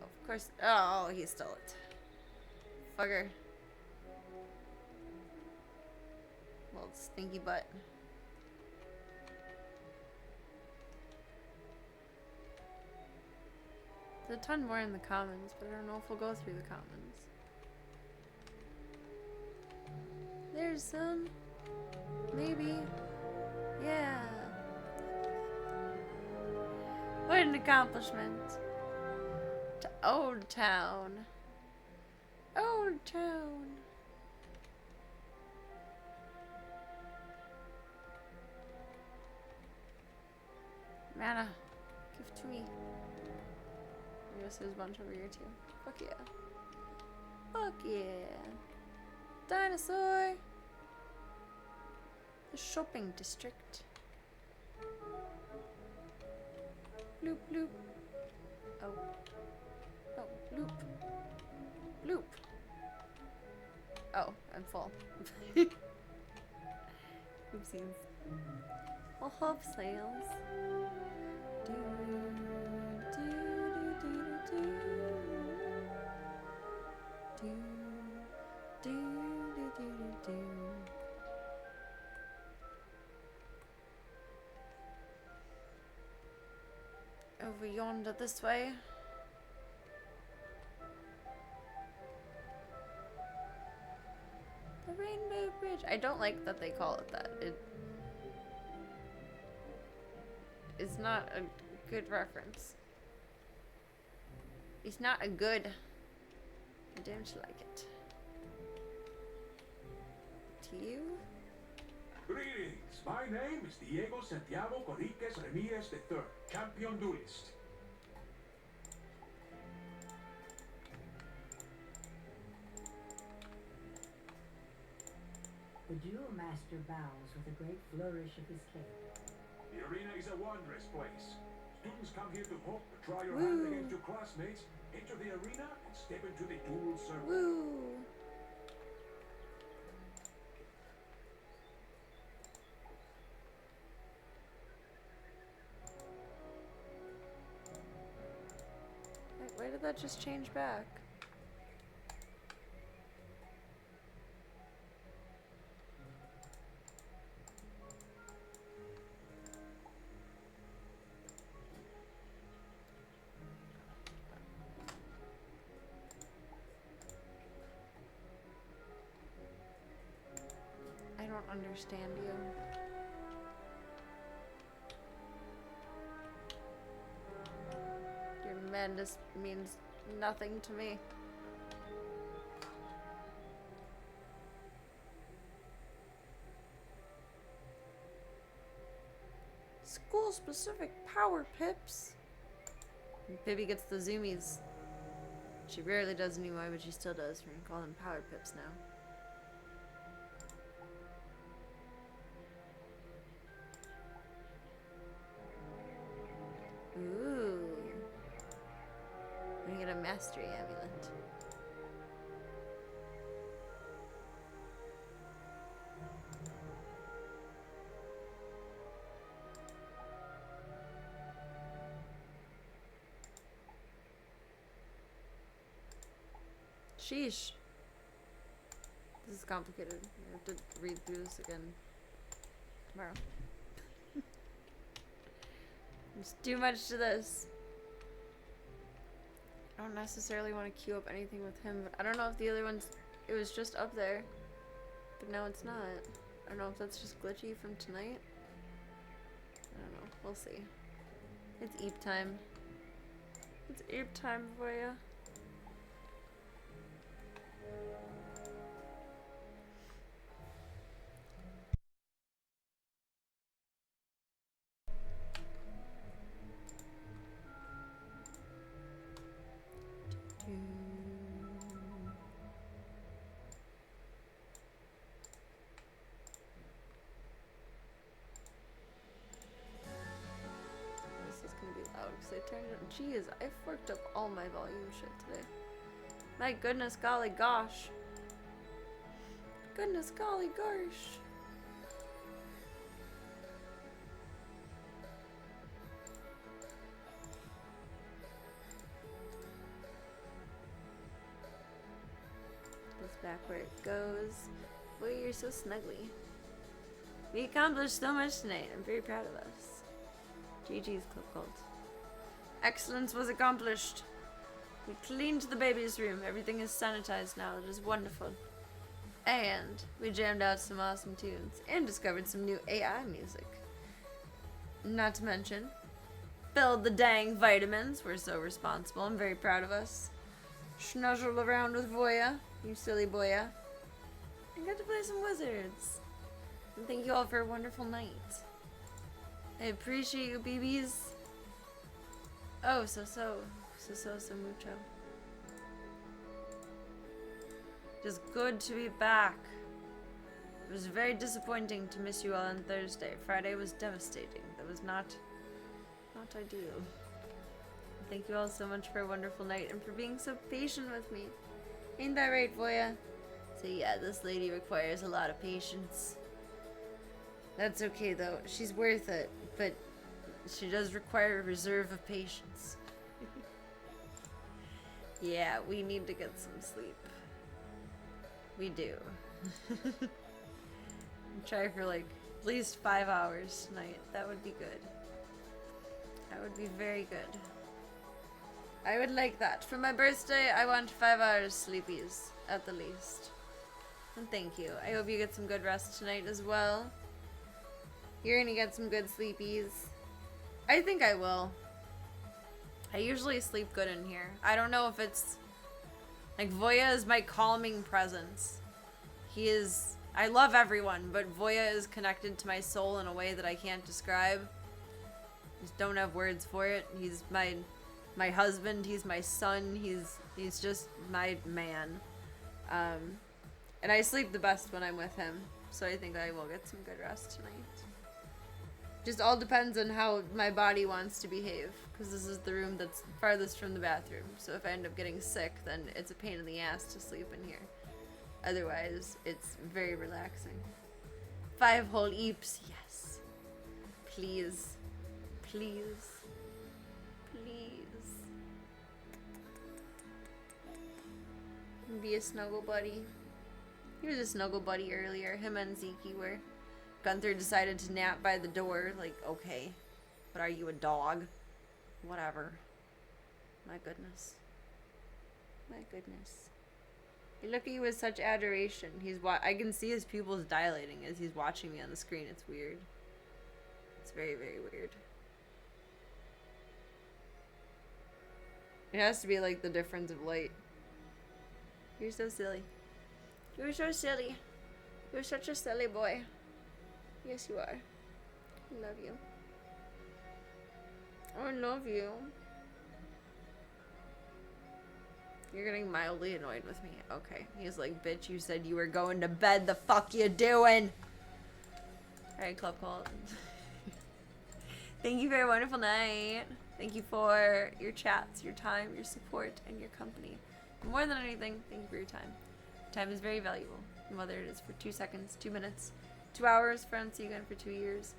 Oh, of course. Oh, he stole it. Fucker. Little stinky butt. There's a ton more in the commons, but I don't know if we'll go through the commons. There's some. Maybe. Yeah. What an accomplishment. To Old Town. Old Town. Mana. Give to me. I guess there's a bunch over here too. Fuck yeah. Fuck yeah. Dinosaur. The shopping district. Bloop, bloop. Oh. Oh, bloop. Bloop. Oh, I'm full. Oopsies. Well, hope sales. Do, do, do, do, do. Do, do, do, do, do. Over yonder this way. The Rainbow Bridge. I don't like that they call it that. It's not a good reference. It's not a good. I don't like it. To you? Greetings. My name is Diego Santiago Corriquez Ramirez III, champion duelist. The duel master bows with a great flourish of his cane. The arena is a wondrous place. Students come here to hope to try your hand against your classmates, enter the arena, and step into the duel circle. Woo! Wait, why did that just change back? I don't understand you. Your madness means nothing to me. School-specific power pips. And Pibby gets the zoomies. She rarely does anymore, but she still does. We're gonna call them power pips now. Ooh. We get a mastery amulet. Sheesh. This is complicated. I have to read through this again tomorrow. There's too much to this. I don't necessarily want to queue up anything with him, but I don't know if the other ones, it was just up there, but now it's not. I don't know if that's just glitchy from tonight. I don't know. We'll see. It's Eep time. It's Eep time for you. This is gonna be loud because I turned it on. Jeez, I've worked up all my volume shit today. My goodness, golly gosh. Goodness, golly gosh. Goes back where it goes. Boy, you're so snuggly. We accomplished so much tonight. I'm very proud of us. GG's, Club Cult. Excellence was accomplished. We cleaned the baby's room. Everything is sanitized now. It is wonderful. And we jammed out some awesome tunes and discovered some new AI music. Not to mention, filled the dang vitamins. We're so responsible. I'm very proud of us. Schnuzzled around with Voya, you silly boya. And got to play some wizards. And thank you all for a wonderful night. I appreciate you, BBs. Oh, so mucho. Just good to be back. It was very disappointing to miss you all on Thursday. Friday was devastating, though That was not ideal. Thank you all so much for a wonderful night and for being so patient with me. Ain't that right, Voya? So yeah, this lady requires a lot of patience. That's okay though. She's worth it, but she does require a reserve of patience. Yeah, we need to get some sleep. We do. Try for like at least 5 hours tonight. That would be good. That would be very good. I would like that. For my birthday, I want 5 hours sleepies at the least. And thank you. I hope you get some good rest tonight as well. You're gonna get some good sleepies. I think I will. I usually sleep good in here. I don't know if it's... Like, Voya is my calming presence. He is... I love everyone, but Voya is connected to my soul in a way that I can't describe. Just don't have words for it. He's my husband. He's my son. He's just my man. And I sleep the best when I'm with him. So I think I will get some good rest tonight. Just all depends on how my body wants to behave, because this is the room that's farthest from the bathroom. So if I end up getting sick, then it's a pain in the ass to sleep in here. Otherwise, it's very relaxing. 5 whole eeps, yes. Please. Please. Please. Be a snuggle buddy. He was a snuggle buddy earlier. Him and Zeke were. Gunther decided to nap by the door. Like, okay. But are you a dog? Whatever. My goodness. My goodness. He look at you with such adoration. I can see his pupils dilating as he's watching me on the screen. It's weird. It's very, very weird. It has to be like the difference of light. You're so silly. You're so silly. You're such a silly boy. Yes, you are. I love you. I love you. You're getting mildly annoyed with me. Okay. He's like, bitch, you said you were going to bed. The fuck you doing? Alright, Club Cult. Thank you for a wonderful night. Thank you for your chats, your time, your support, and your company. More than anything, thank you for your time. Time is very valuable. Whether it is for 2 seconds, 2 minutes, 2 hours, for see you again for 2 years.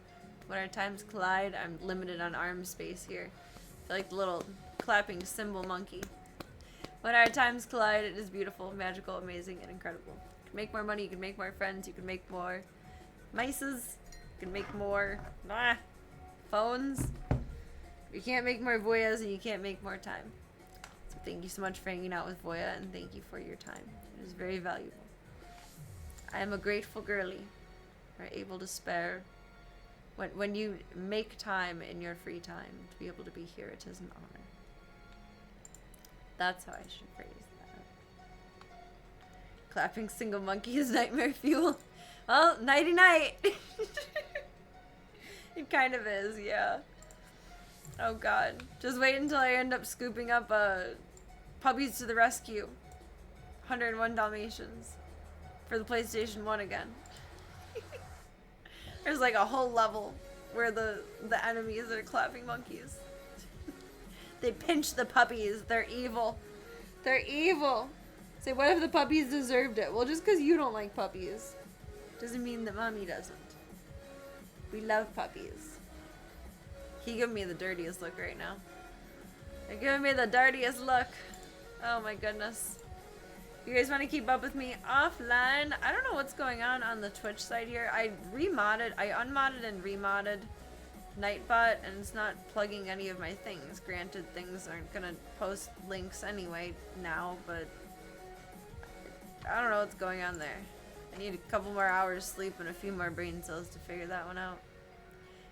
When our times collide, I'm limited on arm space here. Like the little clapping cymbal monkey. When our times collide, it is beautiful, magical, amazing, and incredible. You can make more money, you can make more friends, you can make more mices, you can make more phones. You can't make more Voyas and you can't make more time. So thank you so much for hanging out with Voya, and thank you for your time. It is very valuable. I am a grateful girly. Are able to spare when you make time in your free time to be able to be here. It is an honor. That's how I should phrase that. Clapping single monkey is nightmare fuel. Well, nighty night. It kind of is, yeah. Oh god, just wait until I end up scooping up Puppies to the Rescue 101 Dalmatians for the PlayStation 1 again. There's like a whole level where the enemies are clapping monkeys. They pinch the puppies. They're evil. They're evil. Say, what if the puppies deserved it? Well, just because you don't like puppies doesn't mean that mommy doesn't. We love puppies. He giving me the dirtiest look right now. They're giving me the dirtiest look. Oh my goodness. You guys want to keep up with me offline? I don't know what's going on the Twitch side here. I unmodded and remodded Nightbot, and it's not plugging any of my things. Granted, things aren't gonna post links anyway now, but I don't know what's going on there. I need a couple more hours sleep and a few more brain cells to figure that one out.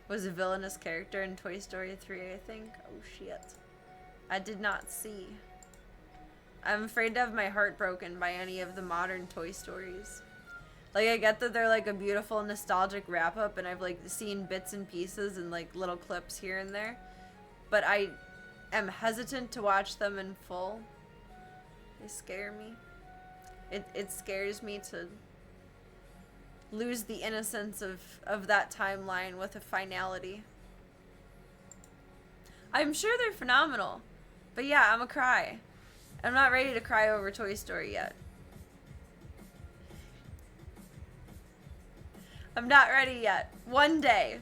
Was a villainous character in Toy Story 3, I think. Oh shit. I did not see. I'm afraid to have my heart broken by any of the modern Toy Stories. Like, I get that they're like a beautiful nostalgic wrap up, and I've like seen bits and pieces and like little clips here and there, but I am hesitant to watch them in full. They scare me. It scares me to lose the innocence of that timeline with a finality. I'm sure they're phenomenal. But yeah, I'm a cry. I'm not ready to cry over Toy Story yet. I'm not ready yet. One day.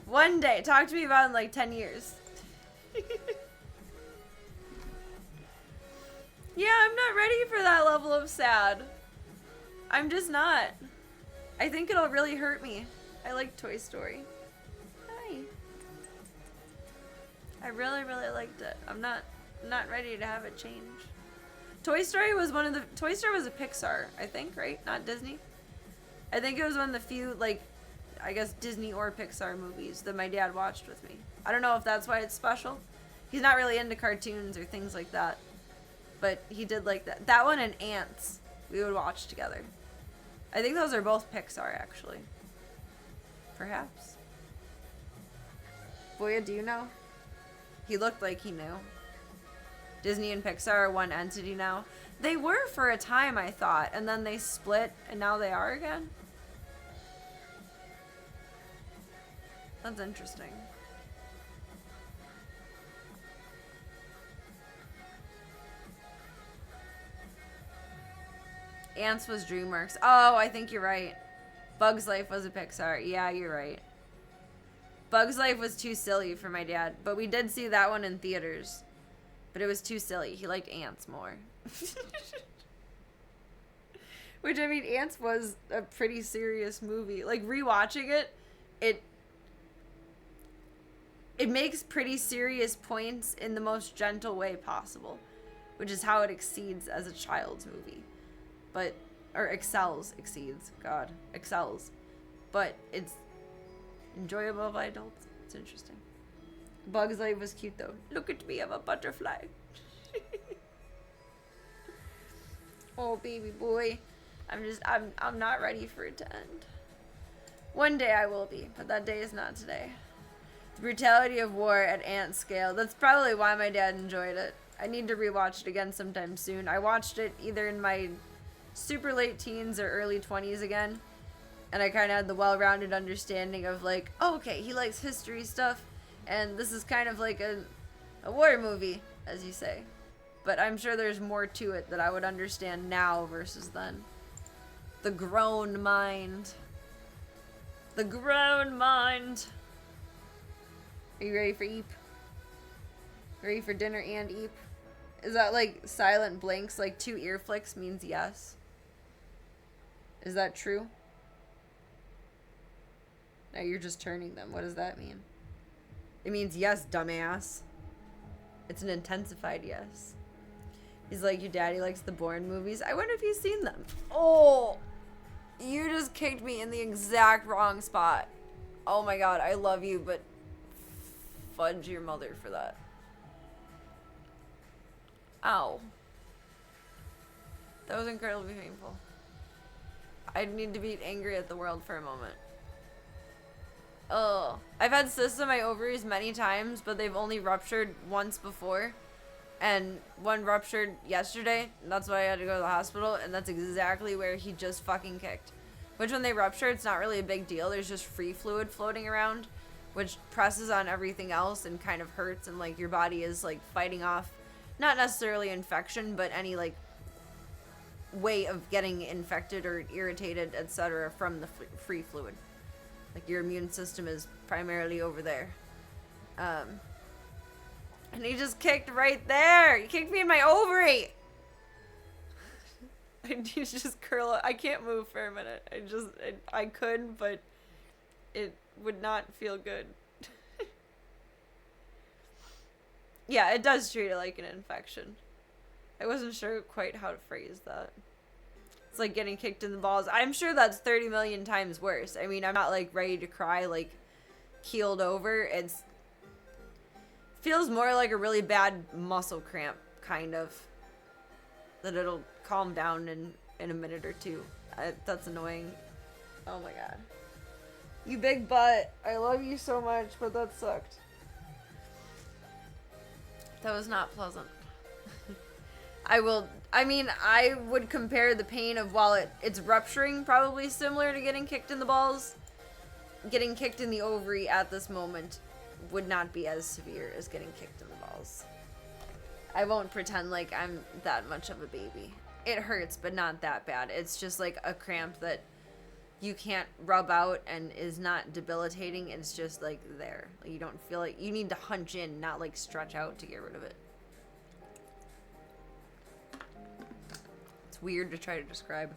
One day. Talk to me about it in like 10 years. Yeah, I'm not ready for that level of sad. I'm just not. I think it'll really hurt me. I like Toy Story. Hi. I really, really liked it. I'm not ready to have it change. Toy Story was Toy Story was a Pixar, I think, right? Not Disney. I think it was one of the few, like, I guess Disney or Pixar movies that my dad watched with me. I don't know if that's why it's special. He's not really into cartoons or things like that. But he did like that. That one and Ants, we would watch together. I think those are both Pixar, actually. Perhaps. Boya, do you know? He looked like he knew. Disney and Pixar are one entity now. They were for a time, I thought, and then they split, and now they are again. That's interesting. Ants was DreamWorks. Oh, I think you're right. Bug's Life was a Pixar. Yeah, you're right. Bug's Life was too silly for my dad, but we did see that one in theaters. But it was too silly. He liked Ants more. Which, I mean, Ants was a pretty serious movie. Like, rewatching it, it makes pretty serious points in the most gentle way possible, which is how it exceeds as a child's movie. But, or excels, but it's enjoyable by adults. It's interesting. Bug's Life was cute though. Look at me, I'm a butterfly. Oh baby boy. I'm not ready for it to end. One day I will be, but that day is not today. The brutality of war at ant scale. That's probably why my dad enjoyed it. I need to rewatch it again sometime soon. I watched it either in my super late teens or early 20s again, and I kind of had the well-rounded understanding of like, oh, okay, he likes history stuff, and this is kind of like a war movie, as you say. But I'm sure there's more to it that I would understand now versus then. The grown mind. The grown mind. Are you ready for Eep? Ready for dinner and Eep? Is that like silent blinks, like 2 ear flicks means yes? Is that true? No, you're just turning them. What does that mean? It means yes, dumbass. It's an intensified yes. He's like, your daddy likes the Bourne movies. I wonder if he's seen them. Oh, you just kicked me in the exact wrong spot. Oh my god, I love you, but fudge your mother for that. Ow. That was incredibly painful. I need to be angry at the world for a moment. Ugh. I've had cysts in my ovaries many times, but they've only ruptured once before. And one ruptured yesterday, and that's why I had to go to the hospital, and that's exactly where he just fucking kicked. Which when they rupture, it's not really a big deal. There's just free fluid floating around, which presses on everything else and kind of hurts, and like your body is like fighting off, not necessarily infection, but any like way of getting infected or irritated, etc. from the free fluid. Like your immune system is primarily over there. And he just kicked right there. He kicked me in my ovary. I need to just curl up. I can't move for a minute. I could, but it would not feel good. Yeah, it does treat it like an infection. I wasn't sure quite how to phrase that. It's like getting kicked in the balls. I'm sure that's 30 million times worse. I mean, I'm not like ready to cry, like keeled over. It's feels more like a really bad muscle cramp, kind of. That it'll calm down in a minute or two. That's annoying. Oh my god. You big butt. I love you so much, but that sucked. That was not pleasant. I would compare the pain of while it's rupturing, probably similar to getting kicked in the balls. Getting kicked in the ovary at this moment would not be as severe as getting kicked in the balls. I won't pretend like I'm that much of a baby. It hurts, but not that bad. It's just like a cramp that you can't rub out and is not debilitating. It's just like there. Like, you don't feel like you need to hunch in, not like stretch out to get rid of it. It's weird to try to describe.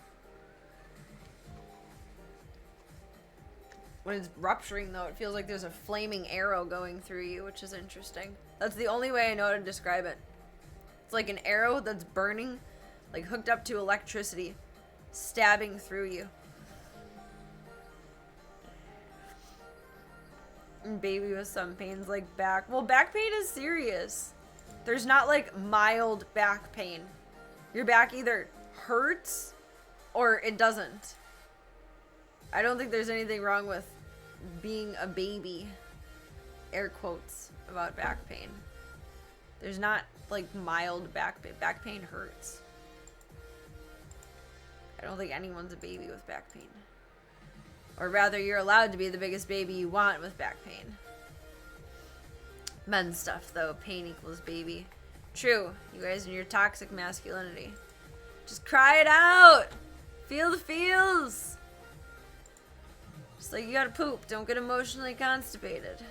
When it's rupturing, though, it feels like there's a flaming arrow going through you, which is interesting. That's the only way I know how to describe it. It's like an arrow that's burning, like hooked up to electricity, stabbing through you. And baby with some pains like back. Well, back pain is serious. There's not like mild back pain. Your back either hurts or it doesn't. I don't think there's anything wrong with being a baby, air quotes, about back pain. There's not like mild back pain. Back pain hurts. I don't think anyone's a baby with back pain. Or rather, you're allowed to be the biggest baby you want with back pain. Men's stuff, though. Pain equals baby. True. You guys and your toxic masculinity. Just cry it out. Feel the feels. Just like you gotta poop. Don't get emotionally constipated.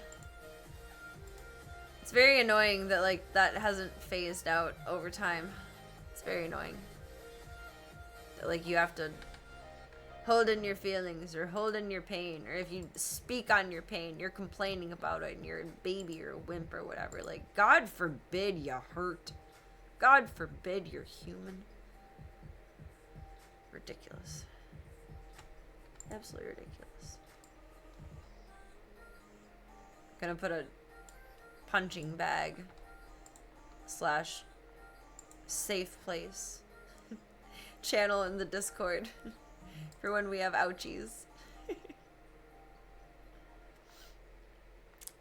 It's very annoying that, like, that hasn't phased out over time. It's very annoying. That, like, you have to hold in your feelings or hold in your pain, or if you speak on your pain, you're complaining about it and you're a baby or a wimp or whatever. Like, God forbid you hurt. God forbid you're human. Ridiculous. Absolutely ridiculous. Gonna put a punching bag / safe place channel in the Discord for when we have ouchies.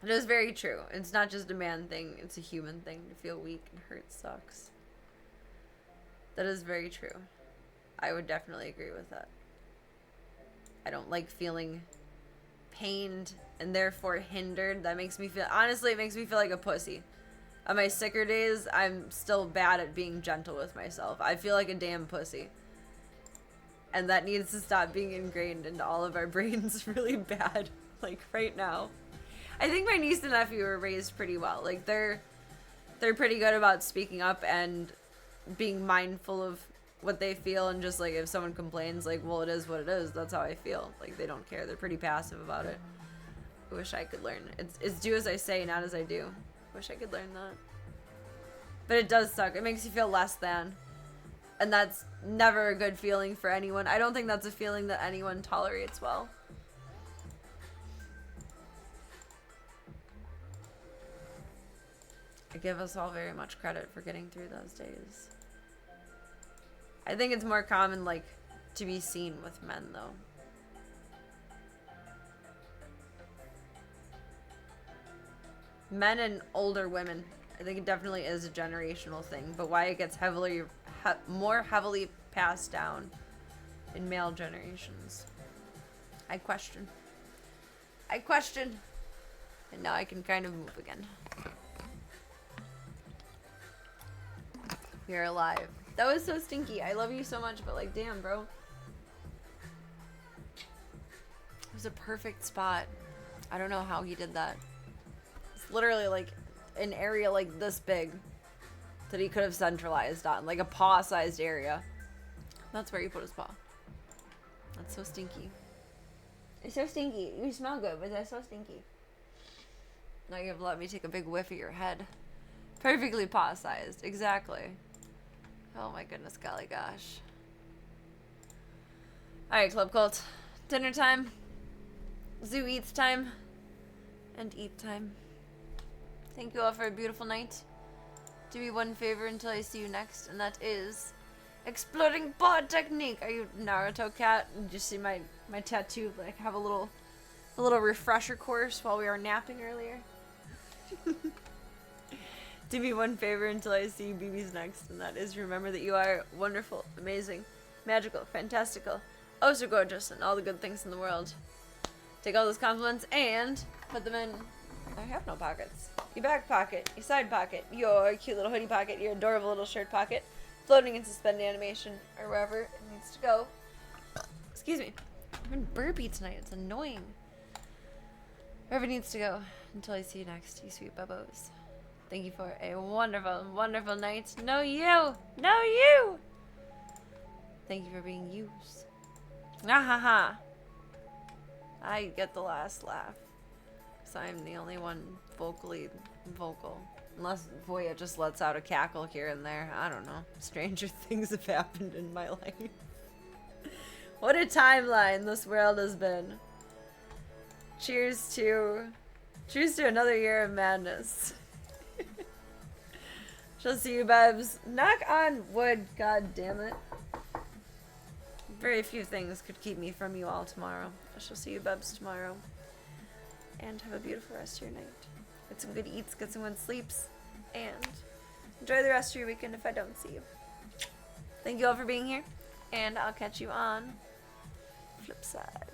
It is very true. It's not just a man thing, it's a human thing to feel weak and hurt sucks. That is very true. I would definitely agree with that. I don't like feeling pained and therefore hindered. That makes me feel, honestly, it makes me feel like a pussy. On my sicker days, I'm still bad at being gentle with myself. I feel like a damn pussy. And that needs to stop being ingrained into all of our brains really bad. Like, right now. I think my niece and nephew were raised pretty well. Like, they're pretty good about speaking up and being mindful of what they feel, and just, like, if someone complains, like, well, it is what it is. That's how I feel. Like, they don't care. They're pretty passive about it. I wish I could learn. It's do as I say, not as I do. Wish I could learn that. But it does suck. It makes you feel less than. And that's never a good feeling for anyone. I don't think that's a feeling that anyone tolerates well. I give us all very much credit for getting through those days. I think it's more common, like, to be seen with men, though. Men and older women. I think it definitely is a generational thing, but why it gets more heavily passed down in male generations, I question. And now I can kind of move again. We are alive. That was so stinky. I love you so much, but, like, damn, bro. It was a perfect spot. I don't know how he did that. It's literally, like, an area like this big that he could have centralized on, like a paw-sized area. That's where he put his paw. That's so stinky. It's so stinky. You smell good, but that's so stinky. Now you have to let me take a big whiff of your head. Perfectly paw-sized. Exactly. Oh my goodness, golly gosh. Alright, Club Cult. Dinner time. Zoo eats time. And eat time. Thank you all for a beautiful night. Do me one favor until I see you next, and that is exploding bod technique. Are you Naruto cat? Did you see my tattoo? Like, have a little refresher course while we were napping earlier. Do me one favor until I see you BBs next, and that is remember that you are wonderful, amazing, magical, fantastical, oh so gorgeous, and all the good things in the world. Take all those compliments and put them in I have no pockets. Your back pocket, your side pocket, your cute little hoodie pocket, your adorable little shirt pocket, floating in suspended animation, or wherever it needs to go. Excuse me. I've been burpy tonight. It's annoying. Wherever it needs to go. Until I see you next, you sweet bubbos. Thank you for a wonderful, wonderful night. No you! No you! Thank you for being used. Ah ha ha. I get the last laugh. Because I'm the only one vocally vocal. Unless Voya just lets out a cackle here and there. I don't know. Stranger things have happened in my life. What a timeline this world has been. Cheers to another year of madness. Shall see you, Bebs. Knock on wood, god damn it. Very few things could keep me from you all tomorrow. I shall see you, Bebs, tomorrow. And have a beautiful rest of your night. Get some good eats, get some good sleeps, and enjoy the rest of your weekend if I don't see you. Thank you all for being here, and I'll catch you on flip side.